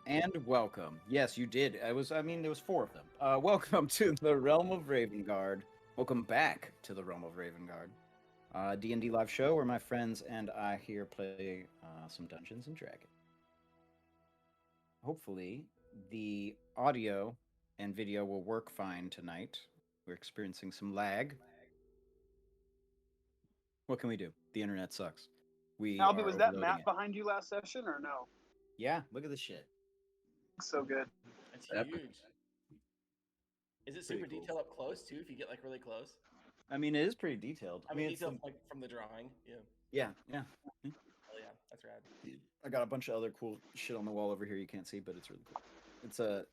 And welcome. Yes, you did. There was four of them. Welcome to the Realm of Ravengard. Welcome back to the Realm of Ravengard. D&D live show where my friends and I here play some Dungeons and Dragons. Hopefully, the audio and video will work fine tonight. We're experiencing some lag. What can we do? The internet sucks. We Albie, are was that overloading map it. behind you last session or no? Yeah, look at this shit. So good. It's Epic. huge. Is it Pretty super cool. detailed up close too? If you get like really close. I mean, it is pretty detailed. I mean, it's detailed like from the drawing. Yeah. yeah. Oh yeah, that's rad. I got a bunch of other cool shit on the wall over here you can't see, but it's really cool.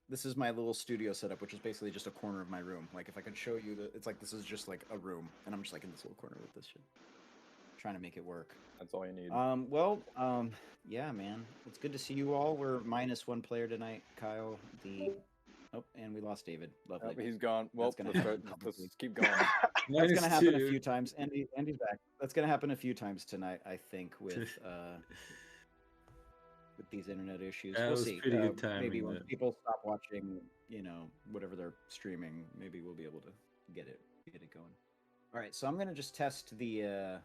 This is my little studio setup, which is basically just a corner of my room. Like if I could show you it's like this is just like a room, and I'm just like in this little corner with this shit, trying to make it work. That's all you need. Yeah, man, it's good to see you all. We're minus one player tonight, Kyle. And we lost David. Lovely. Oh, he's gone. Well, gonna let's keep going. That's gonna happen a few times. Andy's back. That's gonna happen a few times tonight, I think, with these internet issues. That we'll was see. pretty good timing, Maybe when man. people stop watching, whatever they're streaming, maybe we'll be able to get it going. All right, so I'm gonna just test the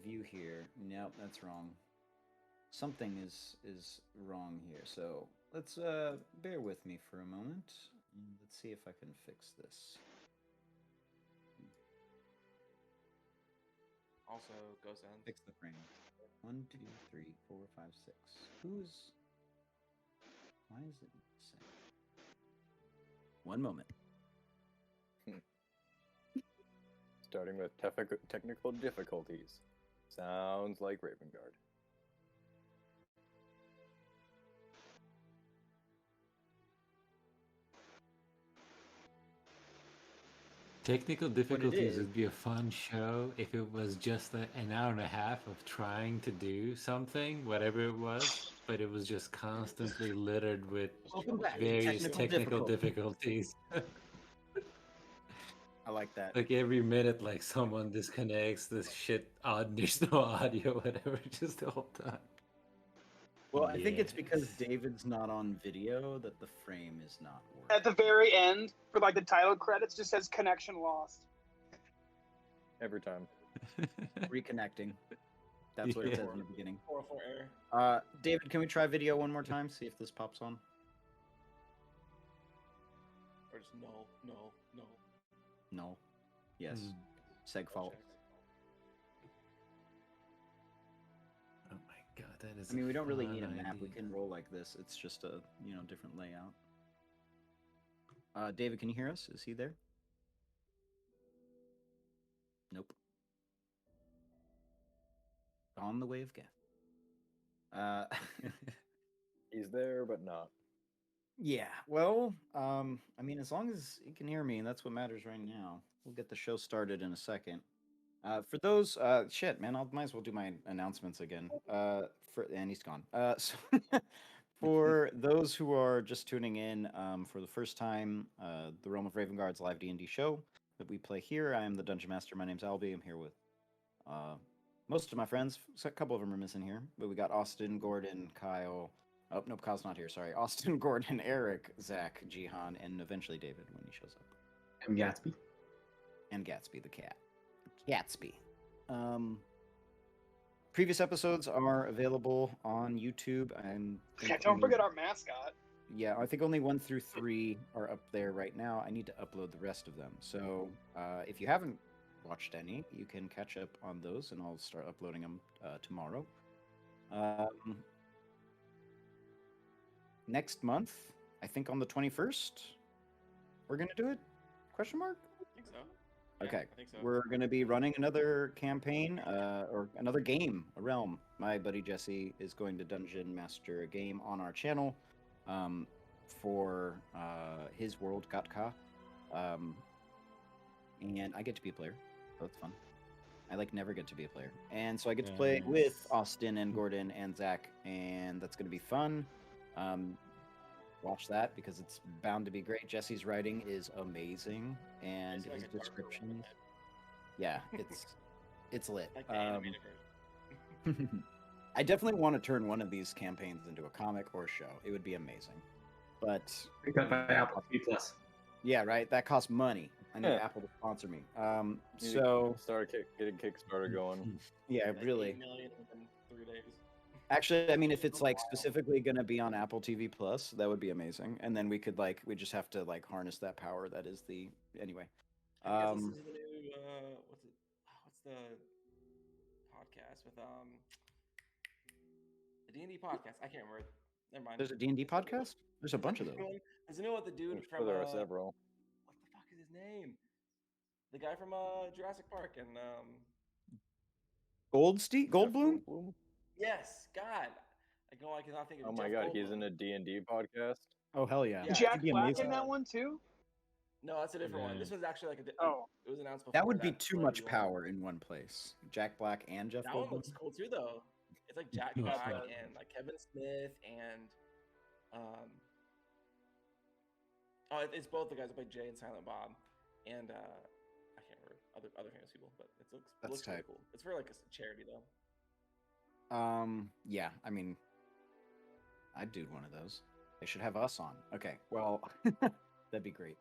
view here. Nope, that's wrong. Something is wrong here. So let's bear with me for a moment. And let's see if I can fix this. Also goes in. Fix the frame. 1, 2, 3, 4, 5, 6. Why is it saying? One moment. Starting with technical difficulties. Sounds like Ravengard. Technical difficulties is- would be a fun show if it was just an hour and a half of trying to do something, whatever it was, but it was just constantly littered with Welcome back. various technical difficulties. I like that. Like every minute, like someone disconnects, this shit, there's no audio, whatever, just the whole time. Well, I think it's because Yes. David's not on video that the frame is not At working. the very end, for like the title credits, just says connection lost. Every time. Reconnecting. That's what it says Yeah. in the beginning. 404 error. David, can we try video one more time? See if this pops on. Or just no. No. Yes. Hmm. Seg fault. Check. Oh my god, that is. I mean, we don't really fun need a map. We idea. can roll like this. It's just a different layout. David, can you hear us? Is he there? Nope. On the way of Gath. He's there, but not. Yeah. Well, I mean, as long as you can hear me, and that's what matters right now. We'll get the show started in a second. For those, shit, man, I might as well do my announcements again. And he's gone. So for those who are just tuning in for the first time, the Realm of Ravengard's live D&D show that we play here. I am the Dungeon Master. My name's Albie. I'm here with most of my friends. So a couple of them are missing here, but we got Austin, Gordon, Kyle. Oh, nope, Kyle's not here. Sorry. Austin, Gordon, Eric, Zach, Cihan, and eventually David when he shows up. I'm Gatsby. And Gatsby the cat. Gatsby. Previous episodes are available on YouTube. Yeah, don't forget our mascot. Yeah, I think only 1 through 3 are up there right now. I need to upload the rest of them. So if you haven't watched any, you can catch up on those, and I'll start uploading them tomorrow. Next month, I think on the 21st, we're gonna do it? Question mark? I think so. Yeah, Okay, I think so. we're going to be running another campaign, or another game, a realm. My buddy Jesse is going to dungeon master a game on our channel for his world, Gatka. And I get to be a player, so it's fun. I never get to be a player. And so I get to play with Austin and Gordon and Zach, and that's going to be fun. Watch that because it's bound to be great. Jesse's writing is amazing, and It's like his a dark room descriptions. with Yeah, it's lit. Like the animated version. I definitely want to turn one of these campaigns into a comic or show. It would be amazing. But Picked up by Apple TV Plus. yeah, right. That costs money. I need Yeah. Apple to sponsor me. Need to So getting Kickstarter going. yeah, Like really. 8 million within 3 days. Actually, I mean, if it's like specifically going to be on Apple TV Plus, that would be amazing. And then we could we just have to like harness that power. That is the anyway. Have you guys listened to the new what's the podcast with the D&D podcast? I can't remember. Never mind. There's a D&D podcast. There's a bunch of those. There's a new one with the dude I'm from sure there are several. what the fuck is his name? The guy from Jurassic Park and Goldblum. yes, God. I cannot think of Oh my Jeff god, he's in Goldblum. a D&D podcast. Oh hell yeah! Yeah, Jack That'd be Black amazing. in that one too. No, that's a different one. Yeah. This one's actually like Oh. it was announced before. That would be too for much everyone. power in one place. Jack Black and Jeff That one Goldblum. looks cool too, though. It's like Jack Yeah. Black and like Kevin Smith and it's both the guys that play Jay and Silent Bob and I can't remember other famous people, but it That's looks really tight. cool. It's for like a charity though. Yeah, I mean, I'd do one of those. They should have us on. Okay, well, that'd be great.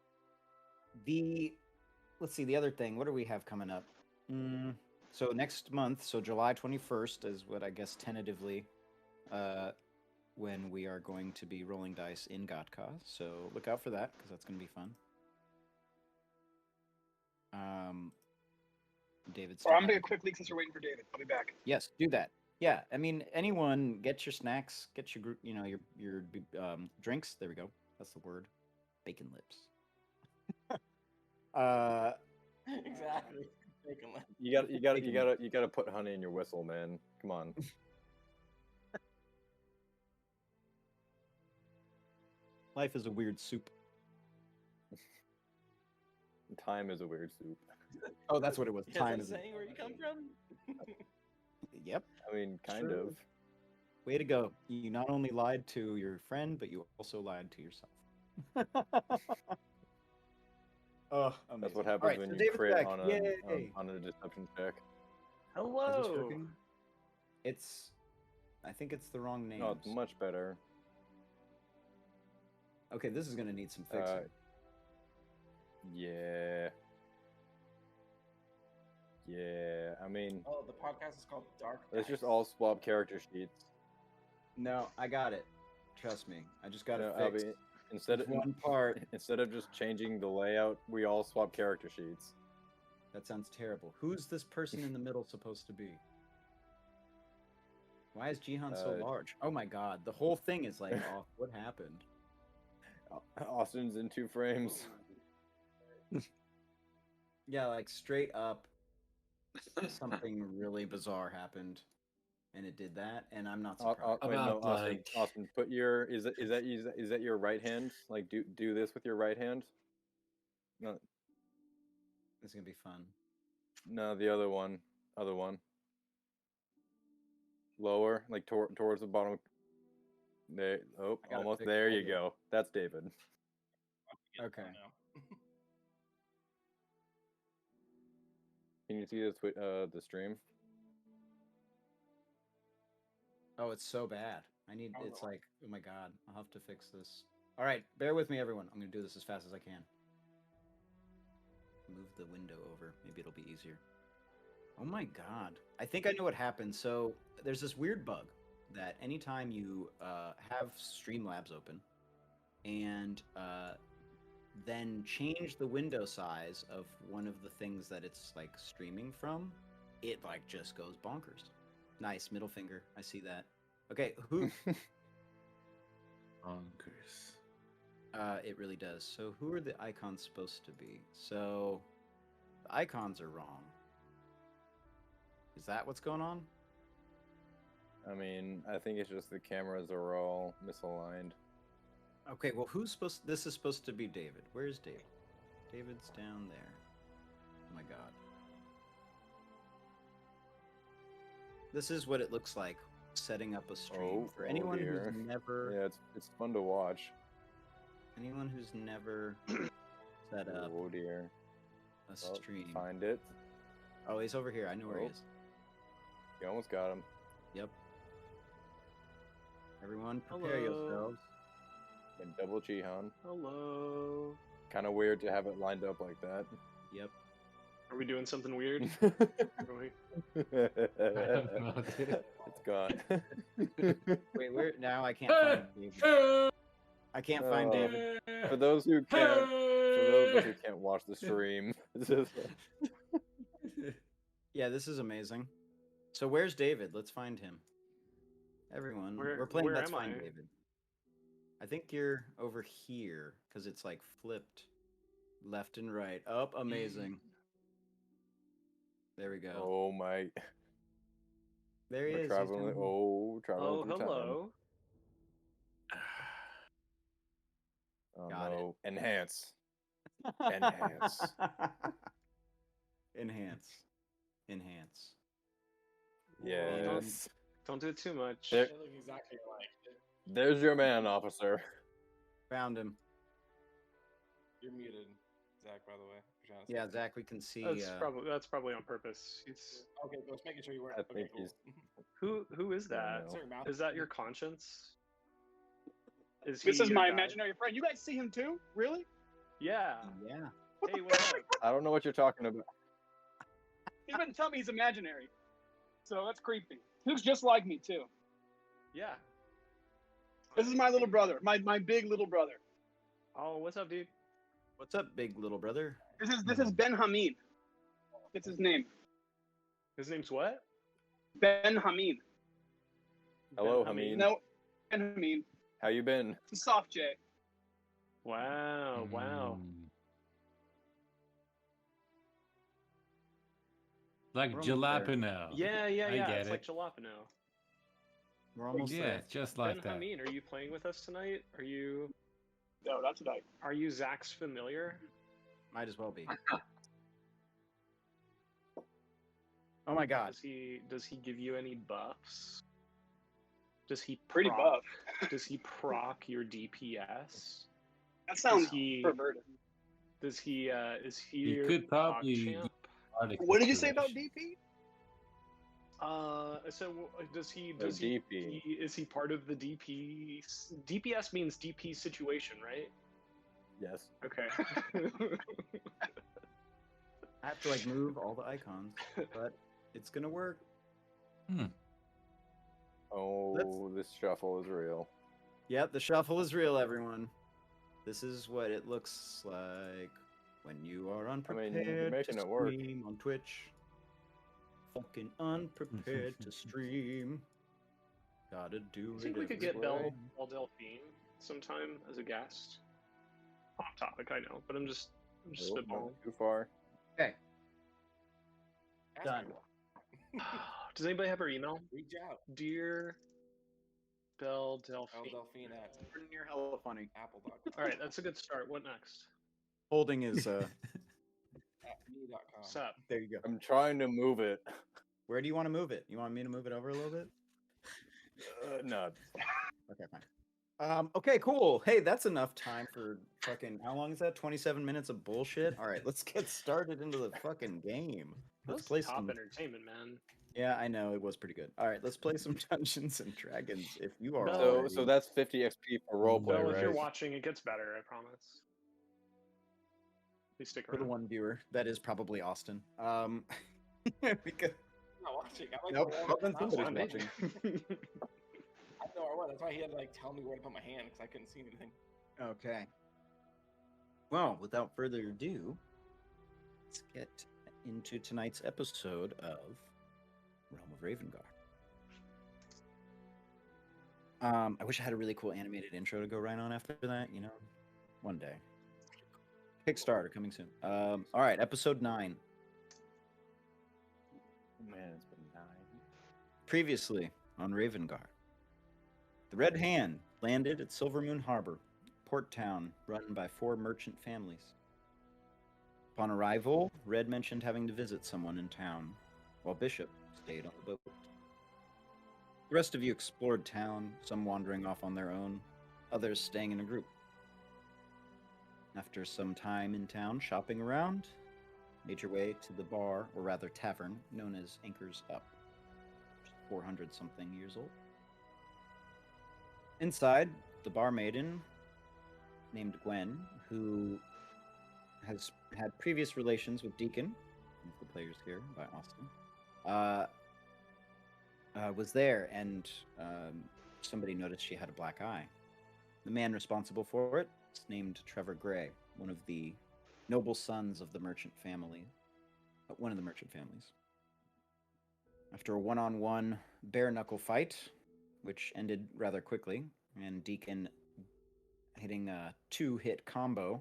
Let's see, the other thing. What do we have coming up? So next month, so July 21st is what I guess tentatively, when we are going to be rolling dice in Gotka. So look out for that because that's going to be fun. David's. Or I'm gonna take a quick leak since we're waiting for David. I'll be back. Yes, do that. Yeah, I mean, anyone get your snacks, get your group, your drinks. There we go. That's the word. Bacon lips. Exactly. You gotta put honey in your whistle, man. Come on. Life is a weird soup. Time is a weird soup. Oh, that's what it was. Is Time that is. saying where you come from? Yep. I mean, kind True. of. Way to go. You not only lied to your friend, but you also lied to yourself. Oh, amazing. That's what happens All right, when so you David's crit back. on Yay. a deception check. Is this Hello. working? I think it's the wrong name. No, it's much better. Okay, this is gonna need some fixing. Yeah. Yeah, I mean, Oh, the podcast is called Dark. let's just Dice. all swap character sheets. No, I got it. Trust me. I just got You it know, fixed. instead There's of one part. instead of just changing the layout, we all swap character sheets. That sounds terrible. Who's this person in the middle supposed to be? Why is Cihan so large? Oh my god, the whole thing is like off. What happened? Austin's in 2 frames. Yeah, like straight up something really bizarre happened and it did that and I'm not surprised. Wait, no, About, Austin, like- Austin, put your is that your right hand? Like do this with your right hand. No, This is going to be fun. no, the other one, lower, like towards the bottom. There, oh, I gotta almost fix there. all You this. go. That's David. Okay. Can you see the stream? Oh, it's so bad. It's Oh. like, oh my god, I'll have to fix this. All right, bear with me everyone. I'm going to do this as fast as I can. Move the window over. Maybe it'll be easier. Oh my god. I think I know what happened. So, there's this weird bug that anytime you have Streamlabs open and then change the window size of one of the things that it's like streaming from, it like just goes bonkers. Nice, middle finger. I see that. Okay, who? Bonkers. It really does. So who are the icons supposed to be? So the icons are wrong. Is that what's going on? I mean, I think it's just the cameras are all misaligned. Okay, well, this is supposed to be David. Where's David? David's down there. Oh my god. This is what it looks like setting up a stream. For anyone dear. who's never Yeah, it's fun to watch. set up Oh dear. a Oh, stream. find it. Oh, he's over here. I know where he Oh. is. You almost got him. Yep. Everyone, prepare Hello. yourselves. And double Cihan. Hello. Kind of weird to have it lined up like that. Yep. Are we doing something weird? I don't know, dude. It's gone. Wait, where? Now I can't find David. I can't find David. For those who can't watch the stream, this is Yeah, this is amazing. So where's David? Let's find him. Everyone, we're playing where Let's am Find I? David. I think you're over here because it's like flipped left and right. Oh, amazing. There we go. oh my. There he We're is. He's traveling. coming. Oh, traveling Oh, through time. hello. Oh Got it. no! Enhance. Enhance. Enhance. Enhance. Yes. Don't do it too much. There- It looks exactly like it. There's your man, officer. Found him. You're muted, Zach. By the way. If you're trying to Yeah, say Zach, we can see. That's probably on purpose. It's, Okay, just making sure you weren't. I Okay, think cool. he's- who is that? No. Sorry, mouth. Is that your conscience? Is This he is your my guide? imaginary friend. You guys see him too? Really? Yeah. Yeah. Hey, what's up? I don't know what you're talking about. He wouldn't tell me he's imaginary. So that's creepy. He looks just like me too. Yeah. This is my little brother. My big little brother. Oh, what's up, dude? What's up, big little brother? This is Ben Hamid. That's his name. His name's what? Ben Hamid. Hello, Ben Hamid. No, Ben Hamid. How you been? It's a soft J. Wow, wow. Mm. Like We're almost there. jalapeno. Yeah, yeah, I yeah. get It's it. like jalapeno. We're almost Yeah, there. just like Ben that. Hamid, are you playing with us tonight? No, that's what I. Are you Zach's familiar? Might as well be. Oh my god. Does he give you any buffs? Does he Pretty proc- buff. Does he proc your DPS? That sounds he- perverted. Does he is he You your could proc probably champ? What did you say about DP? So does he No, does he, DP. is he part of the DP? DPS means DP situation, right? Yes. Okay. I have to like move all the icons, but it's gonna work. Oh, this shuffle is real. Yep, the shuffle is real, everyone. This is what it looks like when you are unprepared you're making to it work. stream on Twitch. Fucking unprepared to stream. Gotta do I it. think we could every get Belle way. Delphine sometime as a guest. Off topic, I know, but I'm just Nope, spitballing. not too far. Okay. Ask Done. her. Does anybody have her email? Reach out. Dear Belle El Delphine. Delphine at You're hella funny. apple.com. All right, that's a good start. What next? Holding is At me.com. What's up? there you go. I'm trying to move it. Where do you want to move it? You want me to move it over a little bit? No. Okay, fine. Okay, cool. Hey, that's enough time for fucking. How long is that? 27 minutes of bullshit. All right, let's get started into the fucking game. Let's That's play top some. entertainment, man. Yeah, I know it was pretty good. All right, let's play some Dungeons and Dragons. If you are No. So already... that's 50 XP for roleplay, Well, if you're right? watching, it gets better. I promise. Please stick for the around. one viewer, that is probably Austin. Because I'm not watching. I like nope, the one well, then that's not somebody's watching. watching. I know I was. That's why he had to like tell me where to put my hand because I couldn't see anything. Okay. Well, without further ado, let's get into tonight's episode of Realm of Ravengard. I wish I had a really cool animated intro to go right on after that, you know? One day. Kickstarter coming soon. All right, episode 9. Man, it's been 9. Previously on Ravengard. The Red Hand landed at Silvermoon Harbor, port town run by 4 merchant families. Upon arrival, Red mentioned having to visit someone in town, while Bishop stayed on the boat. The rest of you explored town, some wandering off on their own, others staying in a group. After some time in town shopping around, made your way to the bar, or rather tavern, known as Anchor's Up, 400-something years old. Inside, the barmaiden named Gwen, who has had previous relations with Deacon, one of the players here by Austin, was there, and somebody noticed she had a black eye. The man responsible for it is named Trevor Gray, one of the noble sons of the merchant family, one of the merchant families. After a one-on-one bare-knuckle fight, which ended rather quickly, and Deacon hitting a 2-hit combo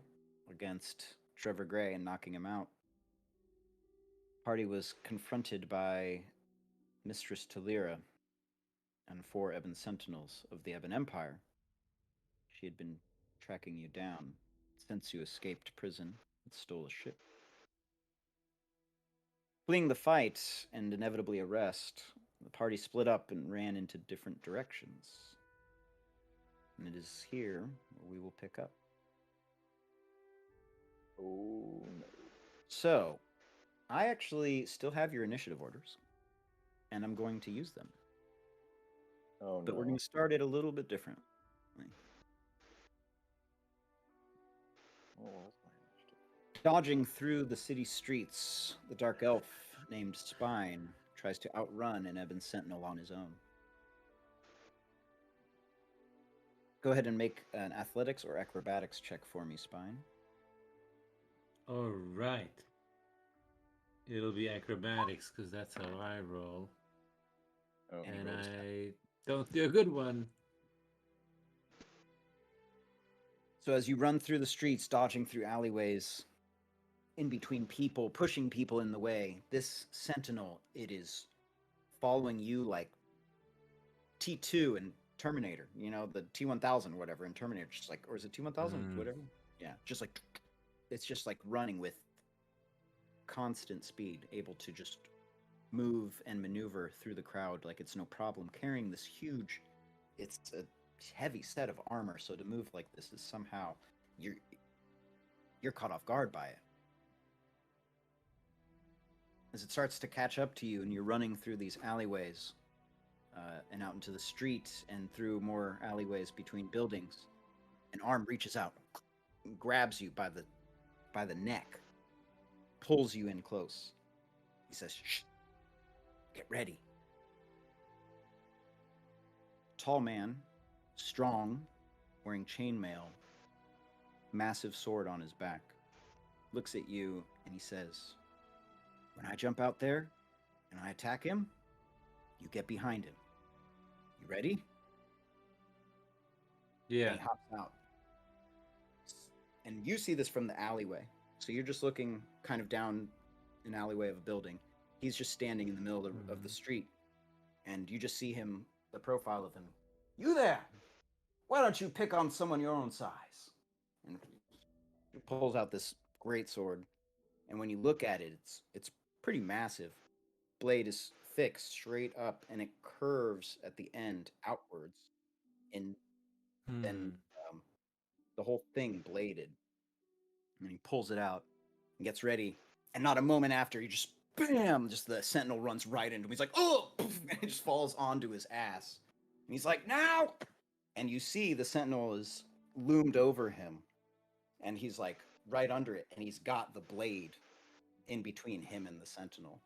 against Trevor Gray and knocking him out, party was confronted by Mistress Talira and 4 Ebon Sentinels of the Ebon Empire. She had been tracking you down since you escaped prison and stole a ship. Fleeing the fight and inevitably arrest, the party split up and ran into different directions. And it is here where we will pick up. Oh no. So, I actually still have your initiative orders, and I'm going to use them. Oh But no. we're going to start it a little bit different. Oh, what's my initiative? Dodging through the city streets, the dark elf named Spine tries to outrun an Ebon Sentinel on his own. Go ahead and make an athletics or acrobatics check for me, Spine. All right. It'll be acrobatics because that's how I roll. Oh, And rolls I don't do a good one. So as you run through the streets, dodging through alleyways, in between people, pushing people in the way, this sentinel, it is following you like T2 and Terminator, you know, the T1000 or whatever in Terminator, just like, or is it T1000, whatever? Yeah, just like, it's just like running with constant speed, able to just move and maneuver through the crowd like it's no problem, carrying this huge, it's a heavy set of armor, so to move like this is somehow, you're caught off guard by it. As it starts to catch up to you and you're running through these alleyways and out into the street and through more alleyways between buildings, an arm reaches out, grabs you by the neck, pulls you in close. He says, "Shh, get ready." Tall man, strong, wearing chainmail, massive sword on his back, looks at you and he says, "When I jump out there and I attack him, you get behind him. You ready?" Yeah. And he hops out. And you see this from the alleyway. So you're just looking kind of down an alleyway of a building. He's just standing in the middle of the street. And you just see him, the profile of him. "You there! Why don't you pick on someone your own size?" And he pulls out this great sword. And when you look at it, it's pretty massive. Blade is fixed straight up and it curves at the end outwards. And then the whole thing bladed. And he pulls it out and gets ready. And not a moment after, he just, bam, just the sentinel runs right into him. He's like, "Oh!" And he just falls onto his ass. And he's like, "Now!" And you see the sentinel is loomed over him. And he's like right under it. And he's got the blade in between him and the sentinel.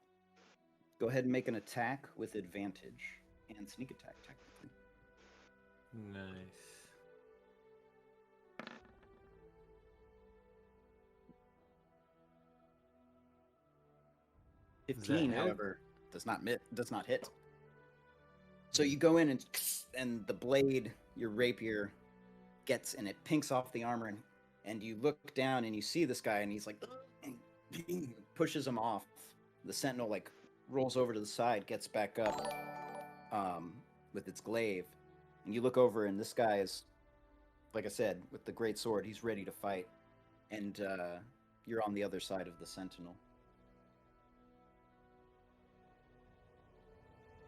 Go ahead and make an attack with advantage. And sneak attack, technically. Nice. 15, hit? however, does not hit. So you go in and the blade, your rapier, gets and it pinks off the armor and you look down and you see this guy and he's like, and he pushes him off. The sentinel like rolls over to the side, gets back up with its glaive, and you look over and this guy is, like I said, with the great sword, he's ready to fight, and you're on the other side of the sentinel.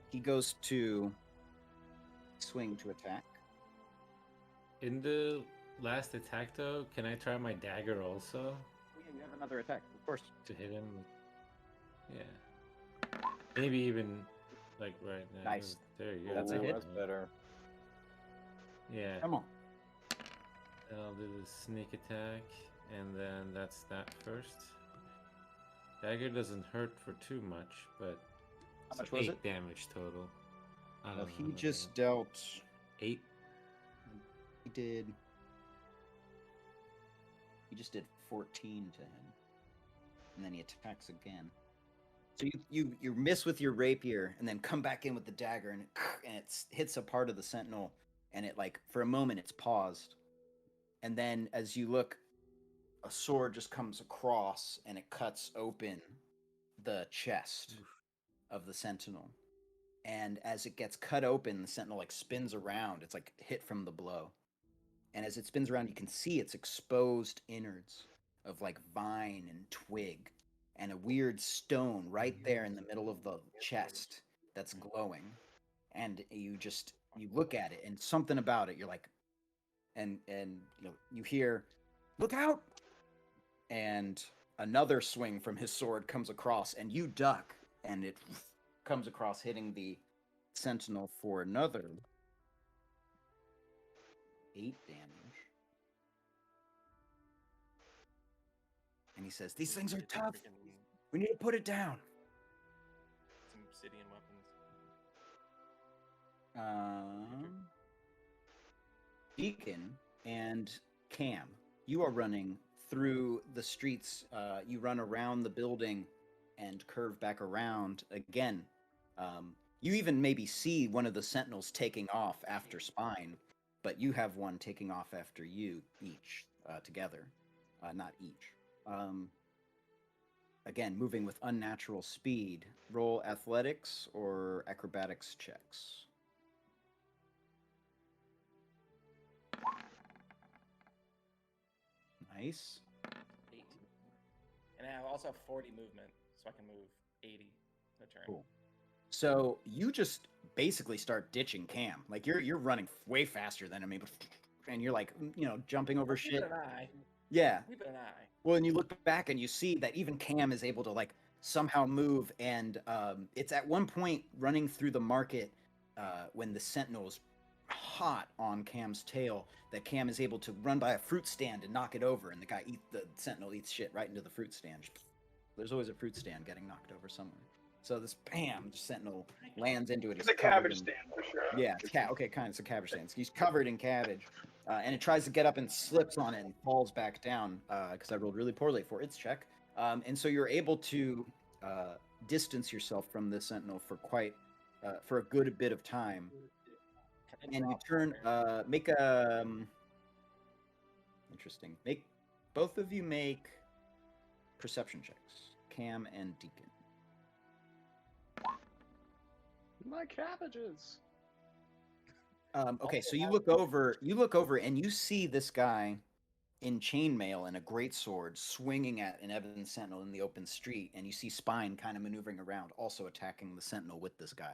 He goes to swing to attack. In the last attack, though, can I try my dagger also Oh, yeah, you have another attack, of course. to hit him? Yeah. Maybe even like right now. Nice. There you go. That's a hit. That's better. Yeah. Come on. I'll do the sneak attack, and then that's that first. Dagger doesn't hurt for too much, but How much so was 8 it? damage total. I don't Well, know he how much just it dealt. is. 8. He did. He just did 14 to him, and then he attacks again. So you miss with your rapier, and then come back in with the dagger, and it hits a part of the sentinel, and it like for a moment it's paused, and then as you look, a sword just comes across and it cuts open the chest of the sentinel. And as it gets cut open, the sentinel like spins around. It's like hit from the blow. And as it spins around, you can see its exposed innards of like vine and twig and a weird stone right there in the middle of the chest that's glowing. And you look at it and something about it, you're like, and you hear, "Look out!" And another swing from his sword comes across, and you duck, and it comes across, hitting the sentinel for another 8 damage. And he says, "These things are It's tough. freaking We need to put it down." some obsidian weapons. Deacon and Cam, you are running through the streets. You run around the building and curve back around again. You even maybe see one of the sentinels taking off after Spine, but you have one taking off after you each together, not each. Again, moving with unnatural speed. Roll athletics or acrobatics checks. Nice. 18. And I also have 40 movement, so I can move 80 in a turn. Cool. So you just basically start ditching Cam. Like you're running way faster than him, and you're like, jumping over Keep shit. an eye. Yeah. Keep an eye. Well, and you look back and you see that even Cam is able to like somehow move, and it's at one point running through the market when the sentinel is hot on Cam's tail that Cam is able to run by a fruit stand and knock it over, and the sentinel eats shit right into the fruit stand. There's always a fruit stand getting knocked over somewhere. So this sentinel lands into it. It's a cabbage stand for sure. Yeah, it's a cabbage stand. He's covered in cabbage, and it tries to get up and slips on it and falls back down because I rolled really poorly for its check. And so you're able to distance yourself from this sentinel for a good bit of time. And you turn, make a, interesting. Both of you make perception checks, Cam and Deacon. My cabbages. Okay, so you look over and you see this guy in chainmail and a greatsword swinging at an Ebon sentinel in the open street, and you see Spine kind of maneuvering around, also attacking the sentinel with this guy.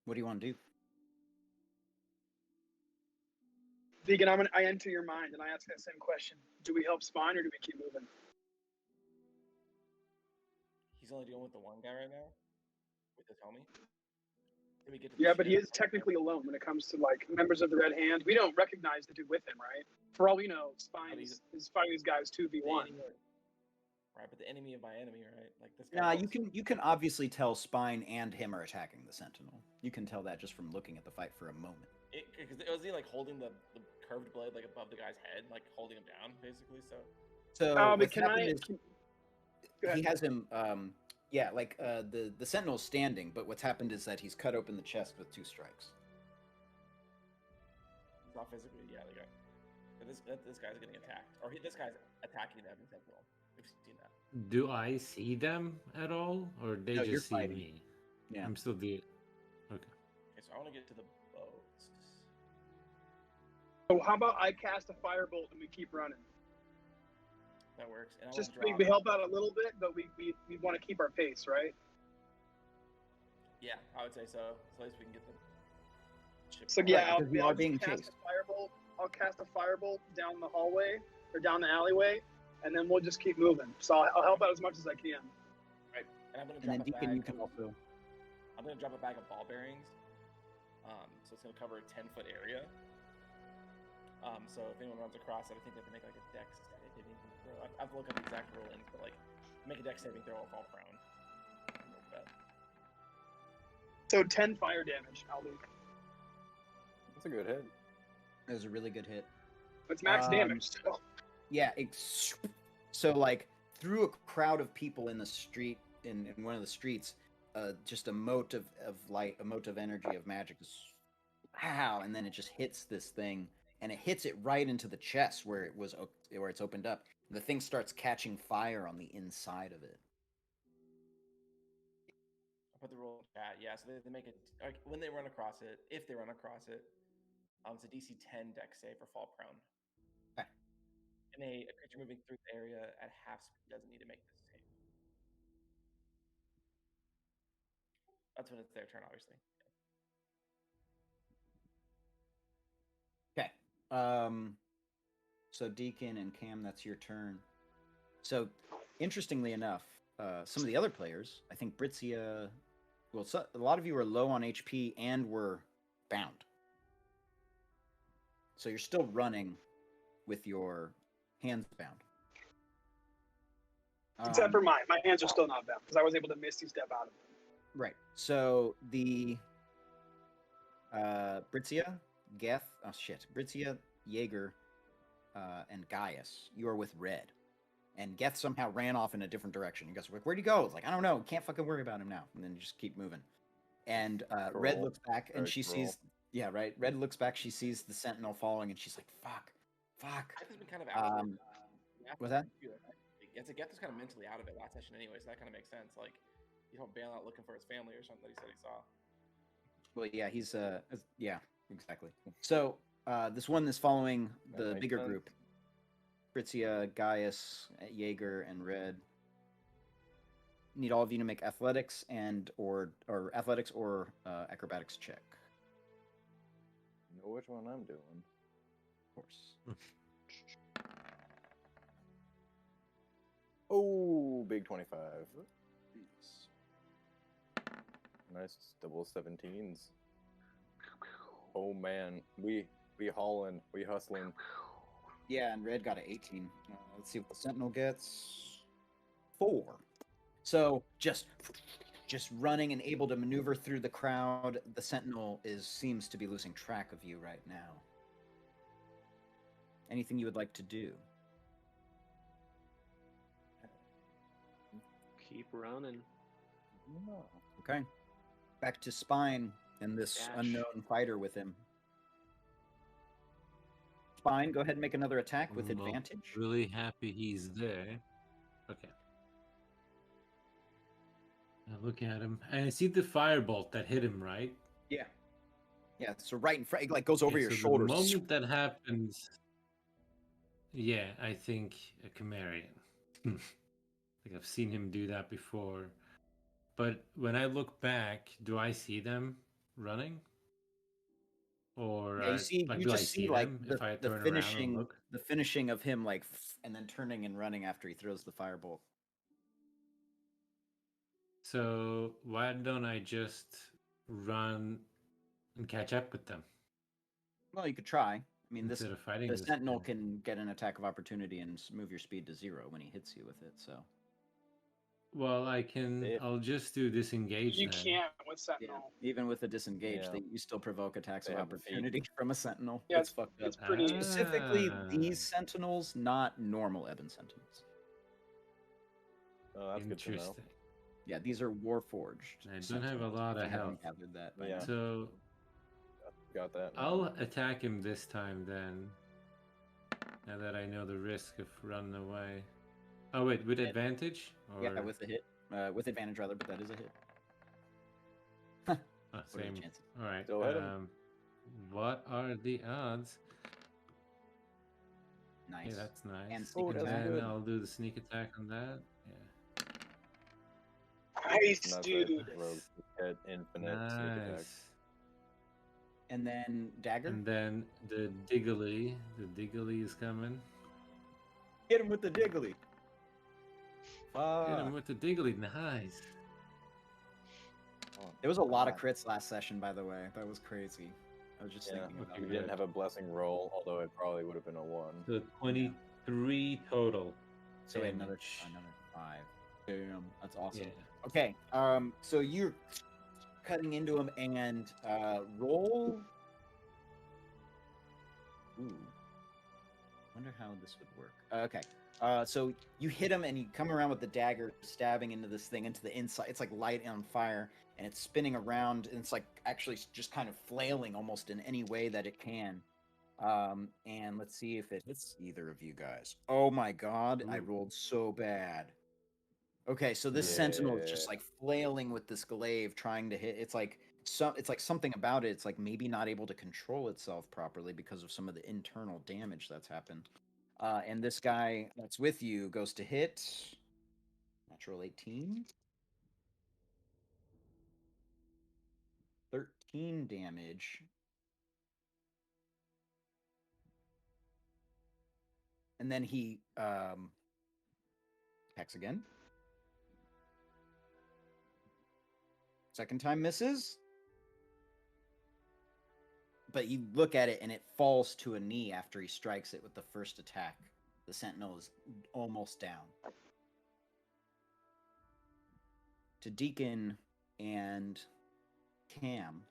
What do you want to do? Deacon, I enter your mind and I ask that same question. Do we help Spine or do we keep moving? He's only dealing with the one guy right now. With the homie. Did we get to the Yeah, but he ship? is technically alone when it comes to like members of the Red Hand. We don't recognize the dude with him, right? For all we know, Spine is fighting these guys 2v1. Right, but the enemy of my enemy, right? Like this guy. Nah, you can obviously tell Spine and him are attacking the sentinel. You can tell that just from looking at the fight for a moment. Because it was he like holding the curved blade like above the guy's head, like holding him down, basically. So So but can I? he has him the sentinel's standing, but what's happened is that he's cut open the chest with 2 strikes. he's not physically, yeah, the guy. But this guy's getting attacked, or this guy's attacking them. Sentinel. We've seen that. Do I see them at all, or they No, you're just see fighting. me? Yeah. I'm still the. Okay. Okay, so I want to get to the boats. So how about I cast a firebolt and we keep running? That works. And I Just want to we help out a little bit, but we want to keep our pace, right? Yeah, I would say so. So at least we can get the ship. So going. yeah, because we are being chased. I'll cast a firebolt down the hallway or down the alleyway, and then we'll just keep moving. So I'll help out as much as I can. And I'm gonna And then drop a Deacon, bag. you can also. I'm gonna drop a bag of ball bearings. so it's gonna cover a 10-foot area. So if anyone runs across it, I think they have to make like a dex saving throw. I have to look up the exact rulings, but like make a dex saving throw or fall prone. So 10 fire damage, Aldi. That's a good hit. It was a really good hit. It's max damage still. Yeah, so like through a crowd of people in the street, in one of the streets, just a mote of light, a mote of energy, of magic, wow, and then it just hits this thing, and it hits it right into the chest where it's opened up. The thing starts catching fire on the inside of it. I'll put the rule in chat. Yeah, so they make it like when they run across it, if they run across it, it's a DC 10 dex save or fall prone. Okay. And a creature moving through the area at half speed doesn't need to make this save. That's when it's their turn, obviously. Okay. So Deacon and Cam, that's your turn. So, interestingly enough, some of the other players, I think Britzia, well, a lot of you are low on HP and were bound. So you're still running with your hands bound. Except for mine. My hands are still not bound because I was able to misty step out of them. Right. So the Britzia, Geth, Britzia, Jaeger, and Gaius, you are with Red. And Geth somehow ran off in a different direction. You guys were like, where'd he go? It's like, I don't know. Can't fucking worry about him now. And then you just keep moving. And Red looks back and she sees... Yeah, right. Red looks back. She sees the Sentinel falling, and she's like, fuck. Geth has been kind of out of it. What's that? Geth was kind of mentally out of it last session anyway, so that kind of makes sense. Like, you don't bail out looking for his family or something that he said he saw. Well, yeah, he's... yeah, exactly. So, this one is following the bigger group. Britzia, Gaius, Jaeger, and Red. Need all of you to make athletics or athletics or acrobatics check. Know which one I'm doing. Of course. Oh, big 25. Nice double 17s. Oh man, we hauling, we hustling. Yeah, and Red got an 18. Let's see what the Sentinel gets. 4. So just running and able to maneuver through the crowd. The Sentinel seems to be losing track of you right now. Anything you would like to do? Keep running. Okay. Back to Spine and this Dash. unknown fighter with him. Spine, go ahead and make another attack with Well, advantage. Really happy he's there. Okay. I look at him, and I see the firebolt that hit him, right? Yeah. Yeah, so right in front, it like goes over Okay, your so shoulder. The moment that happens, yeah, I think a Chimerian. Like I've seen him do that before. But when I look back, do I see them running? Or Yeah, you do I just see see like them the if I turn around and finishing, look? the finishing of him like, and then turning and running after he throws the firebolt. So why don't I just run and catch up with them Well, you could try. I mean, instead of fighting the this Sentinel guy? can get an attack of opportunity and move your speed to 0 when he hits you with it. So Well, I can. I'll just do disengage. You then. can't with Sentinel. even with a disengage, Yeah. you still provoke attacks They of have the feet. opportunity from a Sentinel. Yeah, It's fucked up. it's pretty- Specifically, Ah, these Sentinels, not normal Ebon Sentinels. Oh, that's good to know. interesting. Yeah, these are Warforged. I don't have a Sentinels, lot if of you haven't health. gathered that by Yeah. now. So Got that. now. I'll attack him this time then. Now that I know the risk of running away. Oh wait, with Yeah. advantage? Or... Yeah, with a hit. With advantage, rather, but that is a hit. Oh, What are the same. chances? All right. Still hit him. What are the odds? Nice. Yeah, that's nice. And sneak And attack. then good. I'll do the sneak attack on that. Yeah. Nice, That's dude. a rogue hit infinite sneak attack. Nice. And then dagger. And then the Diggly is coming. Hit him with the diggly. Hit him with the Diggly. Nice. There was a lot of crits last session, by the way. That was crazy. I was just Yeah, thinking about you that. didn't have a blessing roll, although it probably would have been a 1. So 23 total. So wait, another damage. 5. Damn, that's awesome. Yeah. Okay, so you're cutting into him and roll. Ooh, wonder how this would work. Okay, so you hit him and you come around with the dagger, stabbing into this thing, into the inside. It's like light on fire, and it's spinning around, and it's like actually just kind of flailing almost in any way that it can. And let's see if it hits either of you guys. Oh my god, I Ooh. rolled so bad. Okay, so this sentinel is just like flailing with this glaive, trying to hit. It's like something about it. It's like maybe not able to control itself properly because of some of the internal damage that's happened. And this guy that's with you goes to hit. Natural 18. 13 damage. And then he attacks again. Second time misses. But you look at it and it falls to a knee after he strikes it with the first attack. The sentinel is almost down. To Deacon and Cam.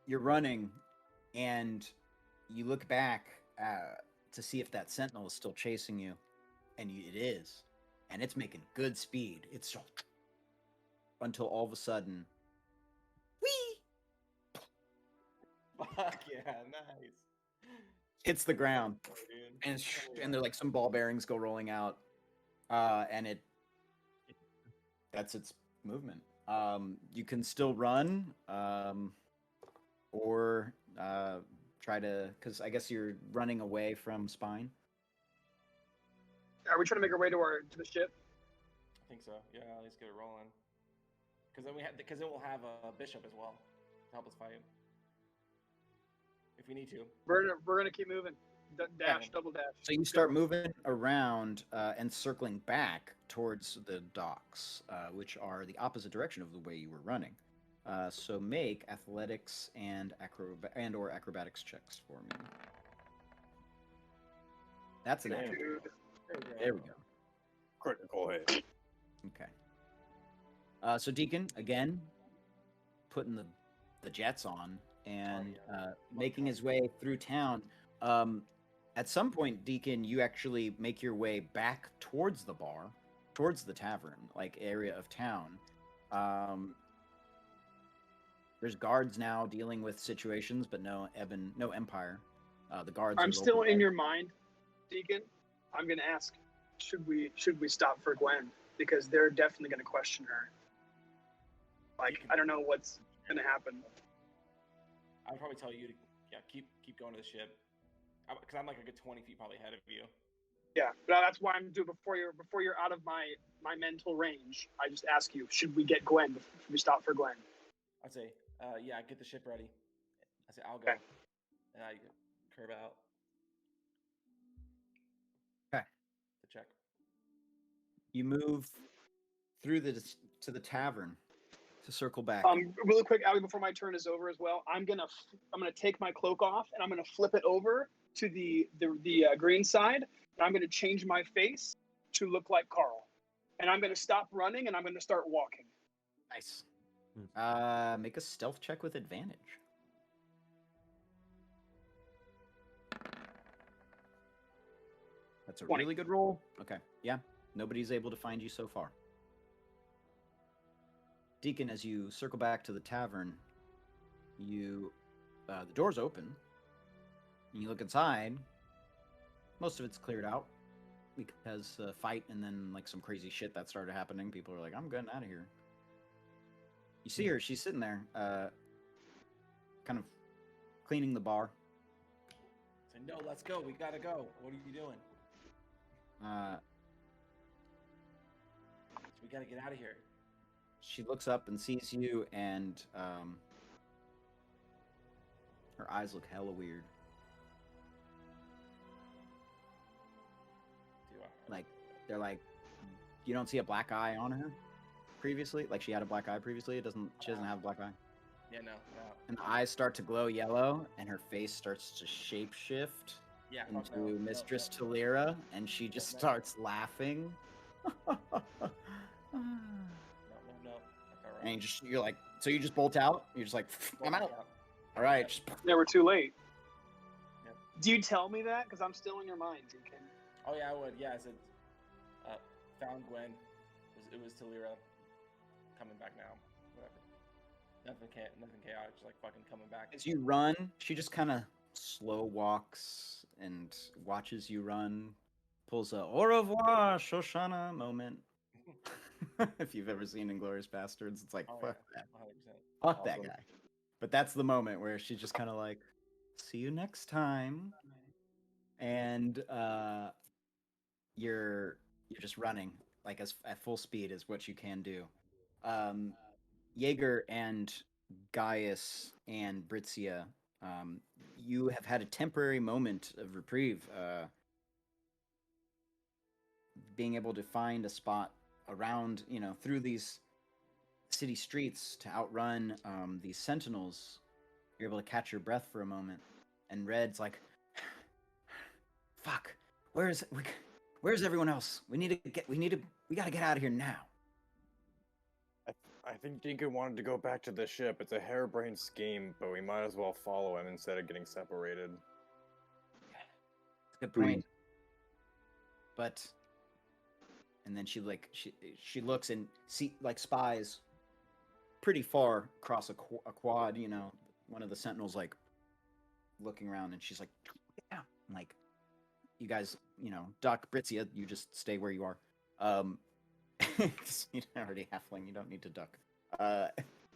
You're running and you look back to see if that sentinel is still chasing you. And it is. And it's making good speed. It's so... until all of a sudden, whee! Fuck yeah, nice. Hits the ground, Dude. and there like some ball bearings go rolling out, and that's its movement. You can still run, or try to, because I guess you're running away from Spine. Are we trying to make our way to the ship? I think so. Yeah, at least get it rolling. Because then we'll have a bishop as well to help us fight if we need to. We're gonna keep moving. Dash, double dash. So you start moving around and circling back towards the docks, which are the opposite direction of the way you were running. So make athletics and or acrobatics checks for me. That's an Damn. actual. Dude. There we go. Critical hit. Okay. So Deacon again, putting the jets on and making his way through town. At some point, Deacon, you actually make your way back towards the bar, towards the tavern, like area of town. There's guards now dealing with situations, but no Empire. The guards. I'm still in your mind, Deacon. I'm gonna ask, should we stop for Gwen, because they're definitely gonna question her. Like, I don't know what's gonna happen. I'd probably tell you to keep going to the ship, because I'm like a good 20 feet probably ahead of you. Yeah, but that's why I'm doing before you're out of my mental range. I just ask you, should we get Gwen? Should we stop for Gwen? I'd say, yeah, get the ship ready. I say I'll go, Okay. and I curve out. Okay. To check. You move through to the tavern to circle back. Really quick, Allie, before my turn is over as well, I'm gonna take my cloak off and I'm gonna flip it over to the green side, and I'm gonna change my face to look like Carl, and I'm gonna stop running and I'm gonna start walking. Nice. Make a stealth check with advantage. That's a 20. really good roll. Okay, yeah. Nobody's able to find you so far. Deacon, as you circle back to the tavern, the door's open. And you look inside. Most of it's cleared out because fight and then like some crazy shit that started happening. People are like, "I'm getting out of here." You see her; she's sitting there, kind of cleaning the bar. Say, no, let's go. We gotta go. What are you doing? We gotta get out of here. She looks up and sees you, and her eyes look hella weird. Like, they're like, you don't see a black eye on her. previously? Like she had a black eye previously? She doesn't have a black eye. Yeah, no. And the eyes start to glow yellow, and her face starts to shapeshift Yeah, fuck into no. Mistress No. Talira, and she just No. starts laughing. No. That's all right. And you're like, so you just bolt out? You're just like, I'm out. All right. Just, Yeah, we're too late. Yep. Do you tell me that? Because I'm still in your mind, Deacon. Oh yeah, I would. Yeah, I said, found Gwen. It was Talira. Coming back now. Whatever. Nothing chaotic. Just like fucking coming back. as you run, she just kind of slow walks and watches you run, pulls a au revoir, Shoshana moment. If you've ever seen Inglourious Bastards, it's like, Oh, fuck yeah, that. 100%. Fuck that guy. But that's the moment where she's just kind of like, see you next time. And you're just running like at full speed is what you can do. Jaeger and Gaius and Britzia, you have had a temporary moment of reprieve, being able to find a spot around, through these city streets to outrun these sentinels. You're able to catch your breath for a moment, and Red's like, "Fuck, where's everyone else? We gotta get out of here now." I think Deacon wanted to go back to the ship. It's a harebrained scheme, but we might as well follow him instead of getting separated. Good point. But, and then she looks and spies pretty far across a quad. One of the sentinels like looking around, and she's like, "Yeah," and, like, you guys, duck. Britzia, you just stay where you are. You're already halfling. You don't need to duck.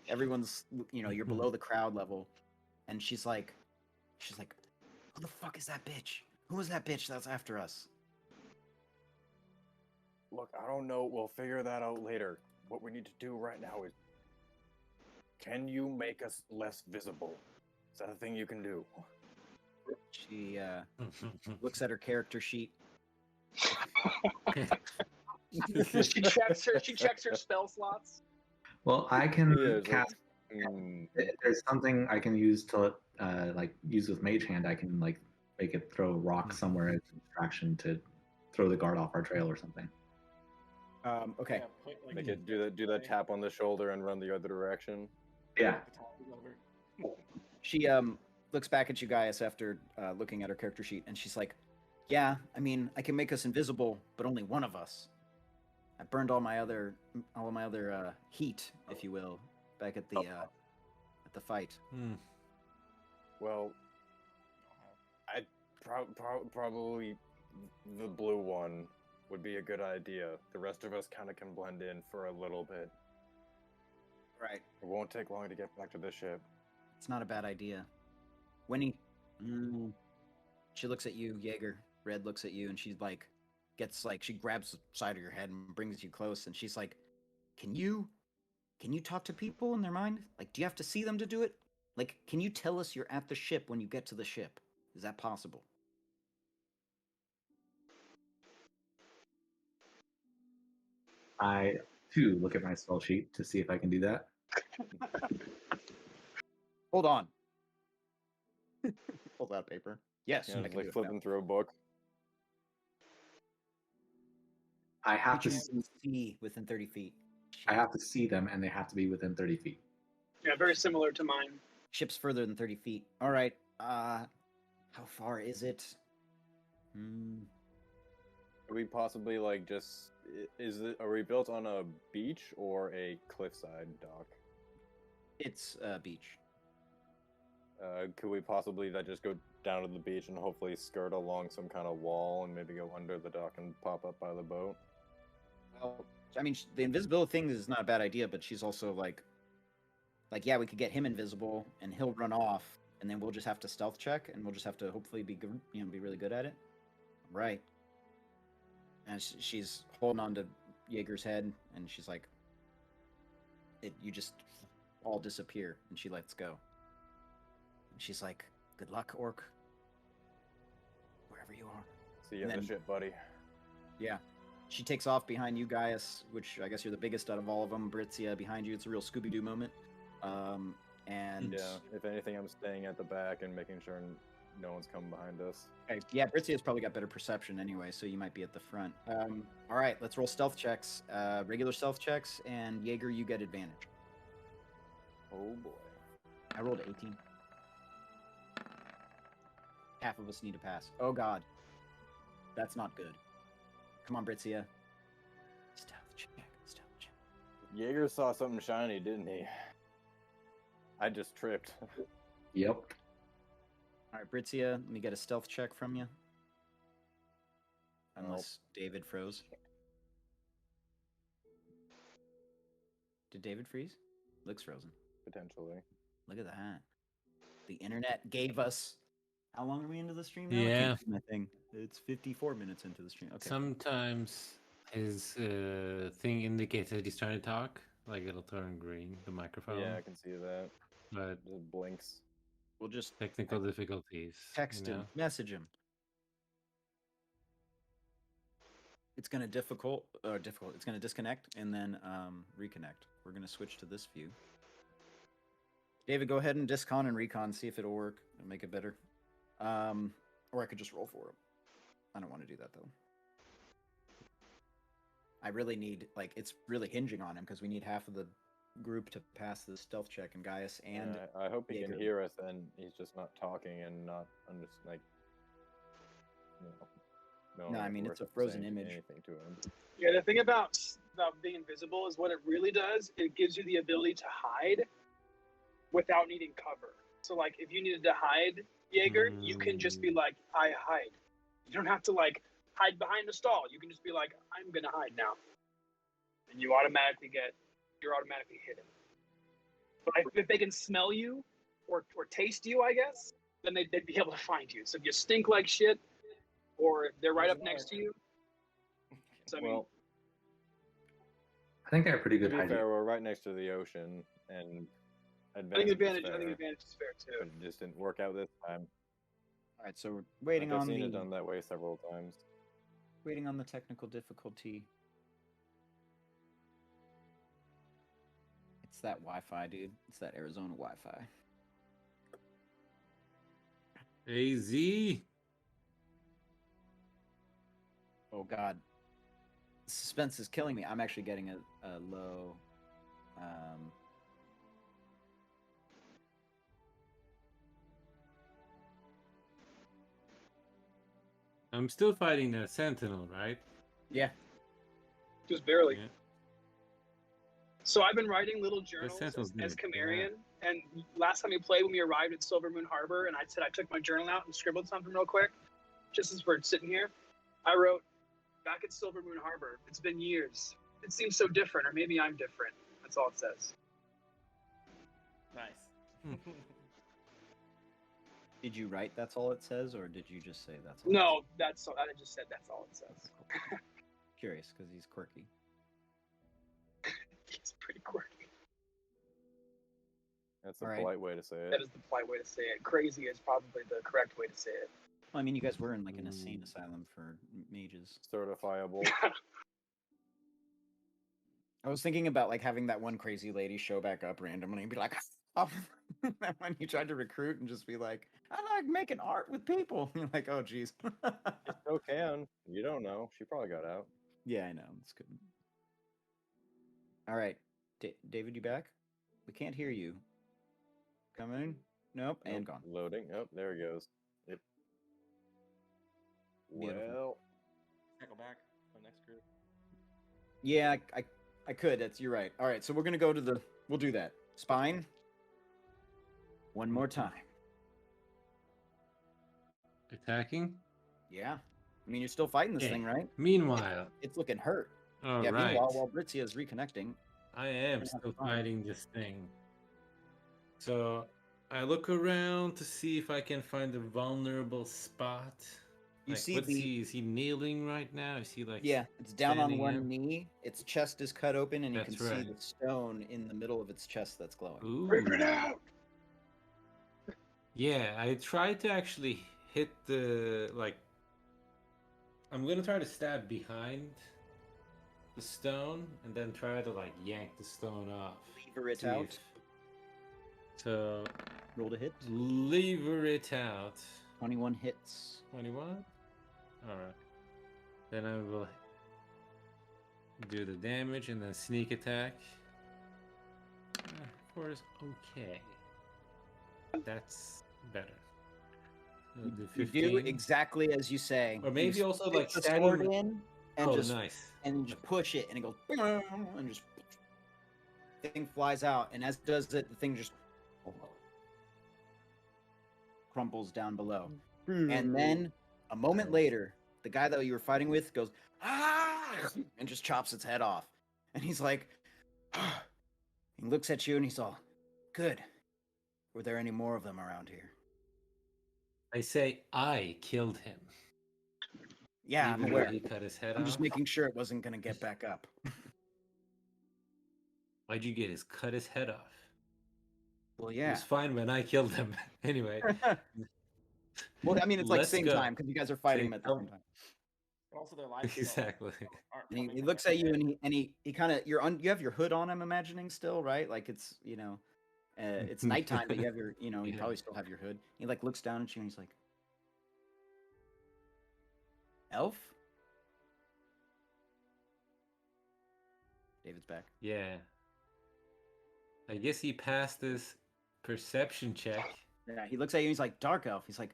Everyone's, you're below the crowd level, and she's like, "Who the fuck is that bitch? Who is that bitch that's after us?" Look, I don't know. We'll figure that out later. What we need to do right now is, can you make us less visible? Is that a thing you can do? She looks at her character sheet. She checks her spell slots. Well, I can Yeah, cast. There's something I can use to use with Mage Hand. I can make it throw a rock somewhere as a distraction to throw the guard off our trail or something. Okay. Yeah, Make it do that tap on the shoulder and run the other direction. Yeah. She looks back at you guys after looking at her character sheet, and she's like, "Yeah, I mean, I can make us invisible, but only one of us. I burned all my other heat, if you will, back at the fight." Well, I probably the blue one would be a good idea. The rest of us kind of can blend in for a little bit. Right. It won't take long to get back to the ship. It's not a bad idea. Winnie, she looks at you, Jaeger. Red looks at you, and she's like, she grabs the side of your head and brings you close, and she's like, Can you talk to people in their mind? Like, do you have to see them to do it? Like, can you tell us you're at the ship when you get to the ship? Is that possible? I too look at my spell sheet to see if I can do that. Hold on. Pulls out paper. Yes, Yeah, I just can do like it flipping now. through a book. I have to see within 30 feet. I have to see them, and they have to be within 30 feet. Yeah, very similar to mine. Ship's further than 30 feet. All right. How far is it? Could we possibly are we built on a beach or a cliffside dock? It's a beach. Could we possibly just go down to the beach and hopefully skirt along some kind of wall and maybe go under the dock and pop up by the boat? Well, I mean, the invisibility thing is not a bad idea, but she's also like, yeah, we could get him invisible and he'll run off, and then we'll just have to stealth check, and we'll just have to hopefully be good, be really good at it. Right. And she's holding on to Jaeger's head, and she's like, you just all disappear, and she lets go. And she's like, "Good luck, Orc. Wherever you are." See you in the ship, buddy. Yeah. She takes off behind you, Gaius, which I guess you're the biggest out of all of them. Britzia behind you. It's a real Scooby-Doo moment. And Yeah, if anything, I'm staying at the back and making sure no one's coming behind us. okay, yeah, Britzia's probably got better perception anyway, so you might be at the front. All right, let's roll stealth checks. Regular stealth checks, and Jaeger, you get advantage. Oh boy. I rolled 18. Half of us need to pass. Oh god. That's not good. Come on, Britzia. Stealth check. Stealth check. Jaeger saw something shiny, didn't he? I just tripped. Yep. All right, Britzia, let me get a stealth check from you. Unless David froze. Did David freeze? Looks frozen. Potentially. Look at that. The internet gave us. How long are we into the stream now? Yeah. I can't see my thing. It's 54 minutes into the stream. Okay. Sometimes his thing indicates that he's trying to talk. Like it'll turn green, the microphone. Yeah, I can see that. But It blinks. We'll just technical difficulties. text you him, know? message him. It's gonna difficult. It's gonna disconnect and then reconnect. We're gonna switch to this view. David, go ahead and discon and recon. See if it'll work. It'll make it better. Or I could just roll for him. I don't want to do that though. I really need it's really hinging on him because we need half of the group to pass the stealth check, and Gaius and Yeah, I hope he can Jaeger. hear us and he's just not talking and not No, I mean, we're it's a frozen saying image. Anything to him. Yeah, the thing about being invisible is what it really does. It gives you the ability to hide without needing cover. So, like, if you needed to hide Jaeger, you can just be like, I hide. You don't have to, like, hide behind a stall. You can just be like, I'm going to hide now. And you're automatically hidden. But if they can smell you or taste you, I guess, then they'd be able to find you. So if you stink like shit, or if they're right up next to you. So, I mean, Well, I think I have pretty to good be hygiene. fair, we're right next to the ocean, and I think advantage is fair too. But it just didn't work out this time. All right, so we're waiting I've on seen it the done that way several times. waiting on the technical difficulty. It's that Wi-Fi, dude. It's that Arizona Wi-Fi. AZ. Oh god, suspense is killing me. I'm actually getting a low. I'm still fighting the Sentinel, right? Yeah. Just barely. Yeah. So I've been writing little journals Sentinel's as good, Chimerian, and last time we played, when we arrived at Silver Moon Harbor, and I said I took my journal out and scribbled something real quick, just as we're sitting here, I wrote, back at Silver Moon Harbor, it's been years. It seems so different, or maybe I'm different. That's all it says. Nice. Did you write that's all it says, or did you just say that's all? No, that's all. I just said that's all it says. Cool. Curious, because he's quirky. It's pretty quirky. That's a All right. polite way to say it. That is the polite way to say it. Crazy is probably the correct way to say it. Well, I mean, you guys were in like an insane asylum for mages. Certifiable. I was thinking about like having that one crazy lady show back up randomly and be like, oh, when you tried to recruit and just be like, I like making art with people. You're like, oh, geez. You still can. You don't know. She probably got out. Yeah, I know. It's good. All right. David, you back? We can't hear you. Coming? Nope. And gone. Loading. Oh, there he goes. Yep. Beautiful. Well, Tackle back. The next group. Yeah, I could. You're right. All right. So we're going to go to we'll do that. Spine. One more time. Attacking? Yeah. I mean, you're still fighting this Okay. thing, right? Meanwhile, It's looking hurt. all Yeah, right. meanwhile, while Britzia is reconnecting. I am still fighting this thing. So I look around to see if I can find a vulnerable spot. You Like, see what's the- he? Is he kneeling right now? Is he like? Yeah, it's down on standing one up? knee. Its chest is cut open, and you can That's see right. the stone in the middle of its chest that's glowing. Ooh. Rip it out! Yeah, I tried to actually hit the like. I'm gonna try to stab behind the stone and then try to like yank the stone off. Lever it See out. if- So Roll to hit. lever it out. 21 hits. 21. All right. Then I will do the damage and then sneak attack. 4 is okay. That's better. I'll do You 15. do exactly as you say. Or maybe You also, stick like, the standing- sword in and Oh, just nice. push it, and it goes and just thing flies out, and as it does it, the thing just crumples down below. And then a moment later, the guy that you were fighting with goes and just chops its head off. And he's like, he looks at you and he's all, good. Were there any more of them around here? I say I killed him. Yeah, I'm Even though aware. he cut his head I'm off. just making sure it wasn't going to get back up. Why'd you get his cut his head off? Well, It yeah. was fine when I killed him. Anyway. Well, I mean, it's like Let's same go. time because you guys are fighting Same him at the time. same time. But also their lives Exactly. aren't And he coming looks from at you their and he kind of you have your hood on. I'm imagining still, right? Like it's it's nighttime, but you have your you Yeah. probably still have your hood. He like looks down at you and he's like, elf. David's back. Yeah. I guess he passed this perception check. Yeah, he looks at you and he's like, dark elf. He's like,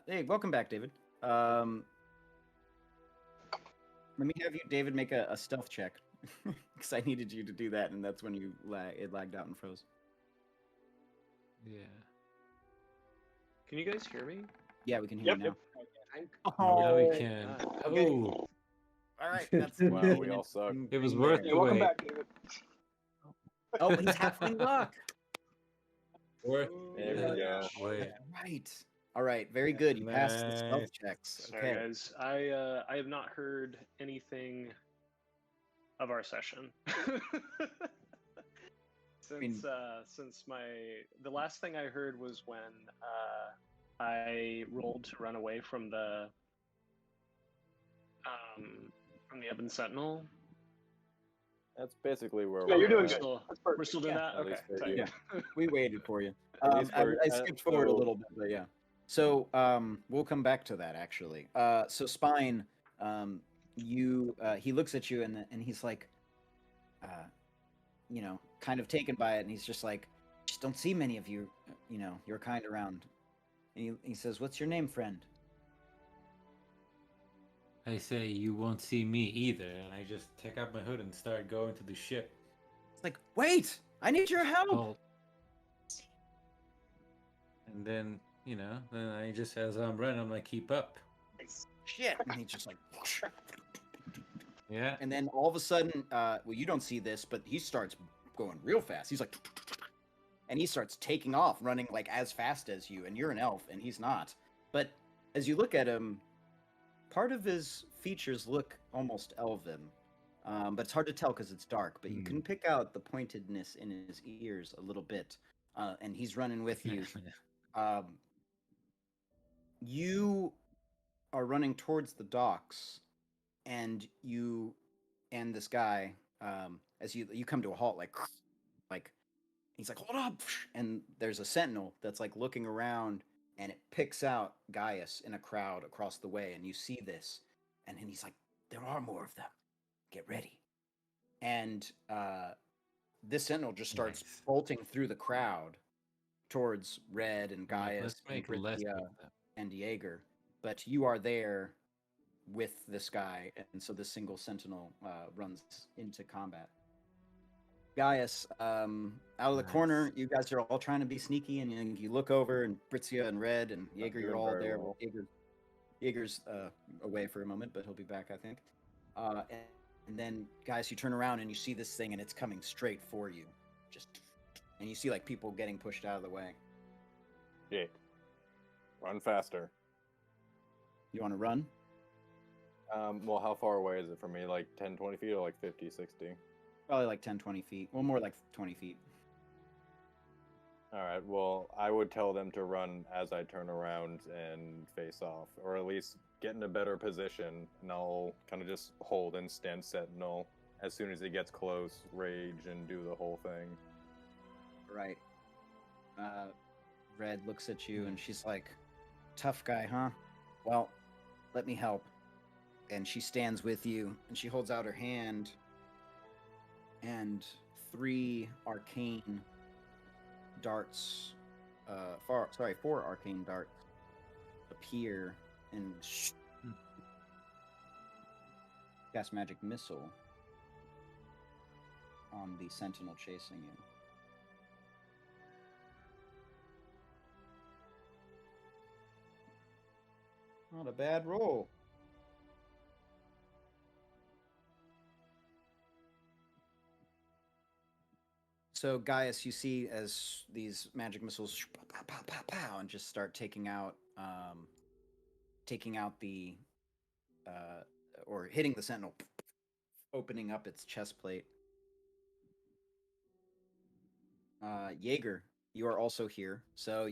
hey, welcome back, David. Let me have you, David, make a stealth check. Because I needed you to do that, and that's when it lagged out and froze. Yeah. Can you guys hear me? Yeah, we can hear Yep, you now. Thank Now we Oh, can. Okay. Oh, all right. That's Wow, an we all suck. interesting It was thing worth there. Yeah, welcome Wait. back, David. Oh, he's halfling luck. worth There we the go. wait. Right. All right. Very good. You passed the stealth Nice. checks. Sorry, Okay. guys. I have not heard anything of our session since the last thing I heard was when I rolled to run away from the Ebon Sentinel. That's basically where Yeah, we're you're doing We're good. at. still, That's perfect. we're still doing Yeah, that. at Okay. least for tight. you. Yeah. We waited for you. At least I for- skipped forward a so- little bit, but yeah. So we'll come back to that actually. So Spine, he looks at you and he's like, kind of taken by it, and he's just like, just don't see many of you, your kind around. And he says, "What's your name, friend?" I say you won't see me either, and I just take out my hood and start going to the ship. It's like, wait, I need your help. Called. And then, then I just, as I'm running, I'm like, keep up. Shit, and he's just like, whoosh. Yeah. And then all of a sudden, well, you don't see this, but he starts going real fast. He's like, and he starts taking off, running like as fast as you, and you're an elf, and he's not. But as you look at him, part of his features look almost elven, but it's hard to tell because it's dark. But you can pick out the pointedness in his ears a little bit, and he's running with you. You are running towards the docks, and you and this guy, as you come to a halt, like he's like, hold up, and there's a sentinel that's like looking around, and it picks out Gaius in a crowd across the way, and you see this, and then he's like, there are more of them, get ready. And this sentinel just starts Nice. bolting through the crowd towards Red and Gaius Let's and make less Brithia of them. and Jaeger, but you are there with this guy, and so this single sentinel runs into combat. Gaius, out of the corner, Nice. you guys are all trying to be sneaky, and you look over, and Brithia and Red and Jaeger, you're doing all very there. well. Jaeger's away for a moment, but he'll be back, I think. And then, guys, you turn around and you see this thing, and it's coming straight for you. And you see like people getting pushed out of the way. Jake, run faster. You want to run? Well, how far away is it from me? Like 10, 20 feet or like 50, 60? Probably like 10, 20 feet. Well, more like 20 feet. All right. Well, I would tell them to run as I turn around and face off, or at least get in a better position, and I'll kind of just hold and stand sentinel. As soon as he gets close, rage and do the whole thing. Right. Red looks at you and she's like, "Tough guy, huh? Well, let me help." And she stands with you and she holds out her hand, and 3 arcane darts, 4 arcane darts appear and cast magic missile on the sentinel chasing you. Not a bad roll. So Gaius, you see as these magic missiles pow, pow, pow, pow, and just start taking out the or hitting the sentinel, opening up its chest plate. Jaeger, you are also here. So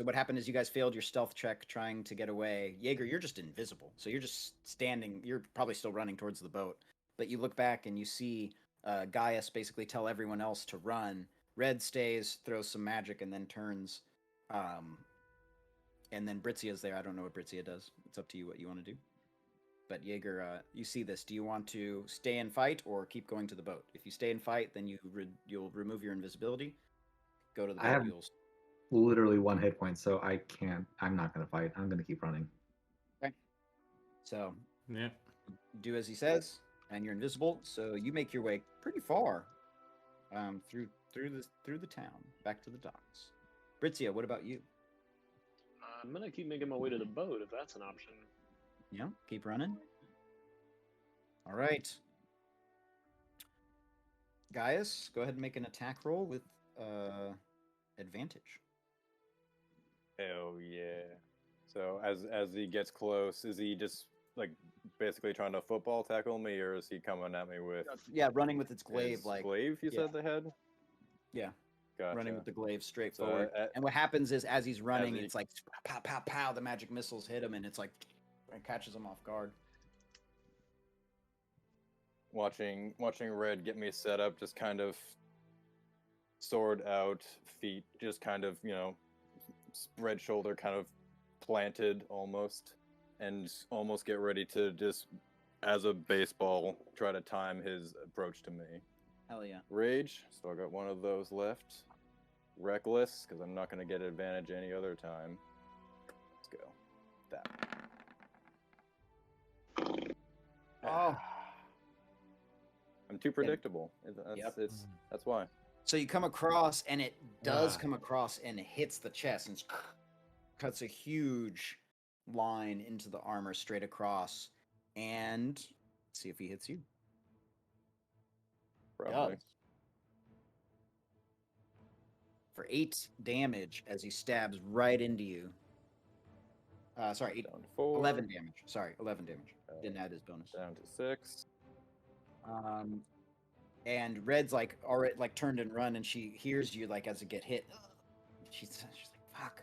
what happened is you guys failed your stealth check trying to get away. Jaeger, you're just invisible. So you're just standing. You're probably still running towards the boat. But you look back and you see Gaius basically tell everyone else to run. Red stays, throws some magic, and then turns. And then Britzia's there. I don't know what Britzia does. It's up to you what you want to do. But Jaeger, you see this. Do you want to stay and fight or keep going to the boat? If you stay and fight, then you'll remove your invisibility. Go to the boat. I have literally 1 hit point, so I can't. I'm not going to fight. I'm going to keep running. Okay. So Yeah. do as he says, and you're invisible. So you make your way pretty far through the town, back to the docks. Britzia, what about you? I'm gonna keep making my way to the boat if that's an option. Yeah, keep running. All right. Gaius, go ahead and make an attack roll with advantage. Hell yeah! So as he gets close, is he just like basically trying to football tackle me, or is he coming at me with? Yeah, running with its glaive, his like glaive. You yeah. said the head. Yeah. Gotcha. Running with the glaive straight So, forward. And what happens is, as he's running, he- it's like pow, pow, pow. The magic missiles hit him, and it's like it catches him off guard. Watching Red get me set up, just kind of sword out, feet just kind of spread shoulder, kind of planted almost, and almost get ready to just, as a baseball, try to time his approach to me. Hell yeah. Rage, still got 1 of those left. Reckless, because I'm not going to get advantage any other time. Let's go. That. Oh. I'm too predictable. That's why. So you come across, and it does Ah. come across and it hits the chest and cuts a huge line into the armor straight across. And see if he hits you. Probably. Does. For 8 damage as he stabs right into you. Sorry, Down to 4. 11 damage. Sorry, 11 damage. Didn't add his bonus. Down to 6. And Red's like already like turned and run, and she hears you like as it get hit. She's like, fuck.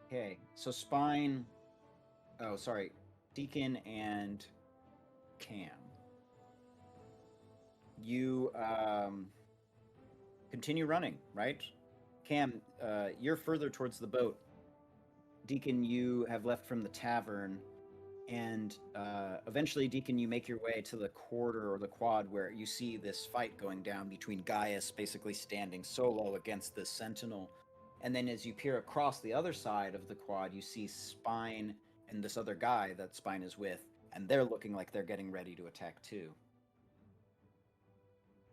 Okay, so Spine. Oh, sorry, Deacon and Cam. You continue running, right? Cam, you're further towards the boat. Deacon, you have left from the tavern, and eventually, Deacon, you make your way to the quarter or the quad where you see this fight going down between Gaius basically standing solo against the sentinel. And then as you peer across the other side of the quad, you see Spine and this other guy that Spine is with, and they're looking like they're getting ready to attack too.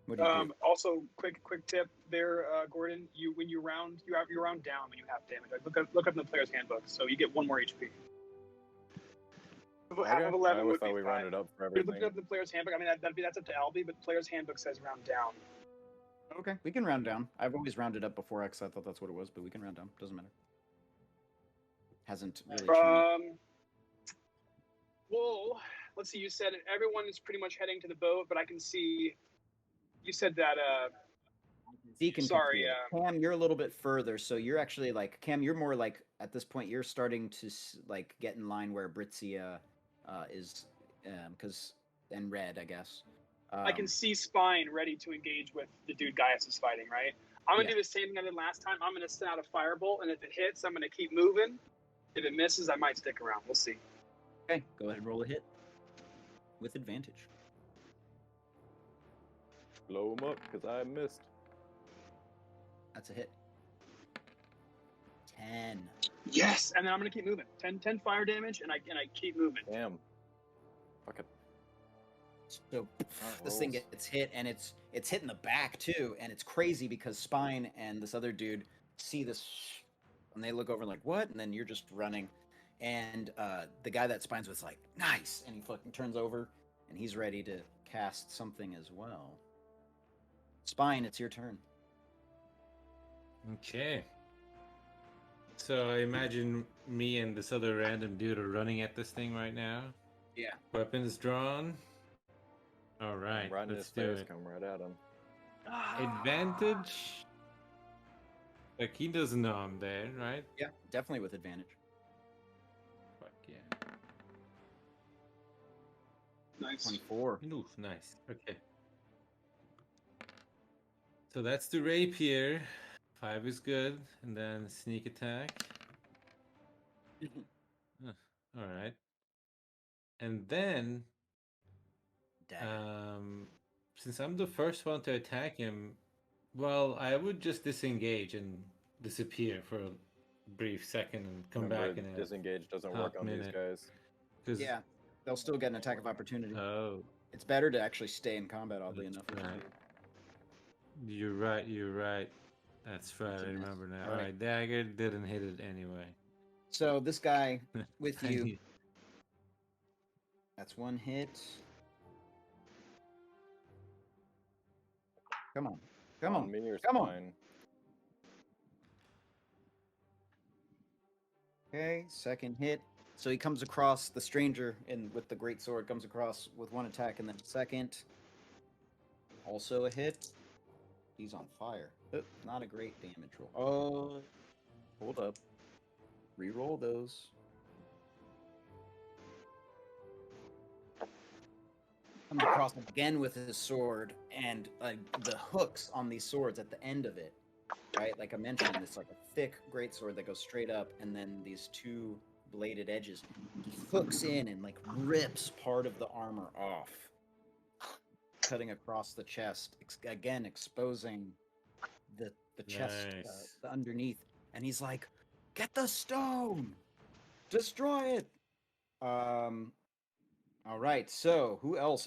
What do you do? Also, quick tip there, Gordon. When you round down when you have damage. Like, look up in the player's handbook, so you get 1 more HP. Half of 11 I would thought be we fine. rounded up for You're looking everything. up the player's handbook. I mean, that's up to Albie, but the player's handbook says round down. Okay, we can round down. I've always rounded up before because I thought that's what it was, but we can round down. Doesn't matter. Hasn't really changed. Well, let's see. You said everyone is pretty much heading to the boat, but I can see. You said that. Deacon can Sorry, see it. Cam, you're a little bit further, so you're actually like Cam. You're more like at this point. You're starting to like get in line where Britzia is, because and Red, I guess. I can see Spine ready to engage with the dude Gaius is fighting. Right. I'm gonna Yeah. do the same thing I did last time. I'm gonna send out a firebolt, and if it hits, I'm gonna keep moving. If it misses, I might stick around. We'll see. Okay, go ahead and roll a hit with advantage. Blow him up because I missed. That's a hit. 10. Yes, and then I'm gonna keep moving. 10 fire damage, and I keep moving. Damn. Fucking. So this thing gets hit, and it's hit in the back too, and it's crazy because Spine and this other dude see this, and they look over like, what? And then you're just running, and the guy that Spine's with's like, nice, and he fucking turns over, and he's ready to cast something as well. Spine, it's your turn. Okay. So I imagine me and this other random dude are running at this thing right now. Yeah. Weapons drawn. All right, Right in let's his do face, it. come right at him. Advantage. Like he doesn't know I'm there, right? Yeah, definitely with advantage. Fuck yeah. Nice. 24. Oof, nice. Okay. So that's the rapier. 5 is good, and then sneak attack. All right. And then, since I'm the first one to attack him, well, I would just disengage and disappear for a brief second and come Remember, back in a disengage doesn't half work on these minute. guys. 'Cause- Yeah, they'll still get an attack of opportunity. Oh, It's better to actually stay in combat, oddly enough. that's right. You're right. You're right. That's right. I Goodness. remember now. All All right. right, dagger didn't hit it anyway. So this guy with I you, knew- that's one hit. Come on. Come on. Me or Come on. Spine? Okay, second hit. So he comes across the stranger with the great sword, comes across with one attack and then a second. Also a hit. He's on fire. Not a great damage roll. Oh, hold up. Reroll those. Comes across again with his sword, and the hooks on these swords at the end of it, right? Like I mentioned, it's like a thick greatsword that goes straight up, and then these two bladed edges. He hooks in and like rips part of the armor off, cutting across the chest, again exposing the chest, Nice. the underneath. And he's like, "Get the stone, destroy it." All right. So who else?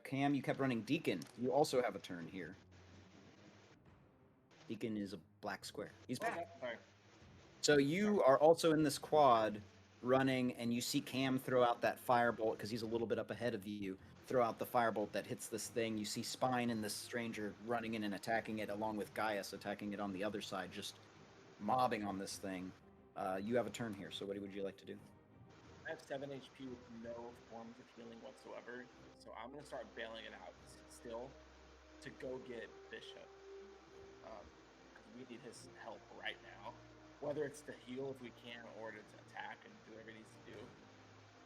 Cam, you kept running. Deacon, you also have a turn here. Deacon is a black square. He's back. Sorry. So you are also in this quad running, and you see Cam throw out that firebolt because he's a little bit up ahead of you. Throw out the firebolt that hits this thing. You see Spine and this stranger running in and attacking it, along with Gaius attacking it on the other side, just mobbing on this thing. You have a turn here, so what would you like to do? I have 7 HP with no forms of healing whatsoever, so I'm gonna start bailing it out still to go get Bishop. Because we need his help right now. Whether it's to heal if we can or to attack and do whatever he needs to do.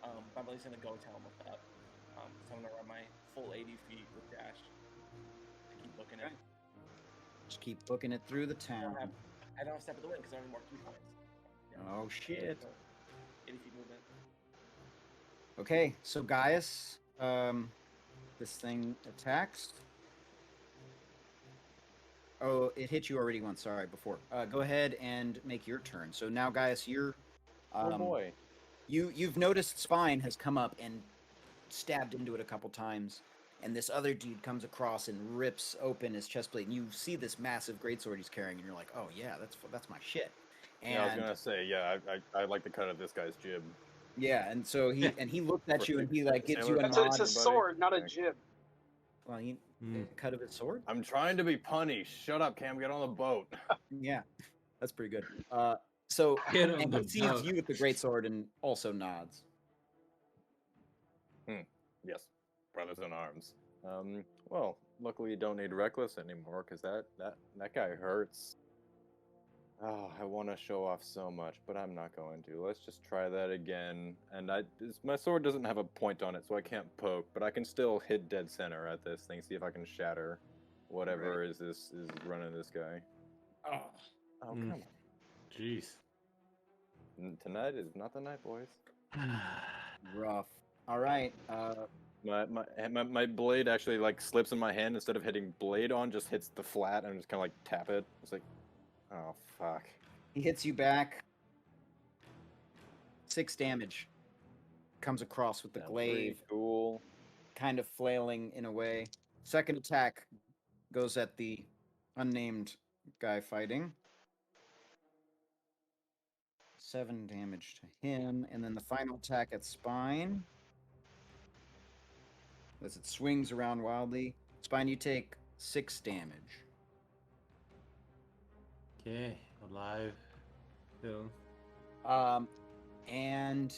But I'm at least gonna go tell him what's up. So I'm gonna run my full 80 feet with dash to keep booking it. Just keep booking it through the town. I don't have step of the wind because I only more 2 points. Oh shit. So 80 feet movement. Okay, so Gaius, this thing attacks. Oh, it hit you already once. Sorry, before. Go ahead and make your turn. So now, Gaius, you're. Oh boy. You've noticed Spine has come up and stabbed into it a couple times, and this other dude comes across and rips open his chest plate, and you see this massive greatsword he's carrying, and you're like, oh yeah, that's my shit. And Yeah, I was gonna say, yeah, I like the cut of this guy's jib. yeah, and so he looked at you and he like gives you a It's nod. a sword, not a jib. Well, he cut of his sword. I'm trying to be punny. Shut up, Cam. Get on the boat. Yeah, that's pretty good. So Get on and the he sees boat. you with the greatsword and also nods. Yes, brothers in arms. Well, luckily you don't need reckless anymore, because that guy hurts. Oh, I want to show off so much, but I'm not going to. Let's just try that again. And my sword doesn't have a point on it, so I can't poke, but I can still hit dead center at this thing. See if I can shatter whatever is running this guy. Oh, come on. Jeez. Tonight is not the night, boys. Rough. All right. My blade actually like slips in my hand instead of hitting blade on, just hits the flat and just kind of like tap it. It's like, oh fuck. He hits you back. 6 damage. Comes across with the glaive. Cool. Kind of flailing in a way. Second attack goes at the unnamed guy fighting. 7 damage to him, and then the final attack at Spine. As it swings around wildly. Spine, you take 6 damage. Okay, alive. Still. And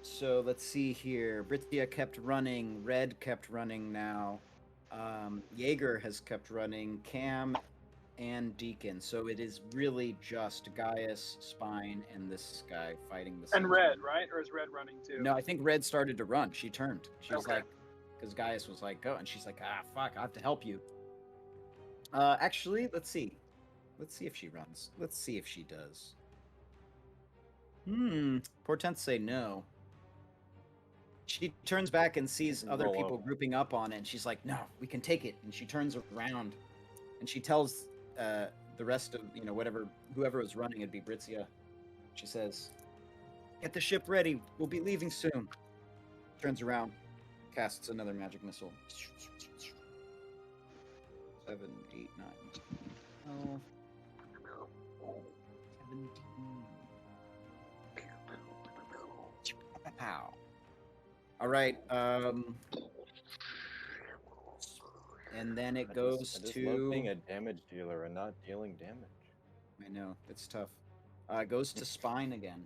so let's see here. Britia kept running. Red kept running now. Jaeger has kept running. Cam and Deacon. So it is really just Gaius, Spine, and this guy fighting the And Red, right? Or is Red running too? No, I think Red started to run. She turned. She was Okay. like, because Gaius was like, go. And she's like, ah, fuck, I have to help you. Actually, let's see. Let's see if she runs. Let's see if she does. Portents say no. She turns back and sees other Roll people up. grouping up on it, and she's like, no, we can take it. And she turns around, and she tells the rest of, whoever was running, it'd be Britia. She says, get the ship ready. We'll be leaving soon. Turns around, casts another magic missile. 7, 8, 9, 12, 17. Pow. All right. And then it goes I just to. love being a damage dealer and not dealing damage. I know, it's tough. It goes to Spine again.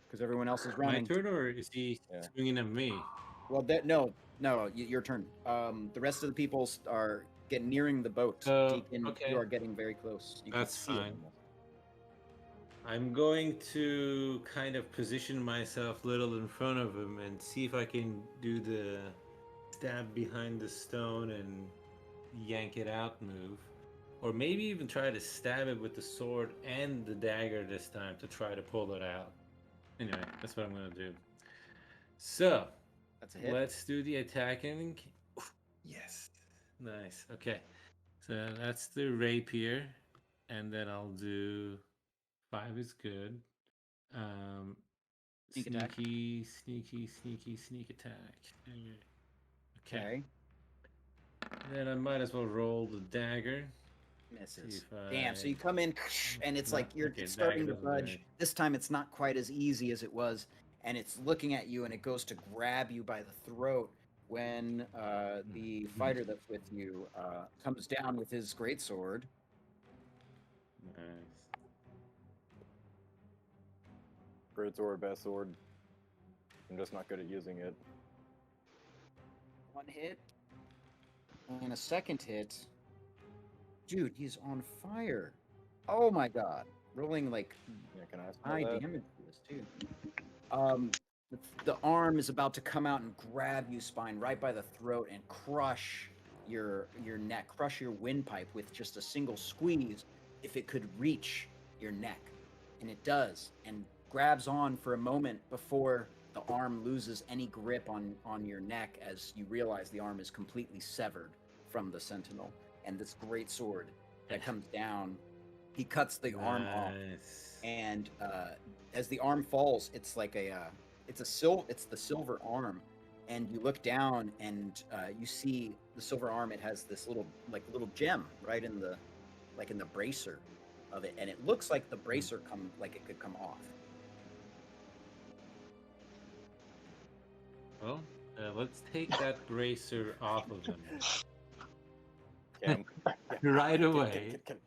Because everyone else is My running. turn, or is he swinging at me? Well, no, your turn. The rest of the people are nearing the boat. Deacon, okay. you are getting very close. You That's can see it. fine. I'm going to kind of position myself a little in front of him and see if I can do the stab behind the stone and yank it out move. Or maybe even try to stab it with the sword and the dagger this time to try to pull it out. Anyway, that's what I'm going to do. So, That's a hit. let's do the attacking. Yes. Nice. Okay. So that's the rapier. And then I'll do 5 is good. Sneak attack. Sneak attack. Okay. Okay. Then I might as well roll the dagger. Misses. if I- Damn, so you come in, and it's No, like you're okay, starting to dagger doesn't do budge. This time it's not quite as easy as it was, and it's looking at you, and it goes to grab you by the throat when the fighter that's with you comes down with his greatsword. Nice. Great sword, best sword. I'm just not good at using it. 1 hit. And a second hit. Dude, he's on fire. Oh my god. Rolling like Yeah, can I ask high about that? damage for this too. The arm is about to come out and grab you, Spine, right by the throat and crush your neck, crush your windpipe with just a single squeeze if it could reach your neck. And it does, and grabs on for a moment before the arm loses any grip on your neck as you realize the arm is completely severed from the sentinel. And this great sword that comes down, he cuts the arm off. Nice. And as the arm falls, it's like it's the silver arm, and you look down and you see the silver arm. It has this little gem right in the bracer of it, and it looks like the bracer it could come off. Well, let's take that bracer off of him Cam, right away. Can-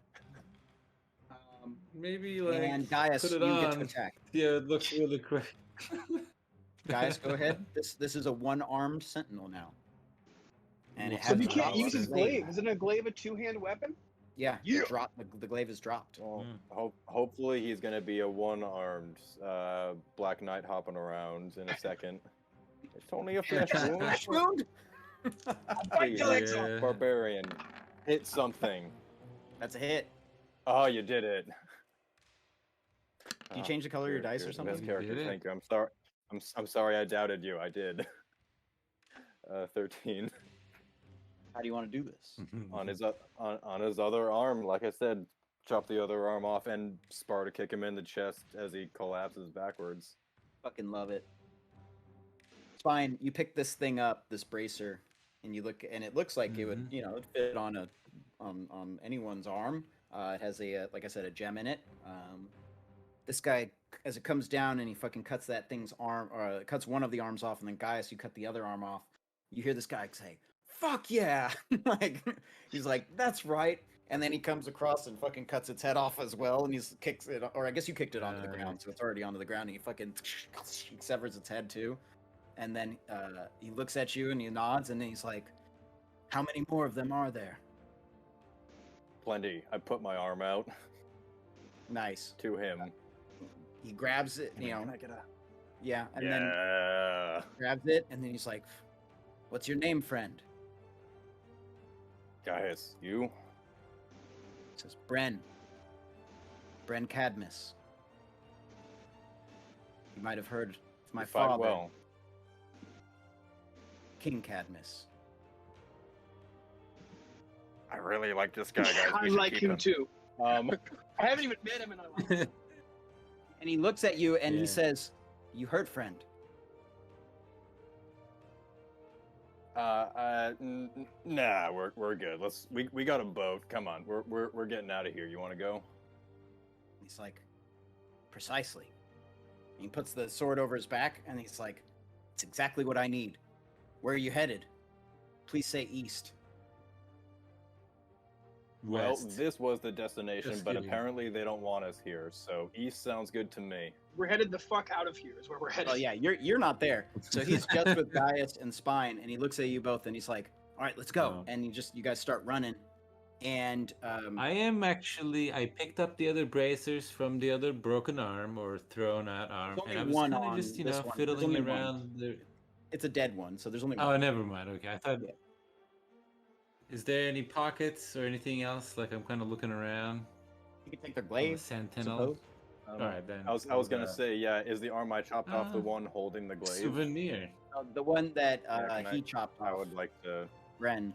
Maybe like And Gaius, put you it get to on. attack. Yeah, it looks really quick. Guys, go ahead. This is a one-armed sentinel now, and it So has he a can't use his glaive. glaive. Isn't a glaive a two-hand weapon? Yeah, Yeah. the glaive is dropped. Well, hopefully he's gonna be a one-armed Black Knight hopping around in a second. It's only a flesh wound. Flesh wound. Fight till it's Yeah. over. Barbarian, hit something. That's a hit. Oh, you did it. Do you change the color of your dice or Best something? You character, did it. thank you. I'm sorry. I'm sorry I doubted you. I did. 13 How do you want to do this? on his on his other arm. Like I said, chop the other arm off and Sparta kick him in the chest as he collapses backwards. Fucking love it. It's fine. You pick this thing up, this bracer, and you look, and it looks like it would, Mhm. you know, it'd fit on a on anyone's arm. It has a like I said, a gem in it. This guy, as it comes down and he fucking cuts that thing's arm, or cuts one of the arms off, and then Gaius, you cut the other arm off. You hear this guy say, "Fuck yeah!" Like he's like, "That's right." And then he comes across and fucking cuts its head off as well, and he kicks it, or I guess you kicked it onto the ground, so it's already onto the ground. And he fucking he severs its head too, and then he looks at you and he nods, and then he's like, "How many more of them are there?" Plenty. I put my arm out Nice. to him. He grabs it, you know, Can I get a... yeah, and then Yeah. grabs it, and then he's like, "What's your name, friend?" Gaius, you? He says, Bren Cadmus. You might have heard of my You fight father, well. King Cadmus. I really like this guy, guys. I We should like keep him too. I haven't even met him, and I like him. And he looks at you and Yeah. he says, "You heard, friend." Nah, we're good. We got a boat. Come on, we're getting out of here. You want to go? He's like, "Precisely." And he puts the sword over his back and he's like, "It's exactly what I need. Where are you headed? Please say east." Well, West. this was the destination, Just but kidding. apparently they don't want us here. So east sounds good to me. We're headed the fuck out of here. Is where we're headed. Oh yeah, you're not there. So he's just with Gaius and Spine, and he looks at you both and he's like, "All right, let's go." Oh. And you guys start running, and I am actually. I picked up the other bracers from the other broken arm or thrown out arm, There's and I only was one kind on of just this one. There's fiddling only one. around. it's a dead one, so there's only Oh, one. never mind. Okay, I thought. Yeah. Is there any pockets or anything else? Like I'm kind of looking around. You can take their on the glaive. Sentinel. suppose. All right then. I was gonna say, yeah. Is the arm I chopped off the Ah. one holding the glaive? Souvenir. The one that Yeah, can he I- chopped I off, would like to. Ren.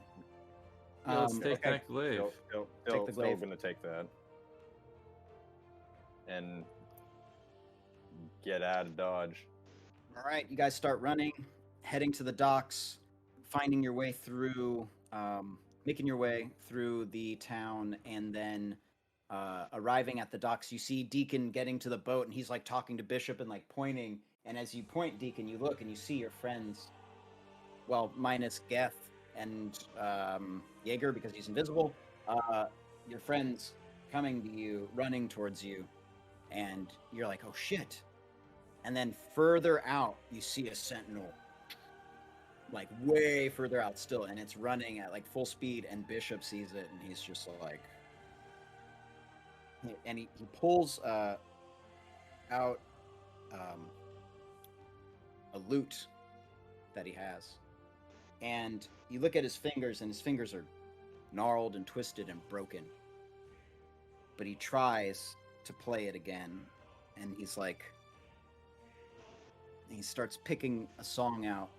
Yeah, let's take okay. that glaive. Still the glaive. gonna take that. And get out of Dodge. All right, you guys start running, heading to the docks, finding your way through, making your way through the town, and then arriving at the docks. You see Deacon getting to the boat, and he's like talking to Bishop and like pointing. And as you point, Deacon, you look and you see your friends. Well, minus Geth and Jaeger because he's invisible. Your friends coming to you, running towards you, and you're like, "Oh shit!" And then further out, you see a sentinel, like way further out still, and it's running at like full speed. And Bishop sees it, and he's just like, and he pulls out a lute that he has, and you look at his fingers, and his fingers are gnarled and twisted and broken. But he tries to play it again, and he's like, he starts picking a song out,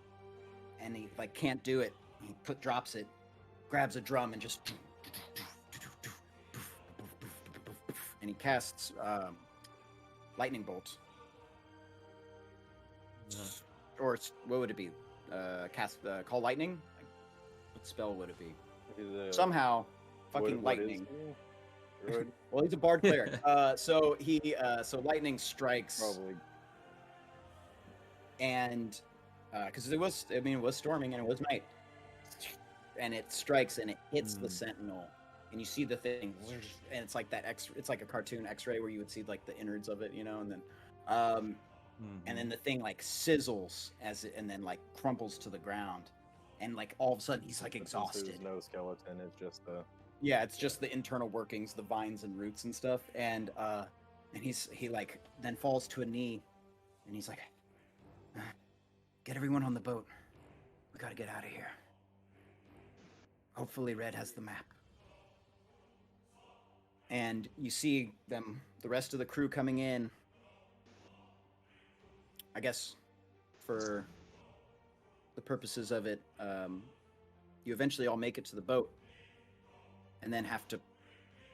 and he like can't do it. He drops it, grabs a drum, and just, and he casts lightning bolt, or what would it be? Call lightning. What spell would it be? Somehow, fucking lightning. Well, he's a bard cleric. So lightning strikes. Probably. And because it was storming and it was night, and it strikes and it hits the sentinel, and you see the thing, and it's like that it's like a cartoon X-ray where you would see like the innards of it, you know, and then and then the thing like sizzles and then like crumples to the ground, and like all of a sudden he's like There's exhausted. no skeleton. It's just the. Yeah, it's just the internal workings, the vines and roots and stuff, and he like then falls to a knee, and he's like, "Get everyone on the boat. We gotta get out of here. Hopefully, Red has the map." And you see them, the rest of the crew coming in. I guess for the purposes of it, you eventually all make it to the boat, and then have to.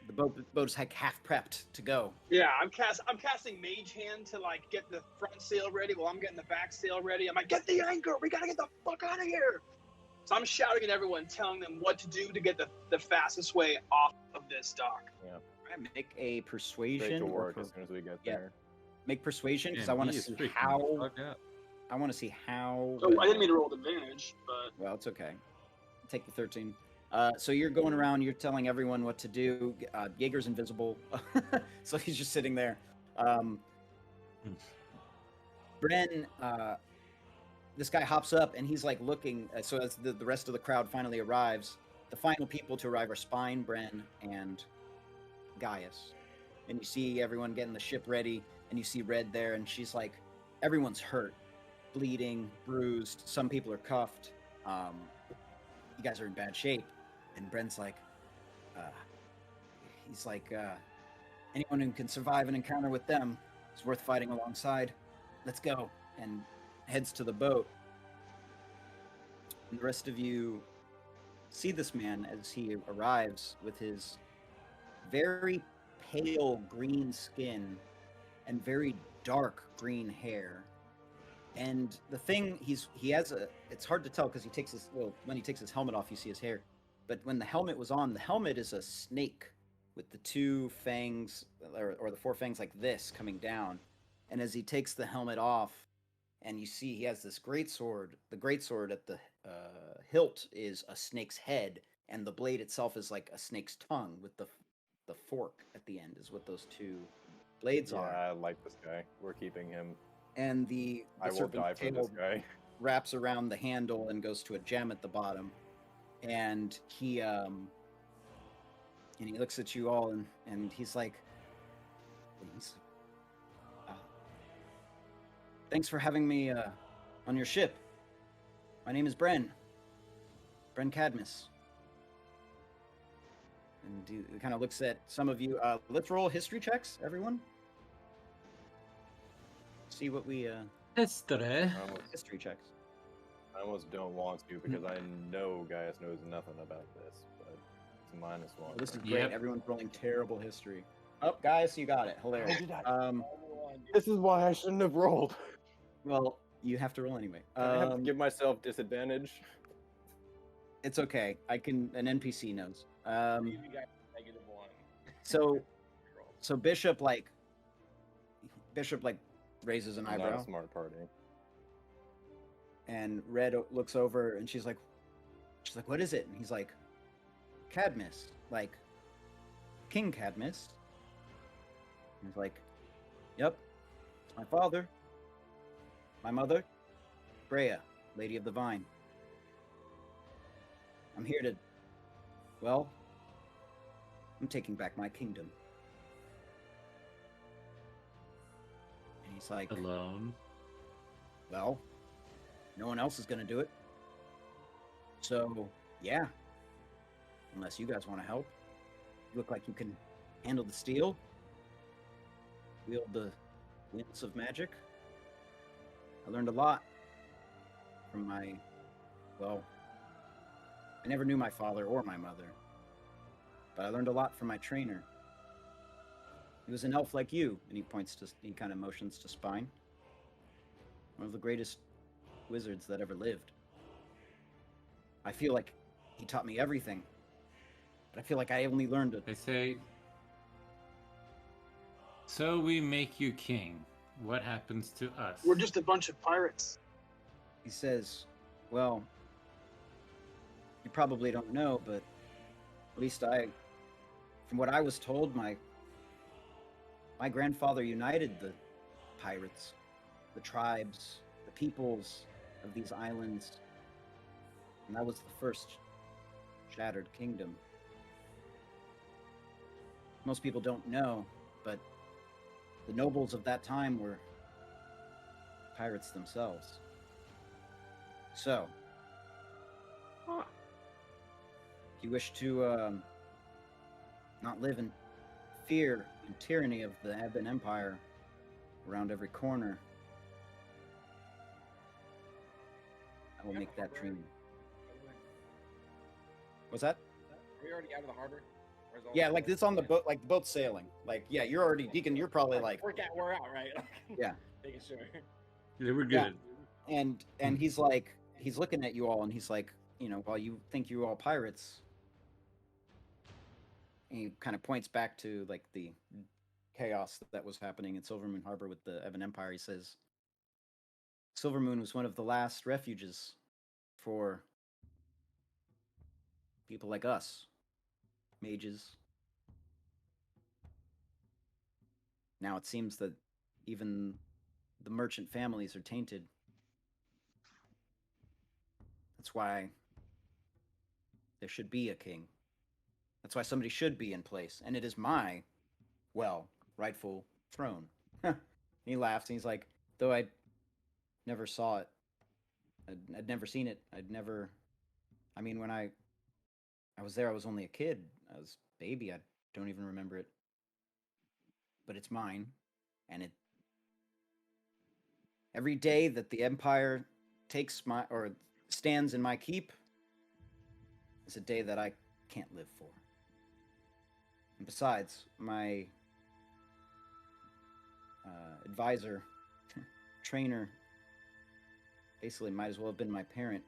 The boat is like half prepped to go. Yeah, I'm casting Mage Hand to like get the front sail ready while I'm getting the back sail ready. I'm like, get the anchor! We gotta get the fuck out of here! So I'm shouting at everyone, telling them what to do to get the fastest way off of this dock. Yeah. Make a Straight persuasion. to or work per- as soon as we get yeah. there. Make persuasion because Man, I want he to is see freaking how. fucked up. I want to see how. Oh, I didn't mean to roll advantage, but Well, it's okay. Take the 13. So you're going around. You're telling everyone what to do. Jaeger's invisible, so he's just sitting there. Bren, this guy hops up and he's like looking. So as the rest of the crowd finally arrives, the final people to arrive are Spine, Bren, and Gaius. And you see everyone getting the ship ready, and you see Red there, and she's like, everyone's hurt, bleeding, bruised. Some people are cuffed. You guys are in bad shape. And Bren's like, he's like, anyone who can survive an encounter with them is worth fighting alongside. Let's go. And heads to the boat. And the rest of you see this man as he arrives with his very pale green skin and very dark green hair. And the thing he has it's hard to tell because when he takes his helmet off, you see his hair. But when the helmet was on, the helmet is a snake with the two fangs or the four fangs like this coming down. And as he takes the helmet off, and you see he has this great sword. The great sword at the hilt is a snake's head, and the blade itself is like a snake's tongue with the fork at the end is what those two blades Yeah, are. I like this guy. We're keeping him. And the I will serpent's die for tail this guy. wraps around the handle and goes to a gem at the bottom. And he looks at you all and he's like, thanks for having me on your ship. My name is Bren Cadmus. And he kind of looks at some of you. Let's roll history checks, everyone. See what we History. history checks. I almost don't want to because I know Gaius knows nothing about this, but it's a -1. Oh, this is great. Yep. Everyone's rolling terrible history. Oh, guys, you got it. Hilarious. How did I- Um, This is why I shouldn't have rolled. well, you have to roll anyway. I have to give myself disadvantage. It's okay. An NPC knows. You got -1. So Bishop raises an I'm not eyebrow, a smart party. and Red looks over, and she's like, "What is it?" And he's like, "Cadmus, like King Cadmus." And he's like, "Yep, it's my father, my mother, Freya, Lady of the Vine. I'm here to, well, I'm taking back my kingdom." And he's like, Alone. "Well, no one else is going to do it. So, yeah. Unless you guys want to help. You look like you can handle the steel, wield the winds of magic. I learned a lot from I never knew my father or my mother, but I learned a lot from my trainer. He was an elf like you," and he kind of motions to Spine. "One of the greatest wizards that ever lived. I feel like he taught me everything, but I feel like I only learned it." They say, so we make you king. What happens to us? we're just a bunch of pirates. He says, "Well, you probably don't know, but at least from what I was told, my grandfather united the pirates the tribes, the peoples of these islands. And that was the first shattered kingdom. Most people don't know, but the nobles of that time were pirates themselves. So, Huh. if you wish to not live in fear and tyranny of the Ebon Empire around every corner, I will make that dream. What's that? Are we already out of the harbor? Or is all Yeah, the like boats this on the in? boat, like the boat's sailing. Like, yeah, you're already, Deacon, you're probably like, we're out, right? Yeah. Making sure. Yeah, we're Yeah. good. and he's like, he's looking at you all, and he's like, while you think you're all pirates, and he kind of points back to like the chaos that was happening in Silvermoon Harbor with the Ebon Empire. He says, Silvermoon was one of the last refuges for people like us, mages. Now it seems that even the merchant families are tainted. That's why there should be a king. That's why somebody should be in place. And it is my, well, rightful throne. He laughs and he's like, though I never saw it, I'd never seen it. I mean, when I was there, I was only a kid. I was a baby. I don't even remember it. But it's mine. And every day that the Empire stands in my keep is a day that I can't live for. And besides, my advisor, trainer, basically might as well have been my parent,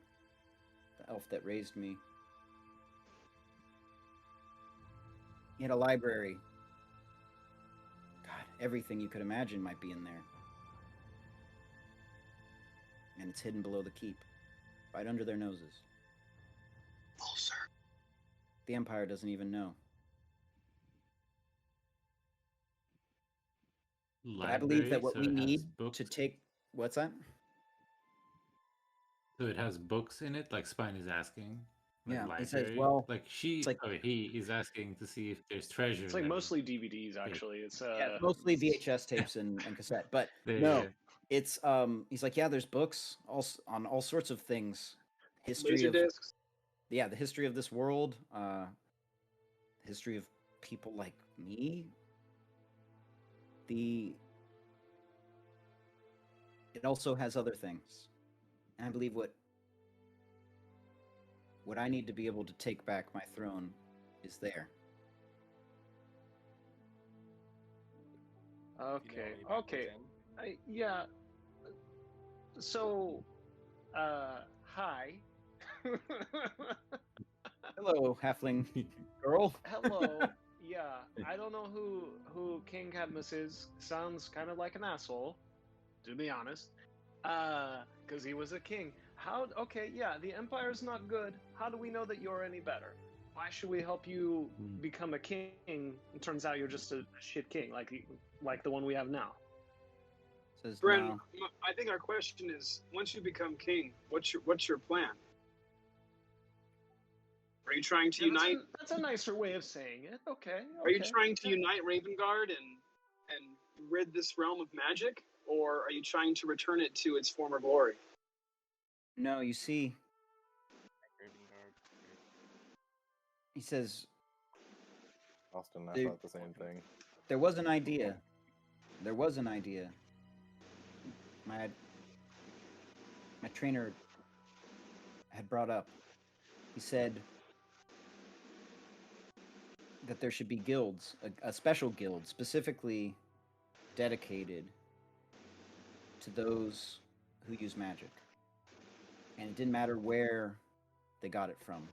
the elf that raised me. He had a library. God, everything you could imagine might be in there. And it's hidden below the keep, right under their noses. Oh, sir. The Empire doesn't even know. But I believe that what we need to take... What's that? So it has books in it, like Spine is asking. Like Yeah, library. it says, well, like he is asking to see if there's treasure. It's like that mostly DVDs, actually. It's yeah, it's mostly VHS tapes and cassette. But Yeah, no, yeah. it's he's like, yeah, there's books on all sorts of things, history Laser of discs. the history of this world, history of people like me. It also has other things, and I believe what I need to be able to take back my throne is there. Okay. You know what Okay. in? Yeah. So, hi. Hello, halfling girl. Hello. Yeah, I don't know who King Cadmus is. Sounds kind of like an asshole, to be honest. Because he was a king. Okay, yeah, the Empire's not good. How do we know that you're any better? Why should we help you become a king? It turns out you're just a shit king, like the one we have now. Says Bren, no. I think our question is: once you become king, what's your plan? Are you trying to unite? That's a nicer way of saying it. Okay. Are you trying to unite Ravengard and rid this realm of magic, or are you trying to return it to its former glory? No, you see, he says Austin, I Dude. thought the same thing. there was an idea. My trainer had brought up. He said that there should be guilds, a special guild specifically dedicated to those who use magic. And it didn't matter where they got it from.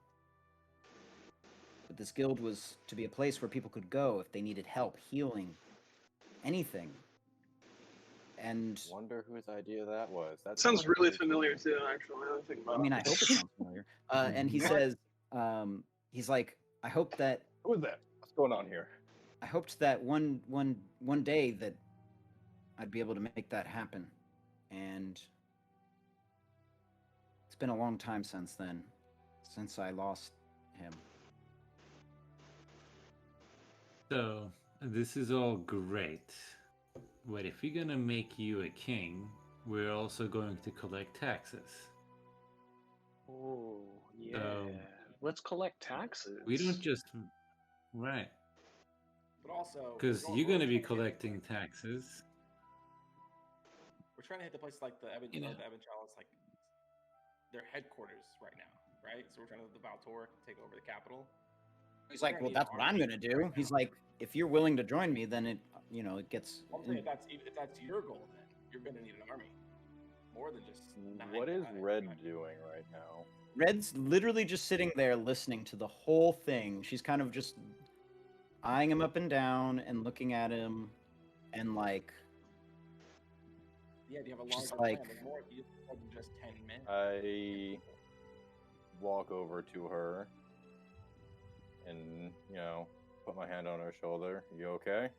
But this guild was to be a place where people could go if they needed help, healing, anything. And Wonder whose idea that was. That Sounds really to familiar me. too, actually. Now that I think about I mean, I hope it sounds familiar. And he says, he's like, I hope that Who is that? What's going on here? I hoped that one day that I'd be able to make that happen. and it's been a long time since then, since I lost him. So, this is all great. But if we're gonna make you a king, we're also going to collect taxes. Oh, yeah. So, Let's collect taxes. we don't just. Right. But also, Because you're gonna be collecting taxes. We're trying to hit the places like the Evan, You know. the Evan Chalice, like their headquarters right now, right? So we're trying to the Valtor take over the capital. He's like, well, that's what I'm gonna do. He's like, if you're willing to join me, then it gets. I'm saying if that's your goal, then you're gonna need an army, more than just. What is Red doing right now? Red's literally just sitting there listening to the whole thing. She's kind of just eyeing him up and down and looking at him, and like. Yeah, do you have a She's longer like- plan? There's more than just 10 men. I walk over to her and, put my hand on her shoulder. You okay?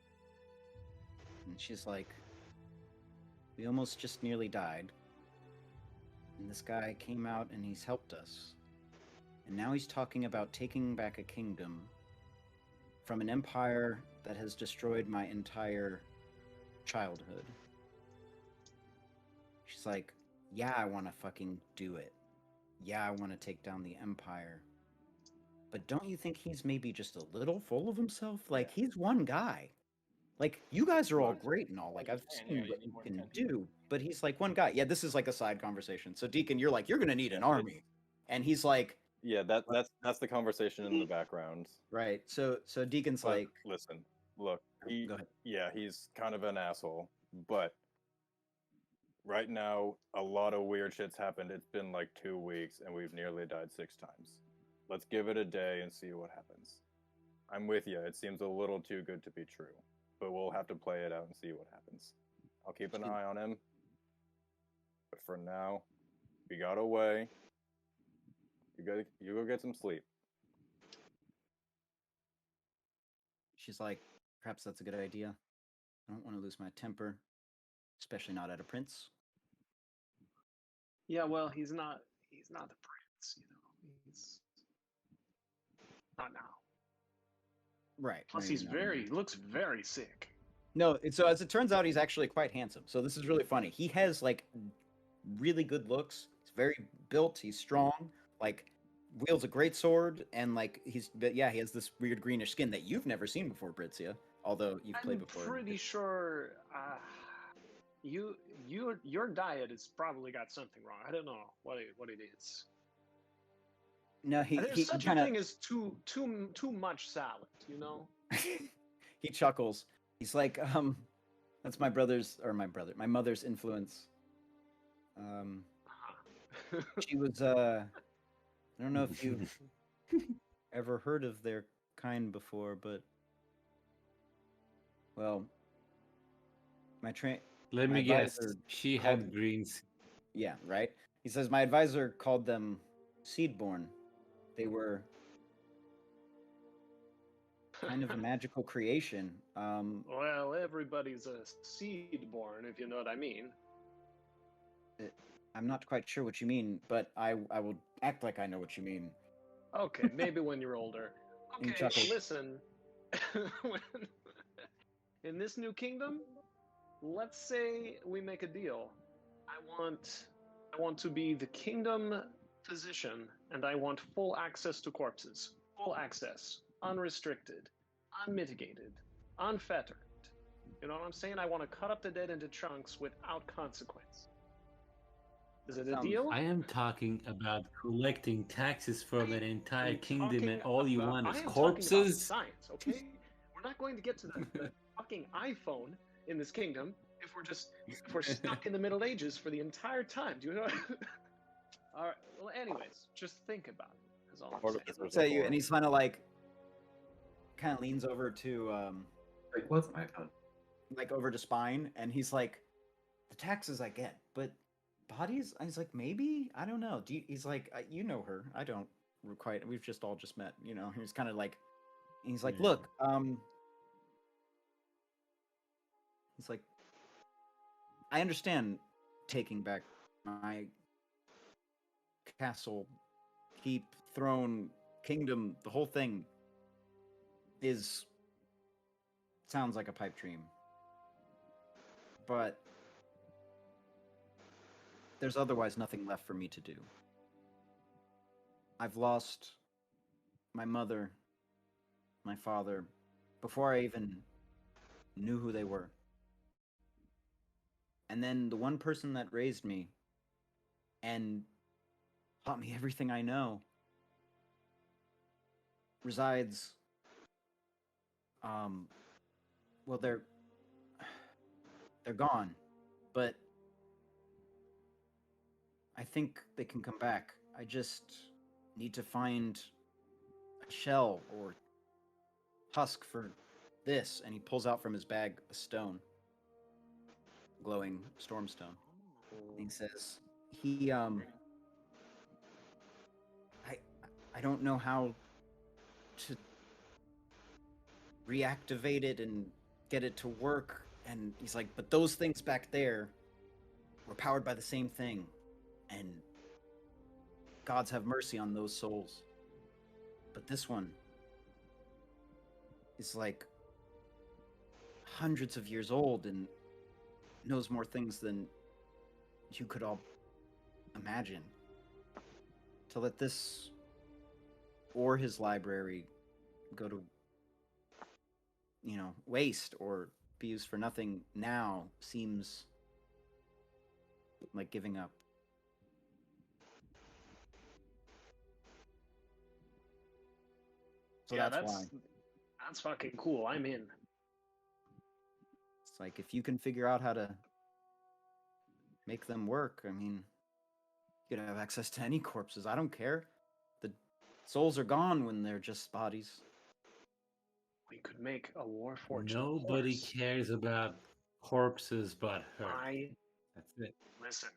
And she's like, we almost just nearly died. And this guy came out and he's helped us. And now he's talking about taking back a kingdom from an empire that has destroyed my entire childhood. She's like, yeah, I want to fucking do it. Yeah, I want to take down the empire. But don't you think he's maybe just a little full of himself? Like, he's one guy. Like, you guys are all great and all. Like, I've seen what you can do. But he's like one guy. Yeah, this is like a side conversation. So, Deacon, you're like, you're going to need an army. And he's like... Yeah, that's the conversation in the background. Right. So Deacon's But like... listen, look, Go ahead. yeah, he's kind of an asshole, but right now, a lot of weird shit's happened. It's been like 2 weeks, and we've nearly died 6 times. Let's give it a day and see what happens. I'm with you. It seems a little too good to be true, but we'll have to play it out and see what happens. I'll keep an eye on him, but for now, we got away. You go get some sleep. She's like, perhaps that's a good idea. I don't want to lose my temper, especially not at a prince. Yeah, well, he's not the prince, He's not now. Right. Plus, maybe he not. looks very sick. No, so as it turns out, he's actually quite handsome. So this is really funny. He has like really good looks. He's very built. He's strong. Like wields a great sword, and like he has this weird greenish skin that you've never seen before, Britzia. Although you've played before. I'm pretty sure your diet has probably got something wrong. I don't know what it is. No, There's such kinda... a thing as too much salad, He chuckles. He's like, that's my mother's influence. She was I don't know if you've ever heard of their kind before, but well, Let me guess. She had called- greens. Yeah, right? He says my advisor called them seedborn. They were kind of a magical creation. Well, everybody's a seed born, if you know what I mean. I'm not quite sure what you mean, but I will act like I know what you mean. Okay, maybe when you're older. You Okay, chuckle. listen. In this new kingdom, let's say we make a deal. I want to be the kingdom physician, and I want full access to corpses. Full access, unrestricted, unmitigated, unfettered. You know what I'm saying? I want to cut up the dead into chunks without consequence. Is it a deal? I am talking about collecting taxes from an entire I'm kingdom, talking and all you about- want I is am talking about corpses. science, okay? We're not going to get to the fucking iPhone in this kingdom if we're stuck in the Middle Ages for the entire time. Do you know? All right. Well, anyways, just think about it. Is all I'm saying. He looks at you and he's kind of leans over to Like, what's my phone? like over to Spine, and he's like, the taxes I get, but bodies? He's like, maybe? I don't know. He's like, you know her. I don't quite. We've just all just met, He's kind of like, he's like, Yeah. look, he's like, I understand taking back my castle, keep, throne, kingdom, the whole thing sounds like a pipe dream. But there's otherwise nothing left for me to do. I've lost my mother, my father, before I even knew who they were. And then the one person that raised me and taught me everything I know resides, well, they're gone, but I think they can come back. I just need to find a shell or husk for this. And he pulls out from his bag a stone, glowing stormstone. And he says, I don't know how to reactivate it and get it to work. And he's like, but those things back there were powered by the same thing. And gods have mercy on those souls. But this one is like hundreds of years old and knows more things than you could all imagine. To let this or his library go to, waste or be used for nothing now seems like giving up. So yeah, that's why. That's fucking cool. I'm in. It's like, if you can figure out how to make them work, I mean, you could have access to any corpses. I don't care. The souls are gone when they're just bodies. We could make a Warforged Nobody horse. cares about corpses but her. That's it. Listen.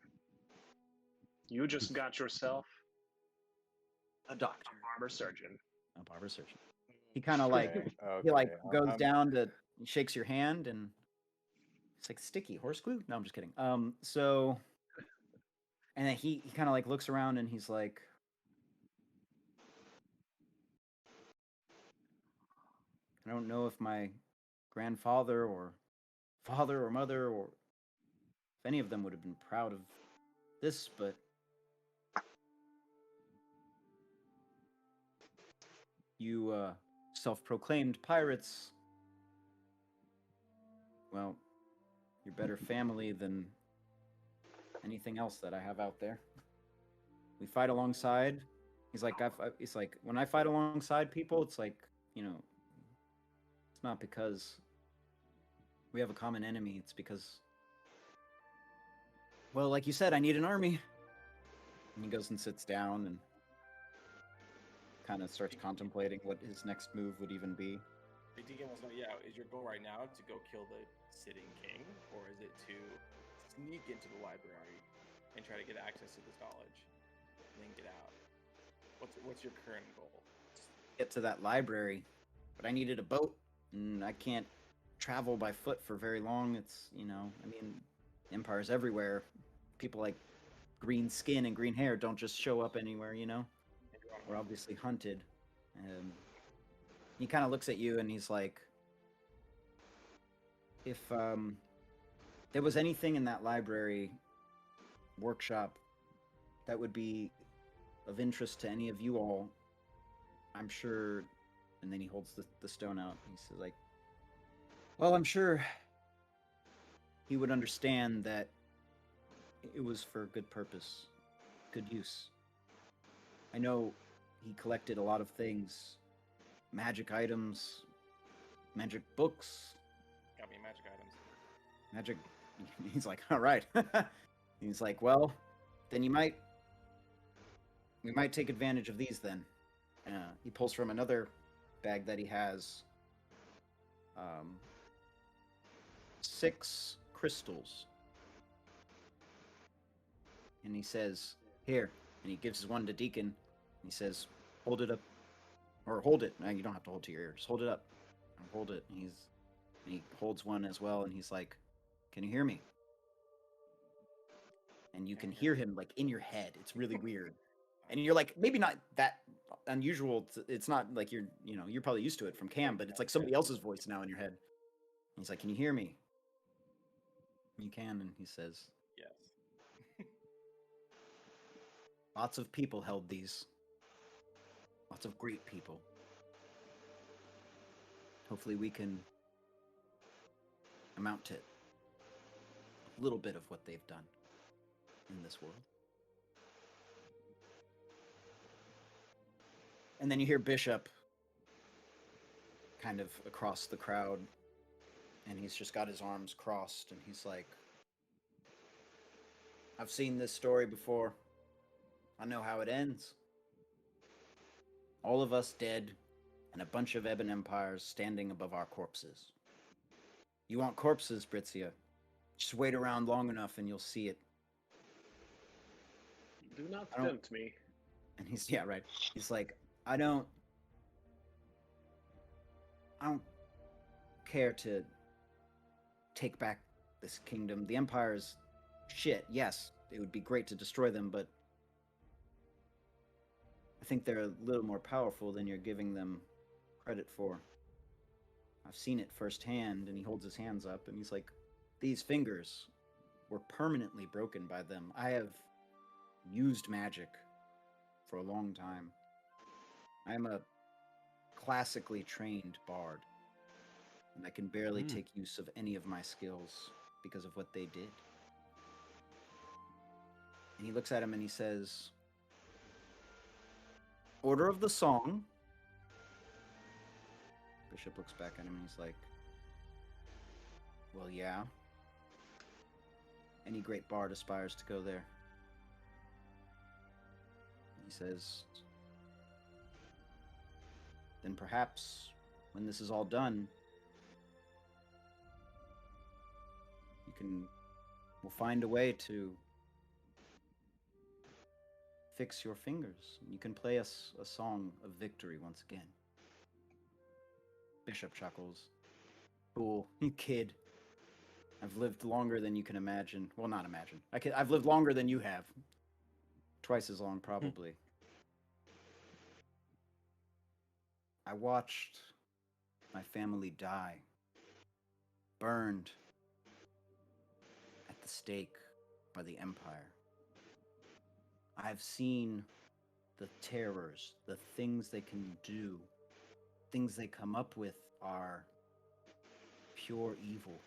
You just got yourself A doctor. a barber surgeon. A barber surgeon. He kind of like, Okay, he like goes I'm- down to, shakes your hand, and it's like sticky horse glue. No, I'm just kidding. So, and then he kind of like looks around and he's like, I don't know if my grandfather or father or mother or if any of them would have been proud of this, but you self-proclaimed pirates, well, you're better family than anything else that I have out there. We fight alongside. He's like, he's like, when I fight alongside people, it's like, it's not because we have a common enemy. It's because, well, like you said, I need an army. And he goes and sits down and kind of starts contemplating what his next move would even be. Big Deacon wants to know, is your goal right now to go kill the sitting king, or is it to sneak into the library and try to get access to this knowledge and then get out? What's your current goal? Get to that library, but I needed a boat, and I can't travel by foot for very long. It's, I mean, empires everywhere. People like green skin and green hair don't just show up anywhere, We're obviously hunted. He kind of looks at you and he's like, if there was anything in that library workshop that would be of interest to any of you all, I'm sure. And then he holds the stone out. He says, like, well, I'm sure he would understand that it was for good purpose, good use. I know he collected a lot of things, magic items, magic books. Got me magic items. Magic. He's like, all right. He's like, well, then we might take advantage of these then. He pulls from another bag that he has 6 crystals. And he says, here. And he gives one to Deacon. And he says, hold it up. Or hold it. No, you don't have to hold it to your ear. Just hold it up. And hold it. And he holds one as well. And he's like, can you hear me? and you can hear him like in your head. It's really weird, and you're like maybe not that unusual. It's not like you're probably used to it from Cam, but it's like somebody else's voice now in your head. He's like, "Can you hear me?" You can, and he says, Yes. "Lots of people held these. Lots of great people. Hopefully we can amount to a little bit of what they've done in this world." And then you hear Bishop kind of across the crowd, and he's just got his arms crossed, and he's like, "I've seen this story before. I know how it ends. All of us dead, and a bunch of Ebon Empires standing above our corpses. You want corpses, Britzia? Just wait around long enough and you'll see it." Do not I don't- tempt me. And he's, yeah, right. He's like, I don't care to take back this kingdom. The Empire's shit. Yes, it would be great to destroy them, but I think they're a little more powerful than you're giving them credit for. I've seen it firsthand. And he holds his hands up and he's like, these fingers were permanently broken by them. I have used magic for a long time. I am a classically trained bard, and I can barely take use of any of my skills because of what they did. And he looks at him and he says, "Order of the song." Bishop looks back at him and he's like, "Well, yeah. Any great bard aspires to go there." He says, "Then perhaps when this is all done, we'll find a way to fix your fingers. You can play us a song of victory once again." Bishop chuckles. "Cool, kid. I've lived longer than you can imagine. Well, not imagine. I've lived longer than you have. Twice as long, probably. I watched my family die, burned at the stake by the Empire. I've seen the terrors, the things they can do, things they come up with are pure evil.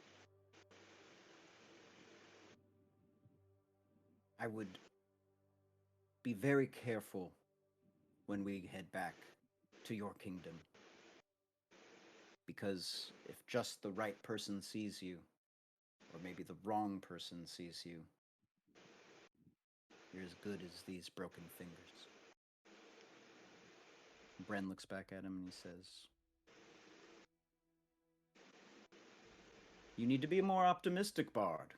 I would be very careful when we head back to your kingdom. Because if just the right person sees you, or maybe the wrong person sees you, you're as good as these broken fingers." Bren looks back at him and he says, "You need to be a more optimistic bard."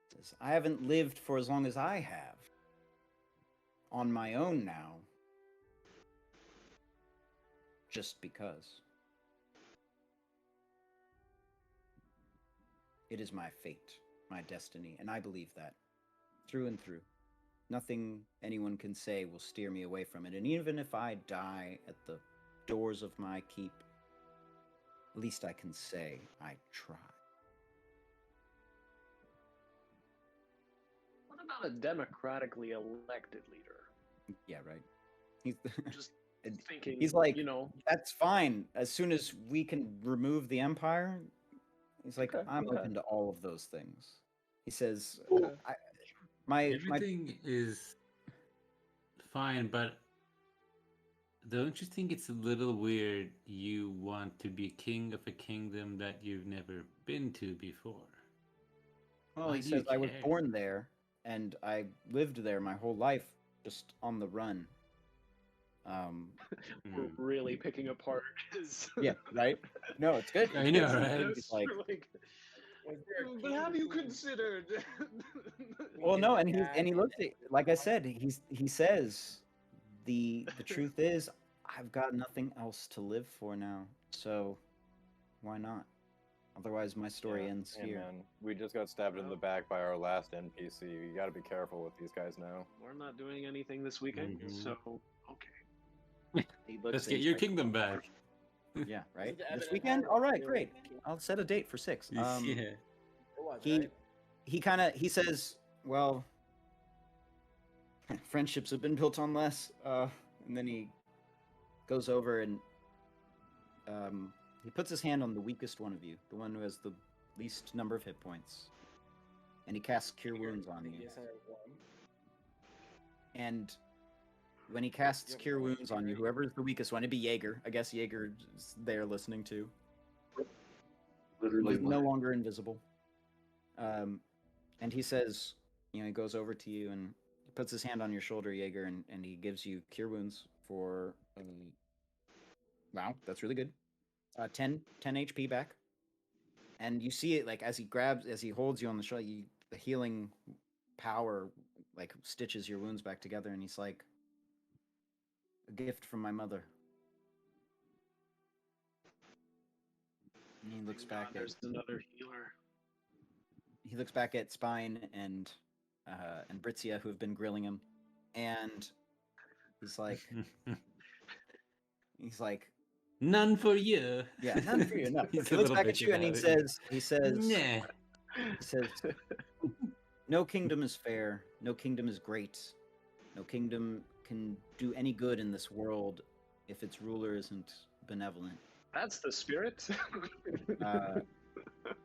He says, "I haven't lived for as long as I have. On my own now. Just because. It is my fate, my destiny, and I believe that. Through and through. Nothing anyone can say will steer me away from it. And even if I die at the doors of my keep, at least I can say I tried." What about a democratically elected leader? Yeah, right. He's Just thinking, he's like, you know, "That's fine. As soon as we can remove the Empire," he's like, Okay, "I'm okay. open to all of those things." He says, Cool. my Everything is fine, but don't you think it's a little weird you want to be king of a kingdom that you've never been to before? Well, Why he do you says, "I was care?" born there, and I lived there my whole life, just on the run." We're really picking apart his. Yeah, right? No, it's good. I know, It's good. right? He's like, Was there a But king have you who- considered? well, no, and Yeah, he looks at, like I said, he says, the truth is, I've got nothing else to live for now, so why not? Otherwise, my story Yeah, ends hey, here. man, we just got stabbed in the back by our last NPC. You gotta be careful with these guys now. We're not doing anything this weekend, Mhm. so okay. He looks Let's at get his your like, kingdom back. Yeah, right. the This evident weekend. power All of right, the great. king. I'll set a date for 6. Yeah. It was, He right? he says, well, friendships have been built on less. And then he goes over and he puts his hand on the weakest one of you, the one who has the least number of hit points, and he casts Cure Wounds on you. Yes, I have one. And when he casts Yep, Cure right, Wounds on you, right. whoever is the weakest one, it'd be Jaeger. I guess Jaeger's there listening too. Literally, He's no longer invisible. And he says, he goes over to you and he puts his hand on your shoulder, Jaeger, and he gives you Cure Wounds for, wow, that's really good. 10 HP back. And you see it, like, as he holds you on the shoulder, the healing power, like, stitches your wounds back together, and he's like, a gift from my mother. And he looks Thank God back there's another healer. he looks back at Spine and Britzia, who have been grilling him, and he's like, None for you. yeah, none for you. No. He's He a looks little back at bitchy you and he about it. says, Nah. he says, no kingdom is fair. No kingdom is great. No kingdom can do any good in this world if its ruler isn't benevolent. That's the spirit.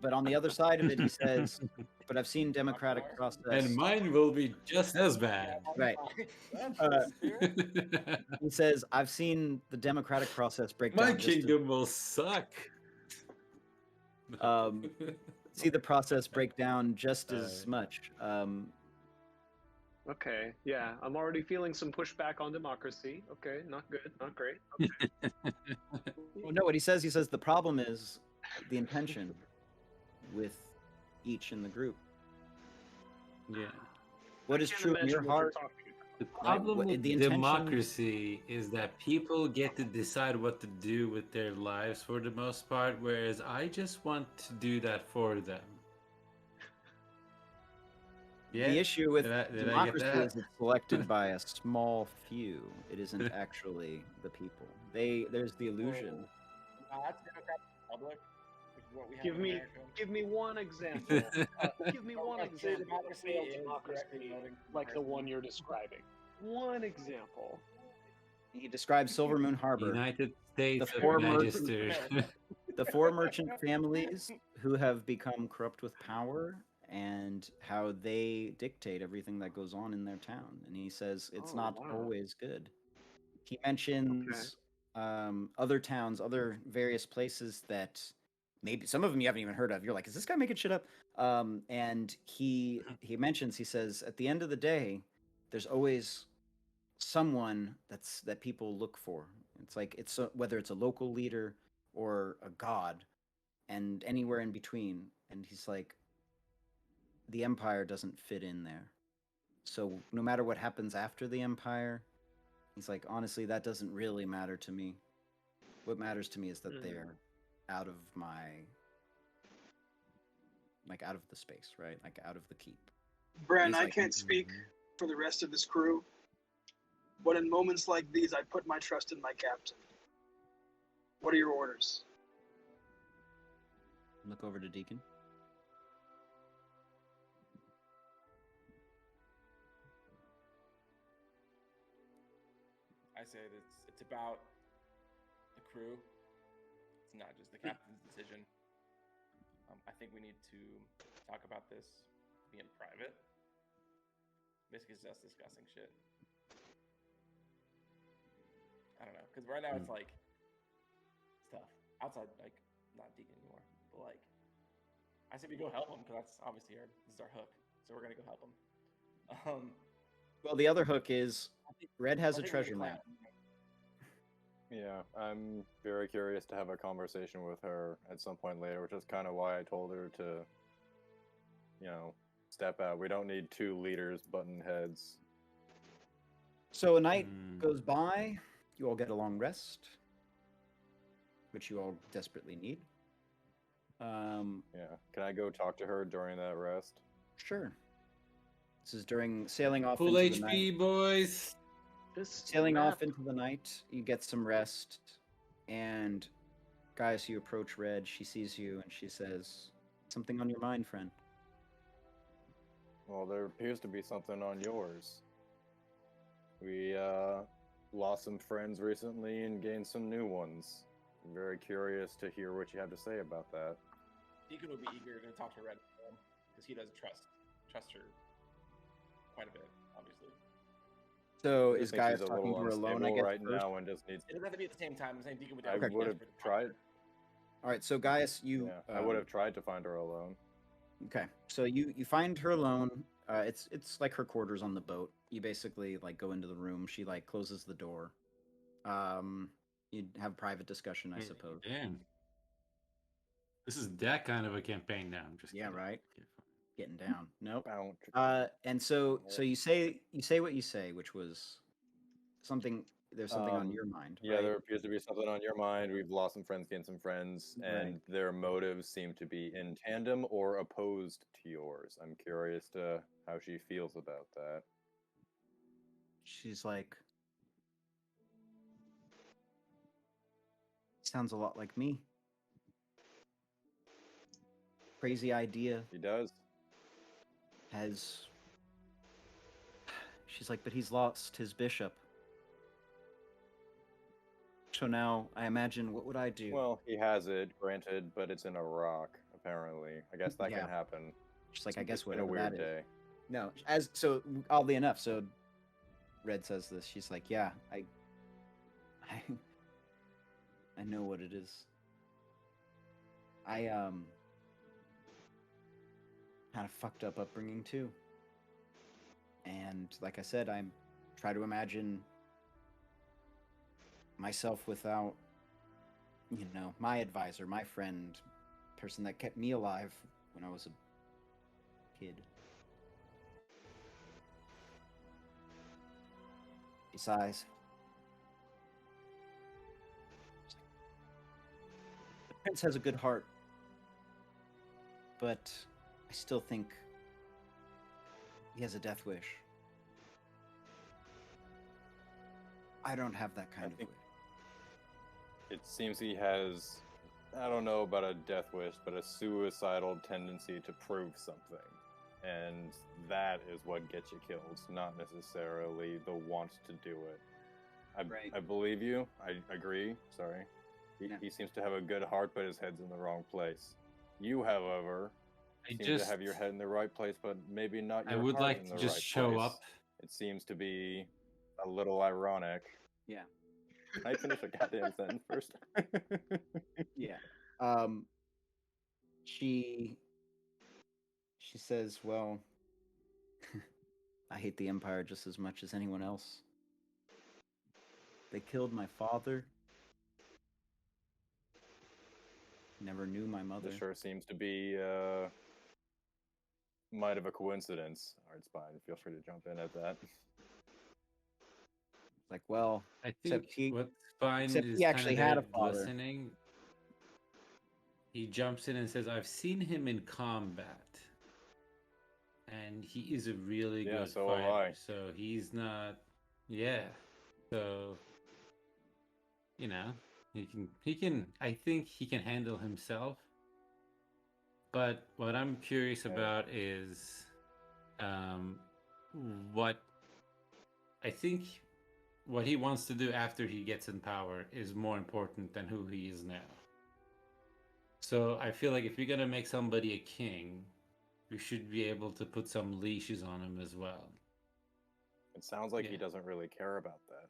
But on the other side of it, he says, but I've seen democratic process. And mine will be just as bad. Right. That's Uh, the spirit. He says, I've seen the democratic process break My down. just as- kingdom will suck. see the process break down just as much. Okay, yeah, I'm already feeling some pushback on democracy. Okay, not good, not great. Well, no, what he says the problem is the intention with each in the group. Yeah. What is Can't true in your imagine what you're heart? talking about. The problem what- with the intention- democracy is that people get to decide what to do with their lives for the most part, whereas I just want to do that for them. Yeah. The issue with Did I get democracy that? is it's selected by a small few. It isn't actually the people. There's the illusion. That's democratic republic, which is what we have Give in me, America. give me one example. Give me one True example of democracy failed is democracy directly voting for like the person. one you're describing. One example. He describes Silver Moon Harbor. United States The of former- Magister. The 4 merchant families who have become corrupt with power and how they dictate everything that goes on in their town. And he says it's Oh, not wow. always good. He mentions other towns, other various places that maybe some of them you haven't even heard of. You're like, is this guy making shit up? And he mentions, he says, at the end of the day, there's always someone that people look for. It's like whether it's a local leader or a god, and anywhere in between. And he's like, the empire doesn't fit in there. So no matter what happens after the empire, he's like, honestly, that doesn't really matter to me. What matters to me is that they're out of out of the space, right? Like out of the keep. Bren, He's I like, can't speak for the rest of this crew, but in moments like these, I put my trust in my captain. What are your orders? Look over to Deacon. I say that it's about the crew. It's not just the captain's decision. I think we need to talk about this in private. Basically, it's just discussing shit. I don't know, because right now it's like stuff outside, like not Deacon anymore, but like I said, we go help him because that's obviously this is our hook, so we're gonna go help him. Well, the other hook is Red has I a think we treasure can map. Yeah, I'm very curious to have a conversation with her at some point later, which is kind of why I told her to, step out. We don't need 2 leaders button heads. So a night goes by. You all get a long rest, which you all desperately need. Yeah. Can I go talk to her during that rest? Sure. This is during sailing off Full into the night. HP, boys. This Sailing map, off into the night, you get some rest, and Gaius, you approach Red. She sees you, and she says, "Something on your mind, friend?" Well, there appears to be something on yours. We lost some friends recently and gained some new ones. I'm very curious to hear what you have to say about that. Deacon would be eager to talk to Red because he does trust her quite a bit, obviously. So I is think Gaius she's a talking little to her alone? I unstable guess right first? now and just needs. It doesn't have to be at the same time. I'm saying Deacon would. I would have tried. All right. So Gaius, you. Yeah, I would have tried to find her alone. Okay. So you find her alone. It's like her quarters on the boat. You basically like go into the room. She like closes the door. You have a private discussion, I suppose. Damn. This is that kind of a campaign now. I'm just Yeah, kidding. right. Getting down. Nope. Bound. And so you say what you say, which was something. There's something on your mind. Yeah, right? there appears to be something on your mind. We've lost some friends, gained some friends, and Right. their motives seem to be in tandem or opposed to yours. I'm curious to how she feels about that. She's like, sounds a lot like me. Crazy idea. He does. She's like, but he's lost his bishop. So now I imagine, what would I do? Well, he has it, granted, but it's in a rock, apparently. I guess that Yeah. can happen. She's like, I guess It's been a whatever weird that is. day. No, oddly enough, so Red says this. She's like, yeah, I know what it is. I had a fucked up upbringing too. And like I said, I try to imagine myself without, my advisor, my friend, person that kept me alive when I was a kid. He sighs. The prince has a good heart, but I still think he has a death wish. I don't have that kind of wish. It seems he has, I don't know about a death wish, but a suicidal tendency to prove something. And that is what gets you killed, not necessarily the want to do it. I believe you. I agree. Sorry. He seems to have a good heart, but his head's in the wrong place. You, however, seem to have your head in the right place, but maybe not your I would heart like in to the just right show place. up. It seems to be a little ironic. Yeah. Can I finish a goddamn sentence first? Yeah. She says, well, I hate the Empire just as much as anyone else. They killed my father. Never knew my mother. This sure seems to be might of a coincidence. Alright, fine. Feel free to jump in at that. Like, well, I think what's fine except is he actually kind had of a father. listening. He jumps in and says, "I've seen him in combat, and he is a really good so have I. fighter. So he's not, yeah. So he can. I think he can handle himself. But what I'm curious about is, what I think." What he wants to do after he gets in power is more important than who he is now. So I feel like if you're gonna make somebody a king, you should be able to put some leashes on him as well. It sounds like he doesn't really care about that.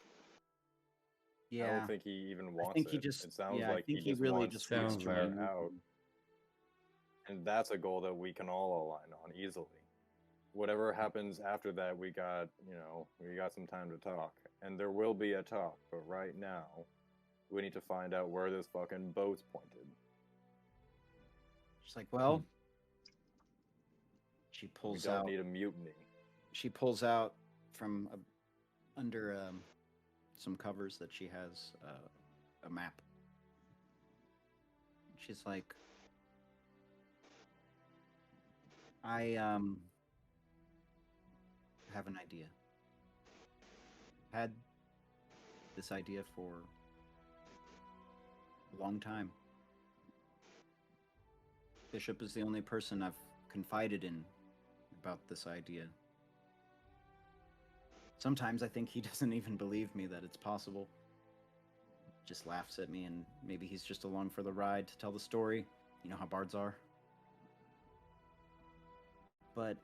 Yeah. I don't think he even wants think he it. just- It sounds yeah, I like think he he just really wants just to wants to clear remove out. him. And that's a goal that we can all align on easily. Whatever happens after that, we got some time to talk. And there will be a talk, but right now, we need to find out where this fucking boat's pointed. She's like, well, she pulls We don't out. need a mutiny. She pulls out from under some covers that she has a map. She's like, I have an idea. Had this idea for a long time. Bishop is the only person I've confided in about this idea. Sometimes I think he doesn't even believe me that it's possible. Just laughs at me, and maybe he's just along for the ride to tell the story. You know how bards are. But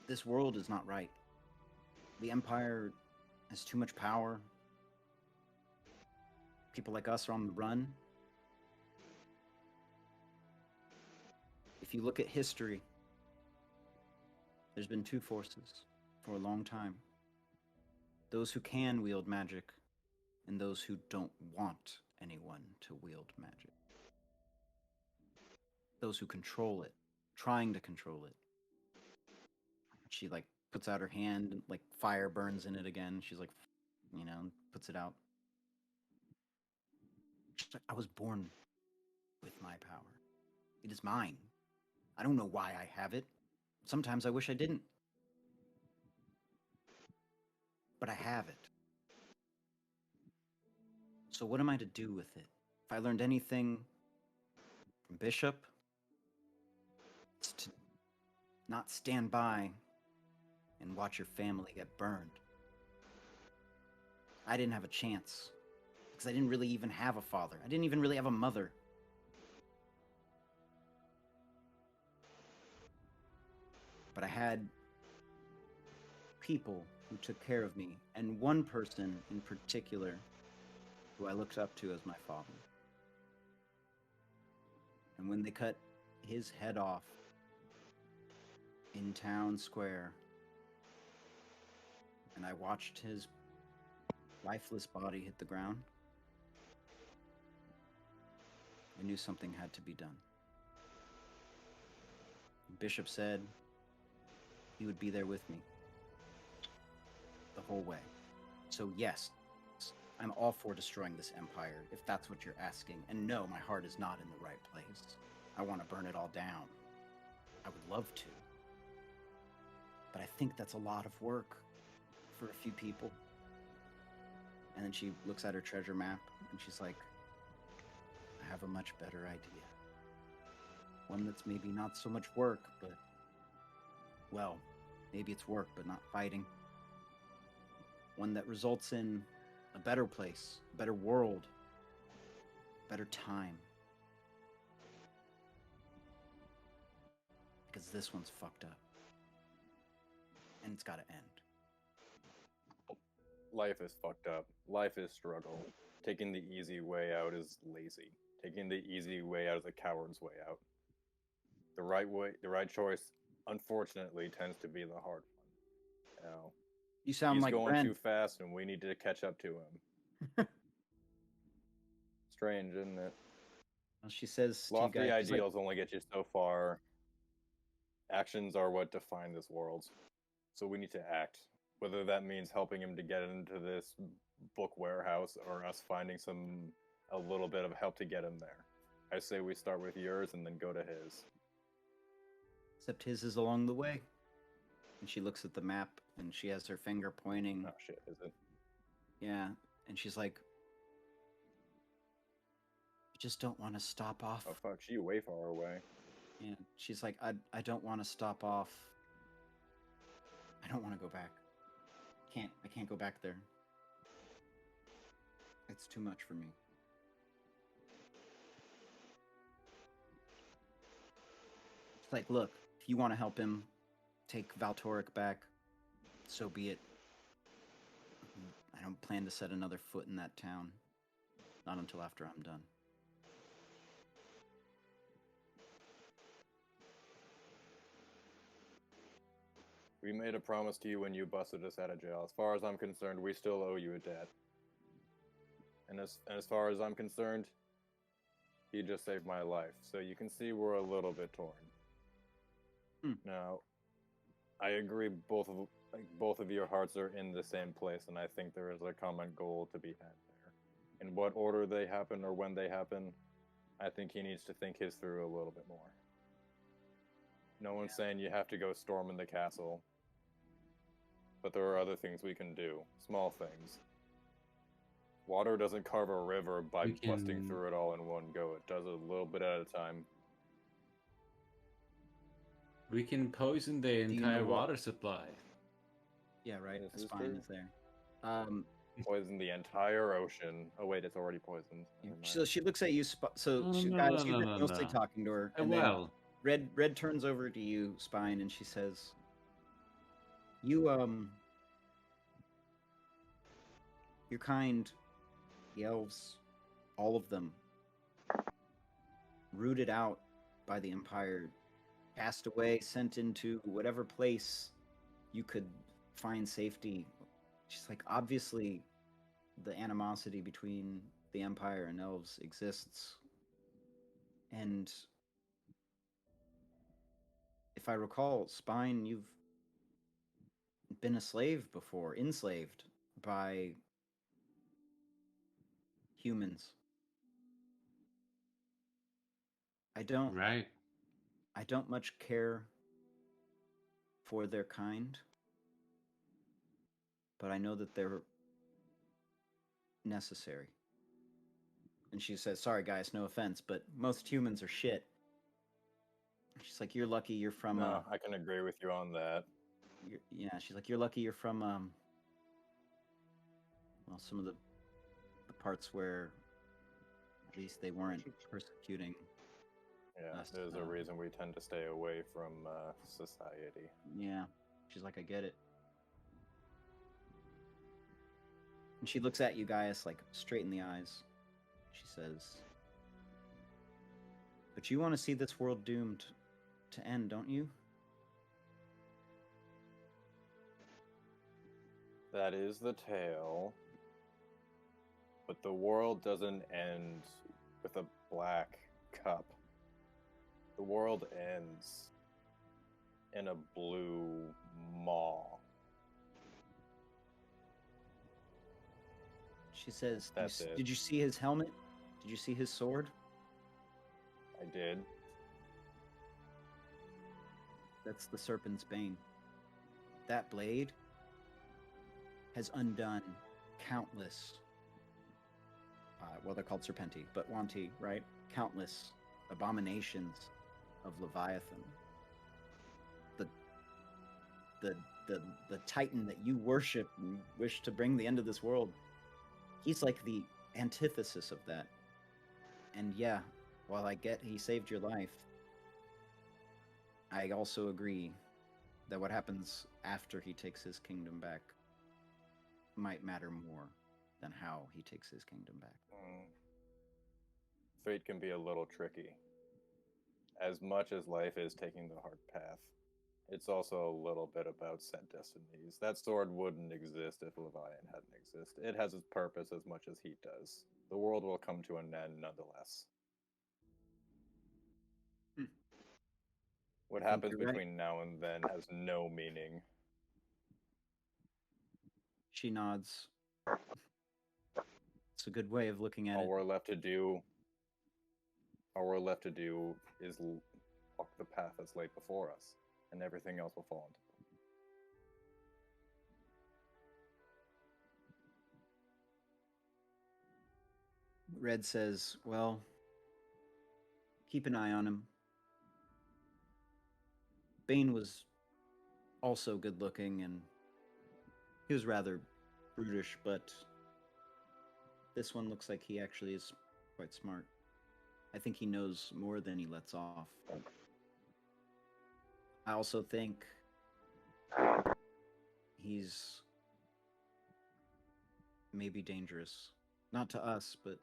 this world is not right. The Empire has too much power. People like us are on the run. If you look at history, there's been two forces for a long time. Those who can wield magic, and those who don't want anyone to wield magic. Those who control it, trying to control it. She like puts out her hand, and like fire burns in it again. She's like, puts it out. She's like, I was born with my power. It is mine. I don't know why I have it. Sometimes I wish I didn't. But I have it. So what am I to do with it? If I learned anything from Bishop, it's to not stand by and watch your family get burned. I didn't have a chance because I didn't really even have a father. I didn't even really have a mother. But I had people who took care of me, and one person in particular who I looked up to as my father. And when they cut his head off in town square, and I watched his lifeless body hit the ground, I knew something had to be done. Bishop said he would be there with me the whole way. So yes, I'm all for destroying this empire, if that's what you're asking. And no, my heart is not in the right place. I want to burn it all down. I would love to. But I think that's a lot of work for a few people. And then she looks at her treasure map, and she's like, I have a much better idea. One that's maybe not so much work, but, well, maybe it's work, but not fighting. One that results in a better place, a better world, better time. Because this one's fucked up. And it's gotta end. Life is fucked up. Life is struggle. Taking the easy way out is lazy. Taking the easy way out is a coward's way out. The right choice, unfortunately, tends to be the hard one. Now, You sound he's like going Ren. too fast, and we need to catch up to him. Strange, isn't it? Well, she says to Lofty you guys, she's like, ideals only get you so far. Actions are what define this world. So we need to act. Whether that means helping him to get into this book warehouse or us finding a little bit of help to get him there. I say we start with yours and then go to his. except his is along the way. And she looks at the map, and she has her finger pointing. Oh shit, is it? Yeah, and she's like, I just don't want to stop off. Oh fuck, she way far away. Yeah, she's like, I don't want to stop off. I don't want to go back. I can't go back there. It's too much for me. It's like, look, if you want to help him take Valtoric back, so be it. I don't plan to set another foot in that town. Not until after I'm done. We made a promise to you when you busted us out of jail. As far as I'm concerned, we still owe you a debt. And as far as I'm concerned, he just saved my life. So you can see we're a little bit torn. Now, I agree both of your hearts are in the same place, and I think there is a common goal to be had there. In what order they happen or when they happen, I think he needs to think his through a little bit more. No one's Yeah. saying you have to go storming the castle. But there are other things we can do. Small things. Water doesn't carve a river by We busting can- through it all in one go. It does it a little bit at a time. We can poison the you know entire what- water supply. Yeah, right. This That's is fine. true. Is there? Poison the entire ocean. Oh wait, it's already poisoned. Never mind. So she looks at you. So No, she, no, guys, no, she's no, been no, mostly no. talking to her. And then Well, Red turns over to you, Spine, and she says, "You your kind, the elves, all of them, rooted out by the Empire, cast away, sent into whatever place you could find safety." She's like, obviously, the animosity between the Empire and elves exists, and if I recall, Spine, you've been a slave before, enslaved by humans. I don't right. much care for their kind, but I know that they're necessary. And she says, "Sorry guys, no offense, but most humans are shit." She's like, "You're lucky you're from No, I can agree with you on that. yeah, she's like, "You're lucky you're from well, some of the parts where at least they weren't persecuting Yeah, us, there's a reason we tend to stay away from society. Yeah." She's like, "I get it." And she looks at you guys like straight in the eyes. She says, "But you want to see this world doomed to end, don't you?" That is the tale. But the world doesn't end with a black cup. The world ends in a blue maw. She says, That's it. "Did you see his helmet? Did you see his sword? I did. That's the Serpent's Bane. That blade has undone countless, well, they're called Serpenti, but Wanti, right? Countless abominations of Leviathan. The Titan that you worship and wish to bring the end of this world, he's like the antithesis of that. And yeah, while I get he saved your life, I also agree that what happens after he takes his kingdom back might matter more than how he takes his kingdom back." Fate can be a little tricky. As much as life is taking the hard path, it's also a little bit about set destinies. That sword wouldn't exist if Leviathan hadn't existed. It has its purpose as much as he does. The world will come to an end nonetheless. What I think happens you're right. between now and then has no meaning. She nods. It's a good way of looking at All it. we're left to do is walk the path that's laid before us, and everything else will fall into place. Red says, "Well, keep an eye on him. Bane was also good looking, and he was rather brutish, but this one looks like he actually is quite smart. I think he knows more than he lets off. I also think he's maybe dangerous. Not to us, but,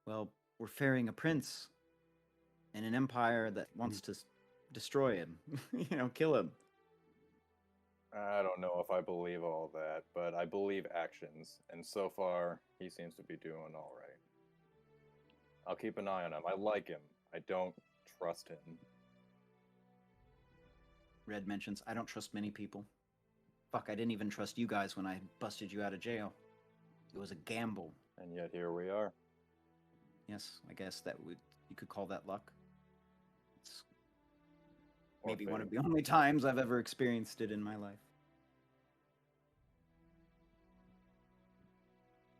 well, we're ferrying a prince in an empire that wants to destroy him, kill him." I don't know if I believe all that, but I believe actions, and so far, he seems to be doing all right. I'll keep an eye on him. I like him. I don't trust him. Red mentions, "I don't trust many people. Fuck, I didn't even trust you guys when I busted you out of jail. It was a gamble." And yet here we are. Yes, I guess you could call that luck. It's Or maybe one of fate. the only times I've ever experienced it in my life.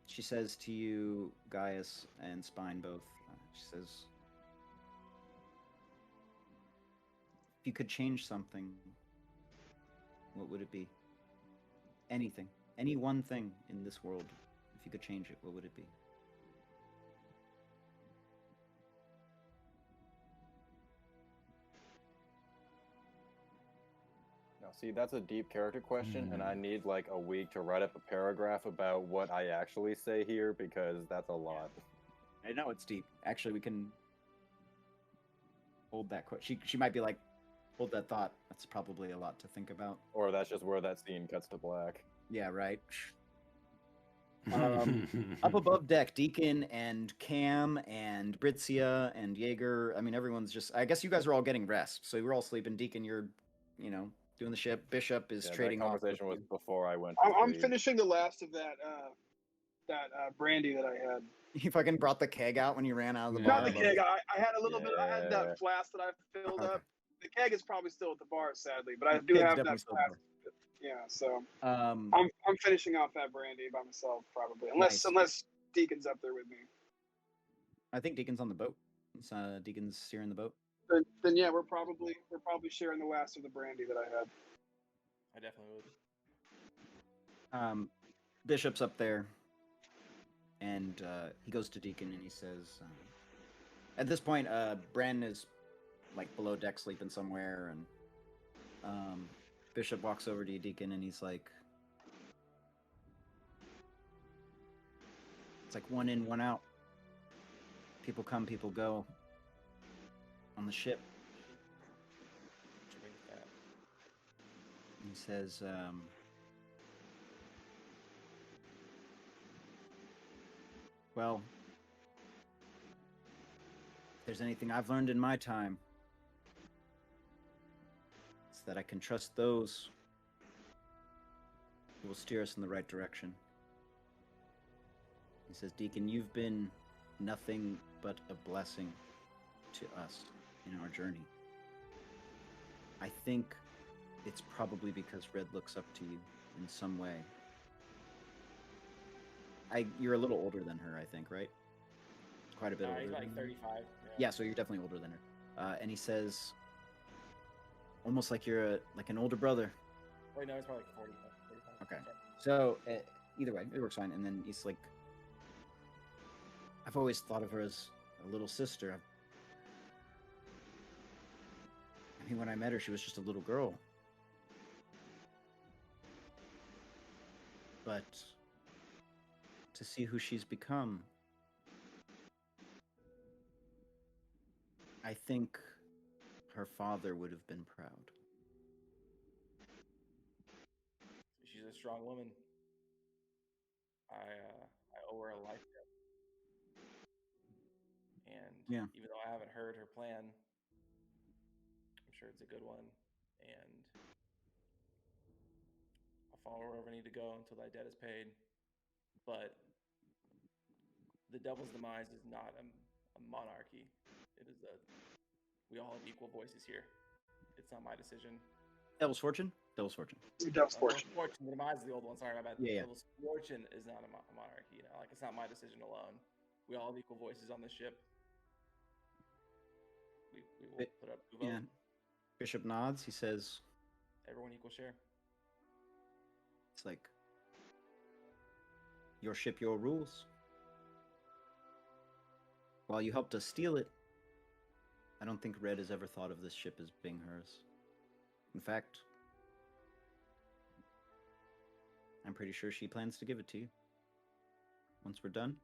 She says to you, Gaius and Spine both, she says, if you could change something, what would it be? Anything. Any one thing in this world. If you could change it, what would it be? Now, see, that's a deep character question, and I need like a week to write up a paragraph about what I actually say here because that's a lot. I know it's deep. Actually, we can hold that she might be like, hold that thought. That's probably a lot to think about. Or that's just where that scene cuts to black. Yeah, right. Up above deck, Deacon and Cam and Britzia and Jaeger. I mean, everyone's just. I guess you guys are all getting rest, so we're all sleeping. Deacon, you're, doing the ship. Bishop is Yeah, trading that off. conversation was before I went. I'm finishing the last of that brandy that I had. You fucking brought the keg out when you ran out of the Yeah. bar. Not the keg. I had a little bit. I had Yeah. that flask that I filled Okay. up. The keg is probably still at the bar, sadly, but I The do keg's have definitely that still at the flask. Yeah, so Um, I'm finishing off that brandy by myself probably, Nice. unless Deacon's up there with me. I think Deacon's on the boat. Deacon's steering the boat. Then yeah, we're probably sharing the last of the brandy that I had. I definitely would. Bishop's up there, and he goes to Deacon and he says, at this point, Bren is like below deck sleeping somewhere, and Bishop walks over to you, Deacon, and he's like, it's like one in, one out. People come, people go on the ship. What you mean with that? He says, well, if there's anything I've learned in my time, it's that I can trust those who will steer us in the right direction. He says, Deacon, you've been nothing but a blessing to us in our journey. I think it's probably because Red looks up to you in some way. You're a little older than her, I think, right? Quite a bit older. He's than like her. 35. Yeah, so you're definitely older than her. And he says, almost like you're like an older brother. Wait, no, he's probably like 45. Okay. Sorry. So either way, it works fine. And then he's like, I've always thought of her as a little sister. I mean, when I met her, she was just a little girl. But to see who she's become, I think her father would have been proud. She's a strong woman. I owe her a life debt. And Yeah. even though I haven't heard her plan, I'm sure it's a good one. And I'll follow wherever I need to go until that debt is paid. But the devil's demise is not a monarchy. It is we all have equal voices here. It's not my decision. Devil's Fortune? Devil's Fortune. Devil's Fortune. Fortune. The demise is the old one. Sorry, my bad. Yeah, yeah. Devil's Fortune is not a monarchy. Like it's not my decision alone. We all have equal voices on this ship. We will put up a vote. Yeah. Bishop nods. He says, Everyone equal share. it's like, your ship, your rules. While you helped us steal it, I don't think Red has ever thought of this ship as being hers. In fact, I'm pretty sure she plans to give it to you. Once we're done.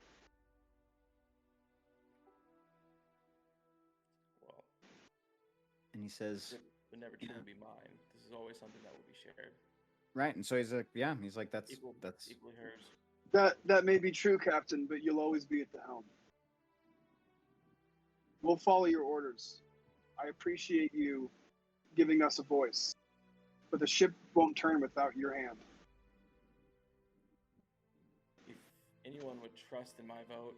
Well, And he says, it would never truly Yeah. be mine. This is always something that will be shared. right. And so he's like, yeah, he's like, that's Equally hers. That may be true, Captain, but you'll always be at the helm. We'll follow your orders. I appreciate you giving us a voice, but the ship won't turn without your hand. If anyone would trust in my vote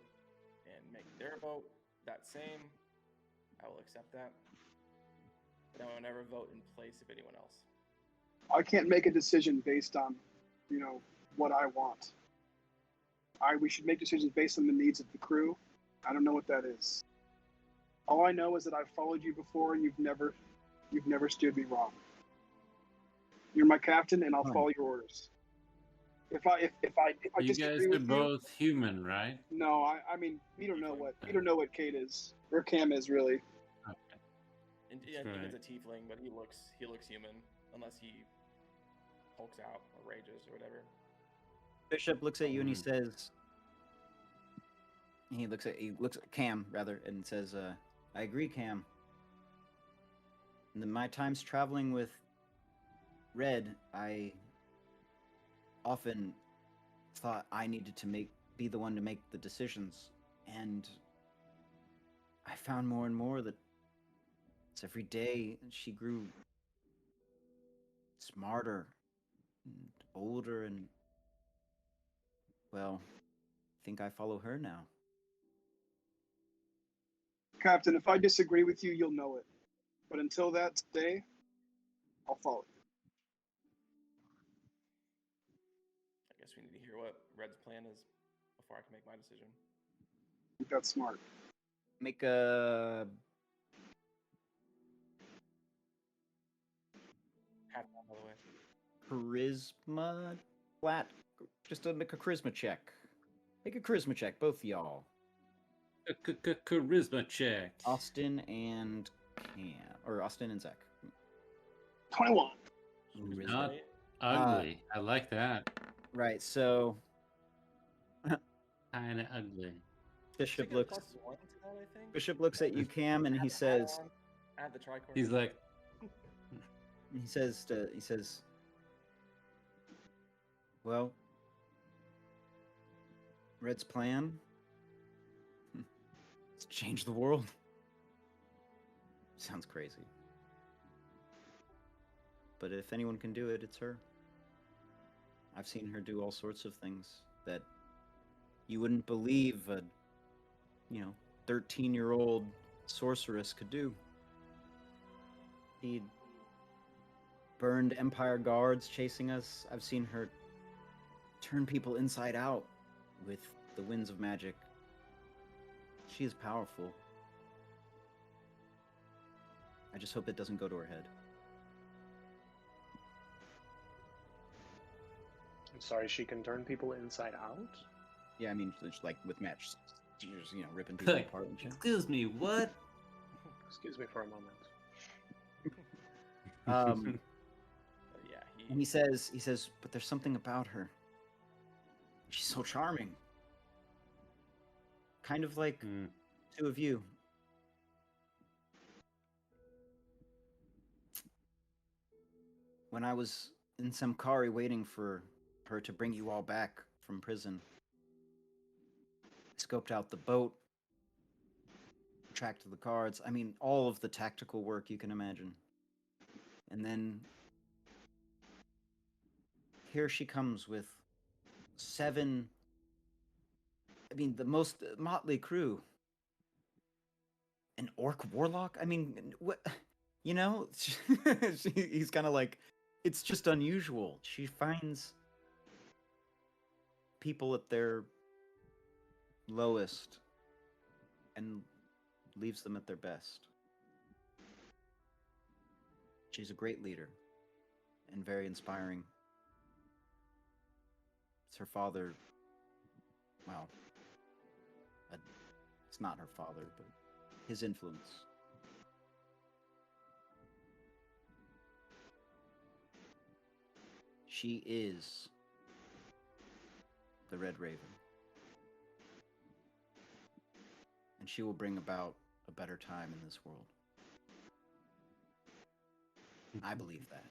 and make their vote that same, I will accept that. But I will never vote in place of anyone else. I can't make a decision based on, what I want. We should make decisions based on the needs of the crew. I don't know what that is. All I know is that I've followed you before, and you've never steered me wrong. You're my captain, and I'll follow your orders. If I You disagree guys are with you, both human, right? no, I mean we don't know what Kate is or Cam is really. Okay. And I think Right. it's a tiefling, but he looks human unless he hulks out or rages or whatever. Bishop looks at you and he Mm. says, he looks at Cam rather and says, "I agree, Cam. In my times traveling with Red, I often thought I needed to be the one to make the decisions, and I found more and more that every day she grew smarter and older, and well, I think I follow her now." Captain, if I disagree with you, you'll know it. But until that day, I'll follow you. I guess we need to hear what Red's plan is before I can make my decision. I think that's smart. Make a Half time, by the way. charisma flat. Just make a charisma check. Make a charisma check, both of y'all. Charisma check. Austin and Cam, or Austin and Zach. 21. Not Right? ugly. I like that. Right. So Kind of ugly. Bishop Should get a looks. +1 to that, I think. Bishop looks at you, Cam, and he Add the hat says. on, add the tricorn. He's like, He says. Well, Red's plan is to change the world. Sounds crazy. But if anyone can do it, it's her. I've seen her do all sorts of things that you wouldn't believe a 13-year-old sorceress could do. She burned Empire guards chasing us. I've seen her turn people inside out with the winds of magic. She is powerful. I just hope it doesn't go to her head. I'm sorry, she can turn people inside out? Yeah, I mean, just like with match, just ripping people like, apart and shit. excuse me, what? Excuse me for a moment. Yeah, And he says, but there's something about her. She's so charming. Kind of like Mm. two of you. When I was in Samkari waiting for her to bring you all back from prison, I scoped out the boat, tracked the cards. I mean, all of the tactical work you can imagine. And then here she comes with 7, I mean, the most motley crew. An orc warlock? I mean, what? He's kind of like, it's just unusual. She finds people at their lowest and leaves them at their best. She's a great leader and very inspiring. It's her father. Well, it's not her father, but his influence. She is the Red Raven. And she will bring about a better time in this world. I believe that.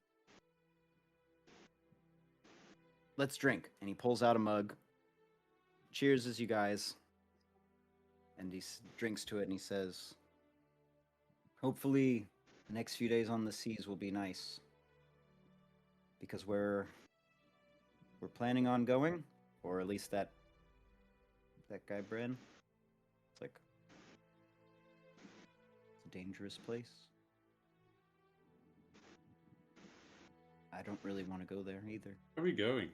Let's drink. And he pulls out a mug. Cheers as you guys. And he drinks to it and he says, hopefully the next few days on the seas will be nice. Because we're planning on going, or at least that guy Bren a dangerous place. I don't really want to go there either. Where are we going?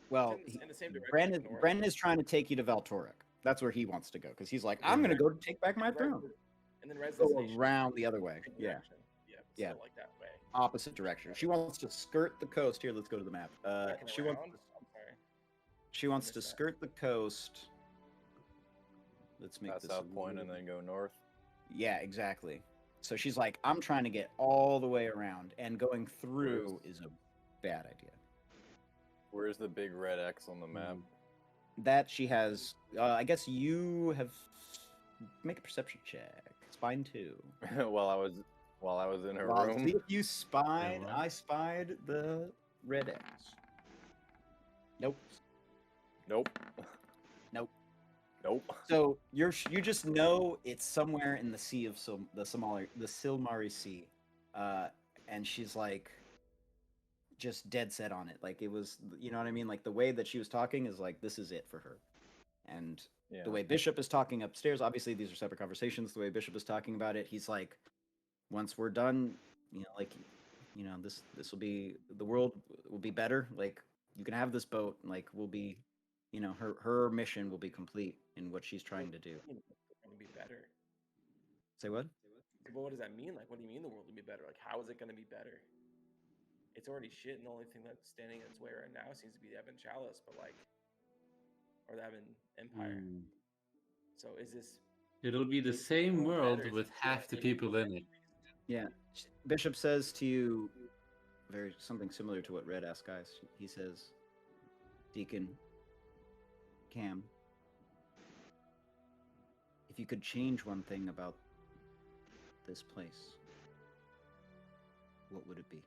Well, in the same direction. Bren north. Bren is trying to take you to Valtoric. That's where he wants to go because he's like, I'm going to go take back my throne. And then Red's Go destination around the other way. same Yeah, direction. Yeah. Yeah. Still like that way. opposite direction. She wants to skirt the coast. Here, let's go to the map. Back and She wants. around? I'm sorry. She wants to missed that. skirt the coast. Let's make Past this. South a Point and little- then go north. Yeah, exactly. So she's like, I'm trying to get all the way around, and going through is a bad idea. Where's the big red X on the map? That she has. I guess you have. Make a perception check. Spine 2. while I was in her Well, room. see if you spied. what? I spied the red X. Nope. Nope. Nope. Nope. So you just know it's somewhere in the sea of the Silmari Sea, and she's like, just dead set on it. Like it was, you know what I mean? Like the way that she was talking is like this is it for her, and Yeah. the way Bishop is talking upstairs. Obviously, these are separate conversations. The way Bishop is talking about it, he's like, once we're done, this will be the world will be better. Like you can have this boat. Like we'll be, her mission will be complete in what she's trying to do. It's going to be better. Say what? But what does that mean? Like, what do you mean the world will be better? Like, how is it going to be better? It's already shit, and the only thing that's standing in its way right now seems to be the Evan Chalice, or the Evan Empire. Hmm. So is this? It'll be the is same world better with since half the like people in it. Yeah. Bishop says to you, something similar to what Red asked guys. He says, Deacon, Cam, if you could change one thing about this place, what would it be?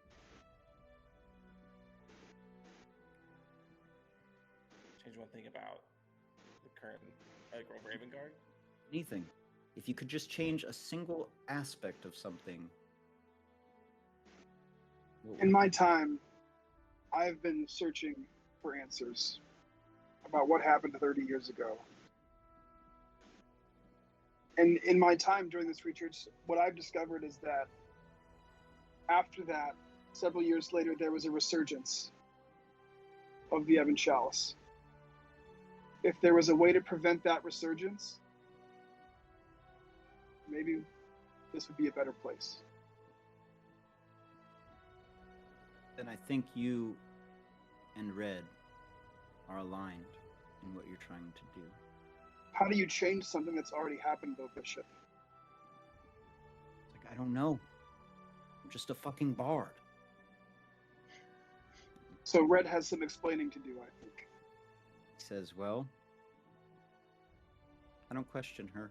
Change one thing about the current Grove Raven Guard. Anything. If you could just change a single aspect of something. What would In it my be? time, I've been searching for answers about what happened 30 years ago. And in my time during this research, what I've discovered is that after that, several years later, there was a resurgence of the Evan Chalice. If there was a way to prevent that resurgence, maybe this would be a better place. Then I think you and Red are aligned in what you're trying to do. How do you change something that's already happened, though, Bishop? It's like, I don't know. I'm just a fucking bard. So Red has some explaining to do, I think. He says, well, I don't question her.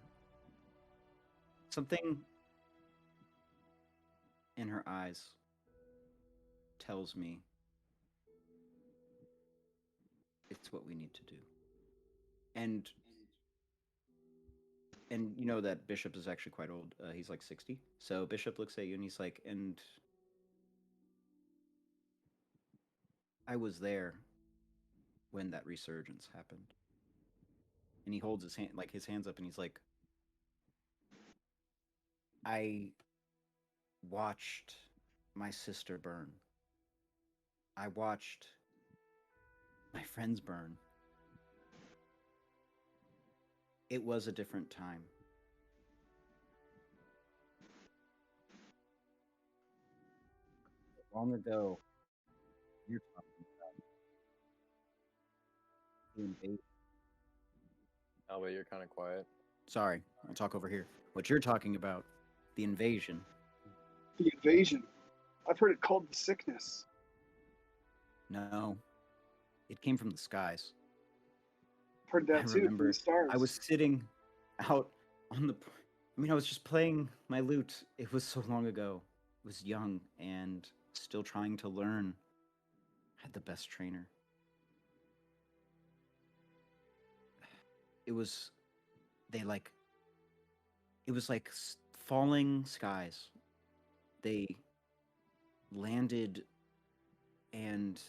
Something in her eyes tells me it's what we need to do. And you know that Bishop is actually quite old. He's like 60. So Bishop looks at you and he's like, and I was there when that resurgence happened. And he holds his hands up and he's like, I watched my sister burn. I watched my friends burn. It was a different time. Long ago, you're talking about the invasion. Albert, you're kind of quiet. Sorry, I'll talk over here. What you're talking about, the invasion. The invasion. I've heard it called the sickness. No, it came from the skies. I've heard I that too, from remember the stars. I was sitting out on the. I was just playing my lute. It was so long ago. I was young and still trying to learn. I had the best trainer. It was like falling skies. They landed and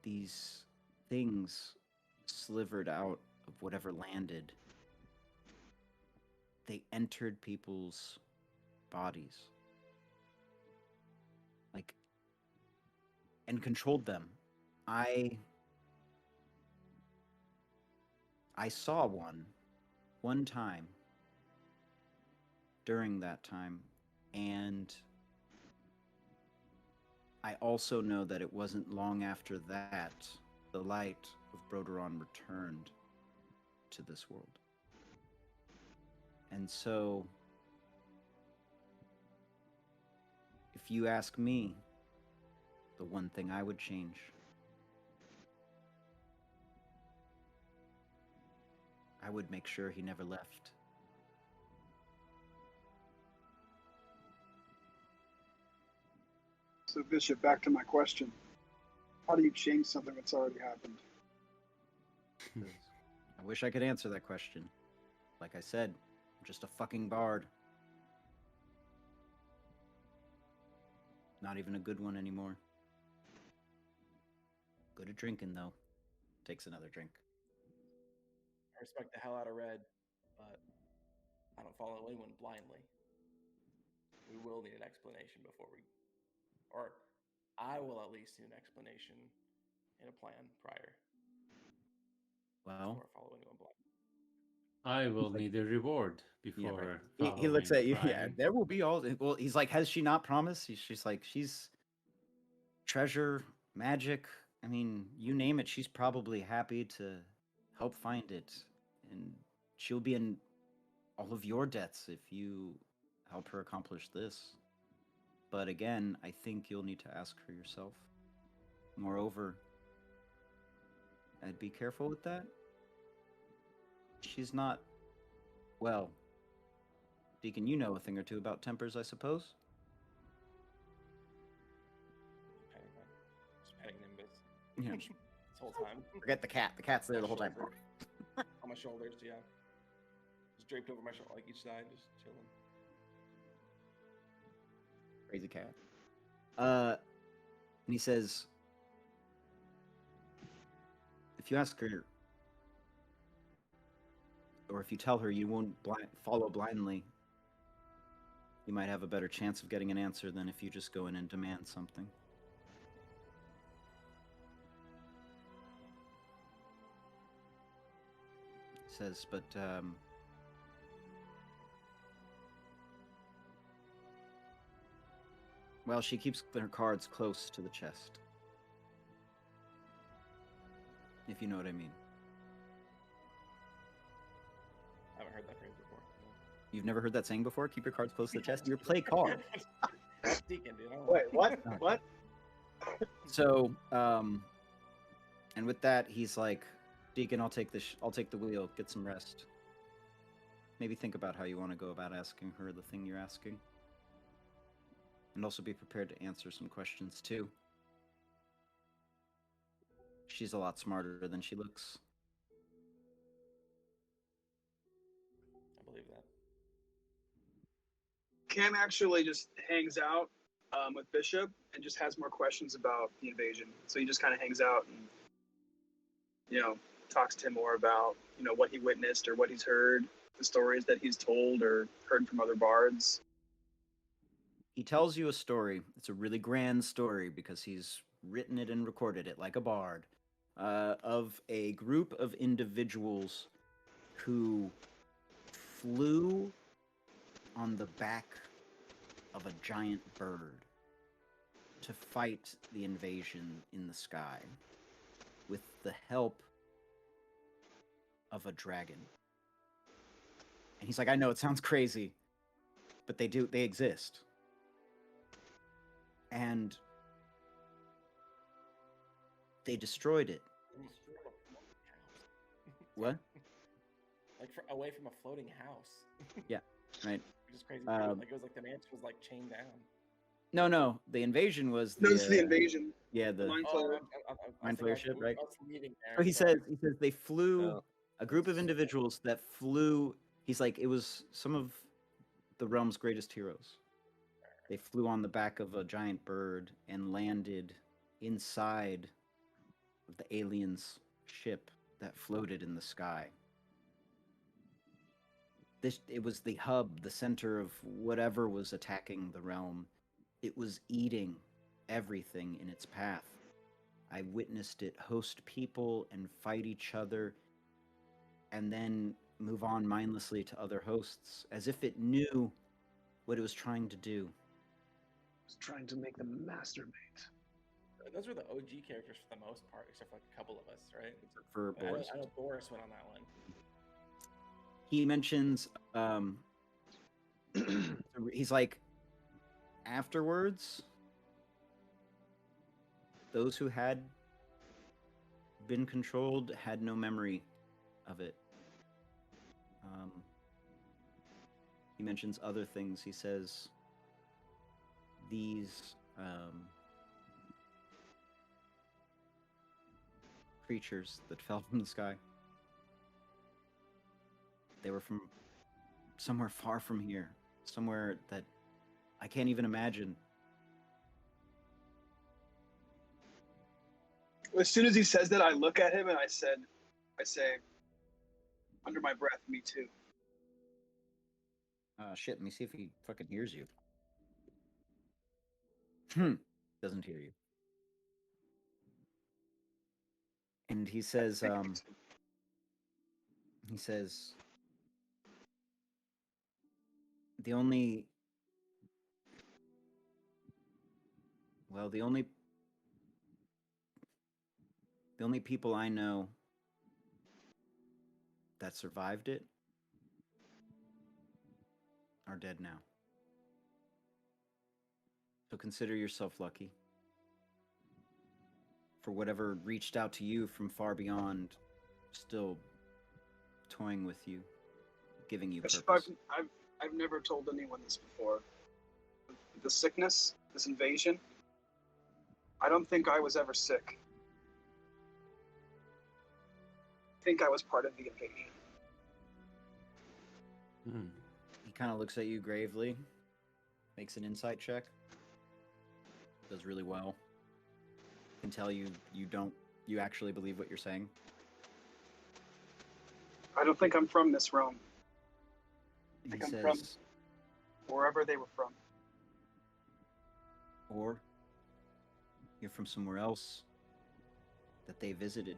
these things slivered out of whatever landed. they entered people's bodies. Like, and controlled them. I saw one time during that time, and I also know that it wasn't long after that the light of Broderon returned to this world. And so, if you ask me, the one thing I would change I would make sure he never left. So, Bishop, back to my question. How do you change something that's already happened? I wish I could answer that question. Like I said, I'm just a fucking bard. Not even a good one anymore. Good at drinking, though. Takes another drink. I respect the hell out of Red, but I don't follow anyone blindly. We will need an explanation before we, or I will at least need an explanation and a plan prior Well, before I follow anyone blind. I will need a reward before. He looks at you. Yeah, Brian. there will be all. Well, he's like, has she not promised? She's like, she's treasure, magic. I mean, you name it. She's probably happy to help find it, and she'll be in all of your debts if you help her accomplish this. But again, I think you'll need to ask her yourself. Moreover, I'd be careful with that. She's not, well, Deacon, you know a thing or two about tempers, I suppose? Just petting Nimbus Yeah. this whole time. Forget the cat. The cat's there the whole time. On my shoulders, yeah. Just draped over my shoulder, like each side, just chilling. Crazy cat. And he says, if you ask her, or if you tell her you won't follow blindly, you might have a better chance of getting an answer than if you just go in and demand something. He says, but well, she keeps her cards close to the chest. If you know what I mean. I haven't heard that phrase before. No. You've never heard that saying before? Keep your cards close to the chest? You play card. Deacon, dude. Wait, what? What? So, and with that, he's like, Deacon, I'll take the wheel. Get some rest. Maybe think about how you want to go about asking her the thing you're asking. And also be prepared to answer some questions, too. She's a lot smarter than she looks. I believe that. Cam actually just hangs out with Bishop and just has more questions about the invasion. So he just kind of hangs out and, talks to him more about, what he witnessed or what he's heard, the stories that he's told or heard from other bards. He tells you a story. It's a really grand story because he's written it and recorded it like a bard, of a group of individuals who flew on the back of a giant bird to fight the invasion in the sky with the help of a dragon. And he's like, I know it sounds crazy, but they exist. And they destroyed it. What? Like away from a floating house. Yeah, right. Which is crazy. Like it was like the mansion was like chained down. No. The invasion was No, this is the invasion. Yeah, the Mind Oh, flayer. Mind flayer ship, right? I was leaving there, So he sorry. says they flew a group of individuals that flew. He's like, it was some of the realm's greatest heroes. They flew on the back of a giant bird and landed inside of the aliens' ship that floated in the sky. it was the hub, the center of whatever was attacking the realm. It was eating everything in its path. I witnessed it host people and fight each other, and then move on mindlessly to other hosts, as if it knew what it was trying to do. was trying to make them masturbate. Those were the OG characters for the most part, except for like a couple of us, right? For I know, Boris, I know Boris went on that one. he mentions, he's like, afterwards, those who had been controlled had no memory of it. He mentions other things. He says these creatures that fell from the sky, they were from somewhere far from here, somewhere that I can't even imagine. As soon as he says that, I look at him and I say, under my breath, me too. Shit, let me see if he fucking hears you. Doesn't hear you. And he says, the only people I know that survived it are dead now. So consider yourself lucky for whatever reached out to you from far beyond, still toying with you, giving you Bishop, purpose. I've never told anyone this before. The sickness, this invasion, I don't think I was ever sick. I think I was part of the invasion. He kind of looks at you gravely, makes an insight check. Does really well. Can tell you actually believe what you're saying. I don't think I'm from this realm. I think He I'm from says, wherever they were from. or you're from somewhere else that they visited.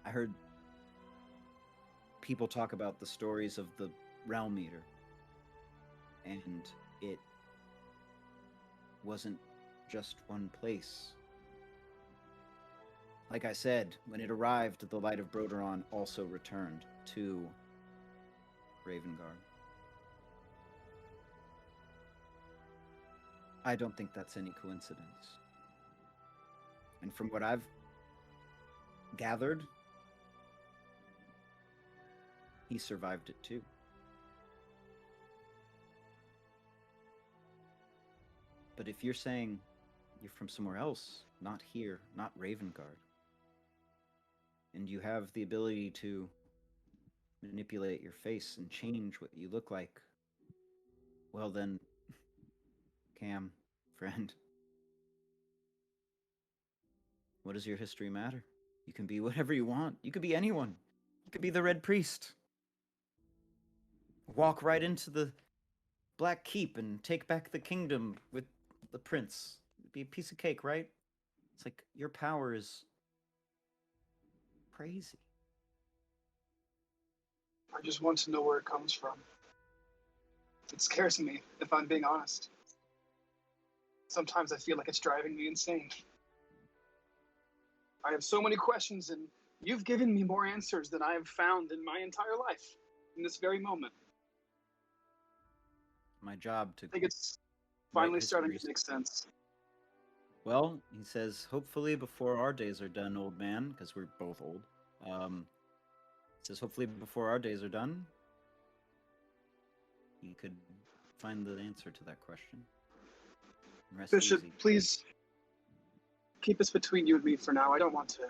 I heard people talk about the stories of the Realm Eater, and it wasn't just one place. Like I said, when it arrived, the light of Broderon also returned to Ravengard. I don't think that's any coincidence. And from what I've gathered, he survived it too. But if you're saying you're from somewhere else, not here, not Ravengard, and you have the ability to manipulate your face and change what you look like, well then, Cam, friend, what does your history matter? You can be whatever you want. You could be anyone. You could be the Red Priest. Walk right into the Black Keep and take back the kingdom with the prince. It'd be a piece of cake, right? It's like your power is crazy. I just want to know where it comes from. It scares me, if I'm being honest. Sometimes I feel like it's driving me insane. I have so many questions, and you've given me more answers than I have found in my entire life, in this very moment. My job to I think it's write finally starting to histories. make sense. Well, he says, hopefully before our days are done, old man, because we're both old. He says, hopefully before our days are done, you could find the answer to that question. Rest Bishop, easy. please keep us between you and me for now. I don't want to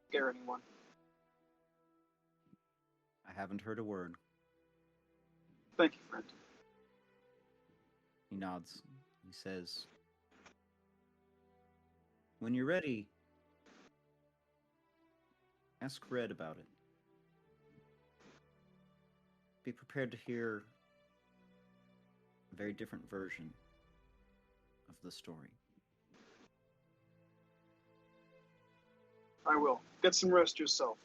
scare anyone. I haven't heard a word. Thank you, friend. He nods. He says, when you're ready, ask Red about it. be prepared to hear a very different version of the story. I will. Get some rest yourself.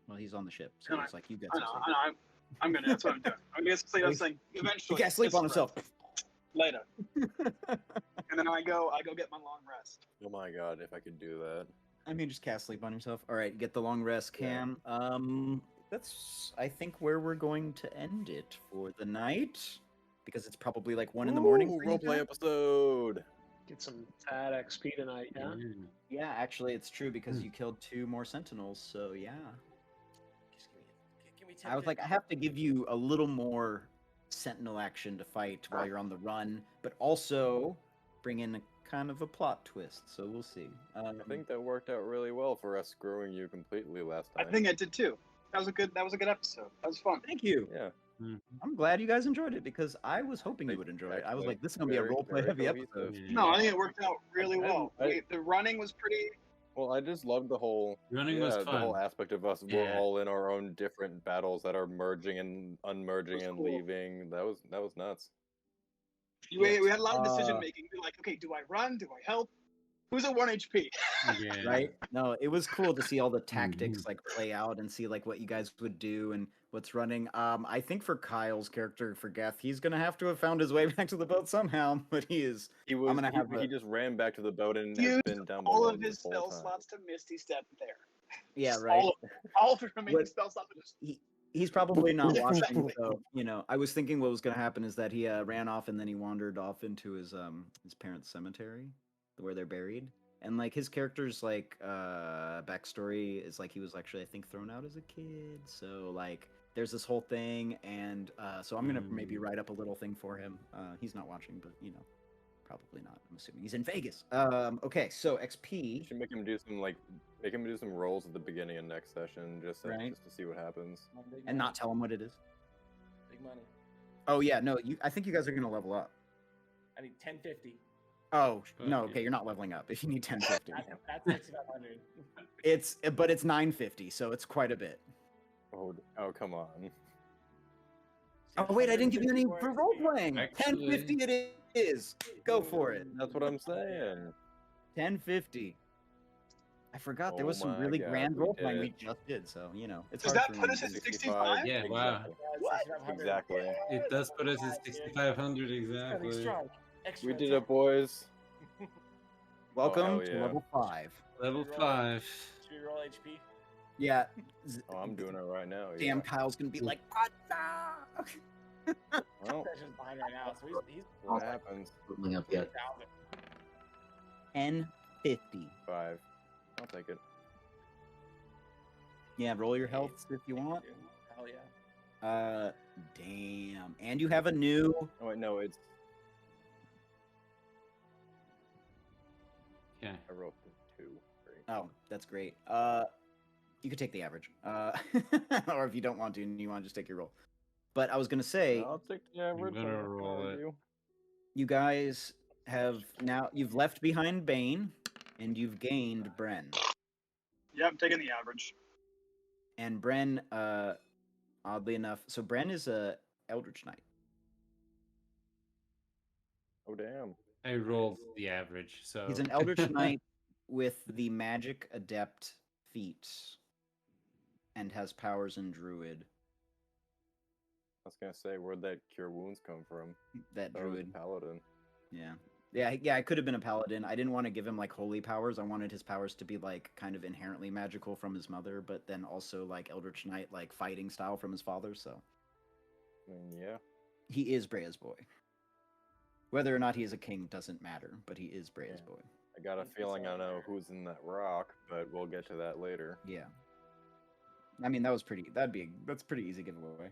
Well, he's on the ship, so And it's like you get I some know, sleep. I know. I'm gonna. That's what I'm doing. I'm gonna sleep. I was saying He eventually. can't sleep get on some himself. rest later, and then I go get my long rest. Oh my god, if I could do that. I mean, just cast sleep on yourself. All right, get the long rest, Yeah. Cam. That's, I think, where we're going to end it for the night, because it's probably like 1 in the morning. Ooh, for you roleplay guys. episode. Get some fat XP tonight, yeah? Mm. Yeah, actually, it's true because you killed 2 more sentinels. So yeah, Just give me 10. I was like, I have to give you a little more sentinel action to fight while you're on the run, but also bring in a kind of a plot twist. So we'll see. I think that worked out really well for us screwing you completely last I time. think I did too. That was a good episode. That was fun. Thank you. Yeah. I'm glad you guys enjoyed it because I was hoping you would enjoy it. I was Actually, like, this is gonna be a very, roleplay very heavy cohesive. episode. No, I think it worked out really well. I- The running was pretty. Well, I just loved the whole Running was the whole fun. aspect of us. We're Yeah. all in our own different battles that are merging and unmerging was and cool. leaving. That was nuts. We had a lot of Uh, decision making. We're like, okay, do I run? Do I help? Who's at 1 HP? Yeah. Right? No, it was cool to see all the tactics like play out and see like what you guys would do and what's running. I think for Kyle's character for Geth, he's gonna have to have found his way back to the boat somehow, but he is. He was. gonna have He a- just ran back to the boat and has Used been down all below of his this whole spell time. slots to Misty Step there. Yeah, right. All of his remaining What- spell slots. Are just, He's probably not Yeah, watching, exactly. so I was thinking what was gonna happen is that he ran off and then he wandered off into his parents' cemetery where they're buried. And like his character's like backstory is like he was actually I think thrown out as a kid. So like there's this whole thing, and so I'm gonna maybe write up a little thing for him. He's not watching, but probably not. I'm assuming he's in Vegas. Okay, so You XP. should make him do some rolls at the beginning of next session, just to see what happens. And not tell him what it is. Big money. Oh yeah, no, I think you guys are gonna level up. I need 1050. Oh no, Okay. okay, you're not leveling up if you need 1050. That's 6500. But it's 950, so it's quite a bit. Oh, come on. Oh wait, I didn't give you any for role playing. Actually- 1050 it is. Go for it. That's what I'm saying. 1050. I forgot there was Oh some my really God, grand we role did playing it. we just did, so it's Does hard that for put me us to at do. 65? Yeah, wow. What? Exactly. It does put us at 6,500 exactly. We did it, boys. Welcome hell to yeah. level 5. Level 5. Should we roll HP? Yeah. Oh, I'm doing it right now. Damn, Yeah. Kyle's gonna be like, what the? Well, That's just behind right now, so he's what happens? Leveling up yet. 10,000. 1050. 5. I'll take it. Yeah, roll your health if you want. Hell yeah. Damn. And you have a new. Oh wait, no, it's Yeah. I rolled 2. Great. Oh, that's great. You could take the average. Or if you don't want to, and you want to just take your roll. But I was gonna say, I'll take the average. gonna I'm not gonna roll it. argue. you guys you've left behind Bane, and you've gained Bren. Yeah, I'm taking the average. And Bren, oddly enough, so Bren is a Eldritch Knight. Oh damn. I rolled the average, so He's an Eldritch Knight with the Magic Adept feats, and has powers in Druid. I was gonna say, where'd that cure wounds come from? That That was a Druid. paladin. Yeah, I could have been a paladin. I didn't want to give him like holy powers. I wanted his powers to be like kind of inherently magical from his mother, but then also like Eldritch Knight, like fighting style from his father. So I mean, yeah. he is Brea's boy. Whether or not he is a king doesn't matter, but he is Brea's Yeah. boy. I got a feeling I know who's in that rock, but we'll get to that later. Yeah. I mean, that's pretty easy giveaway.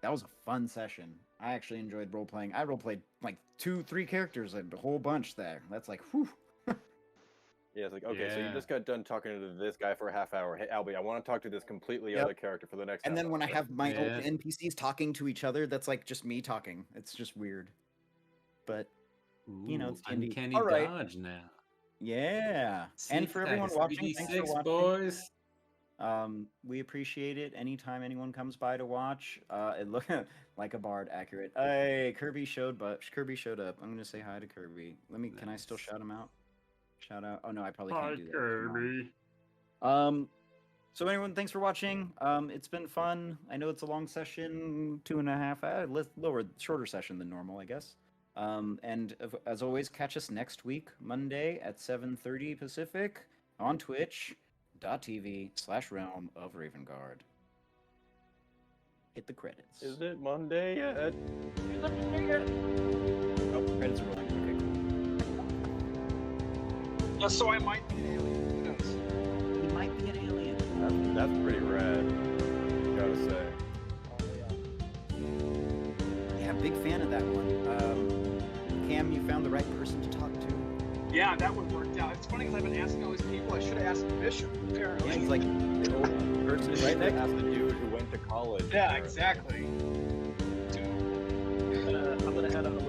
That was a fun session. I actually enjoyed role playing. I role played like 2-3 characters, a whole bunch there. That's like, whew. Yeah, it's like, okay, so you Yeah. just got done talking to this guy for a half hour. Hey, Albie, I want to talk to this completely Yep. other character for the next And half then when I hour. have my own Yeah. NPCs talking to each other, that's like just me talking. It's just weird. But you know, Ooh, it's D&D. uncanny All right. dodge now. yeah. And Sneak for everyone attacks, watching, thanks for 3d6, watching. boys. We appreciate it anytime anyone comes by to watch. It look like a bard, accurate. Hey, Kirby showed up. I'm gonna say hi to Kirby. Can I still Nice. shout him out? Shout out. Oh no, I probably Hi, can't do that. Kirby. So everyone, thanks for watching. It's been fun. I know it's a long session, 2.5, shorter session than normal, I guess. As always, catch us next week, Monday at 7:30 Pacific on twitch.tv/realm of Ravengard. Hit the credits. Is it Monday yet? Oh, credits are rolling. Okay, cool. So I might be an alien. Who knows? He might be an alien. That's pretty rad. Gotta say. Yeah, big fan of that one. Cam, you found the right person to talk to. Yeah, that one worked out. It's funny because I've been asking all these people. I should have asked Bishop, apparently. Yeah, he's like the old person right next Ask the dude who went to college. Yeah, apparently. exactly. Dude. I'm gonna head out.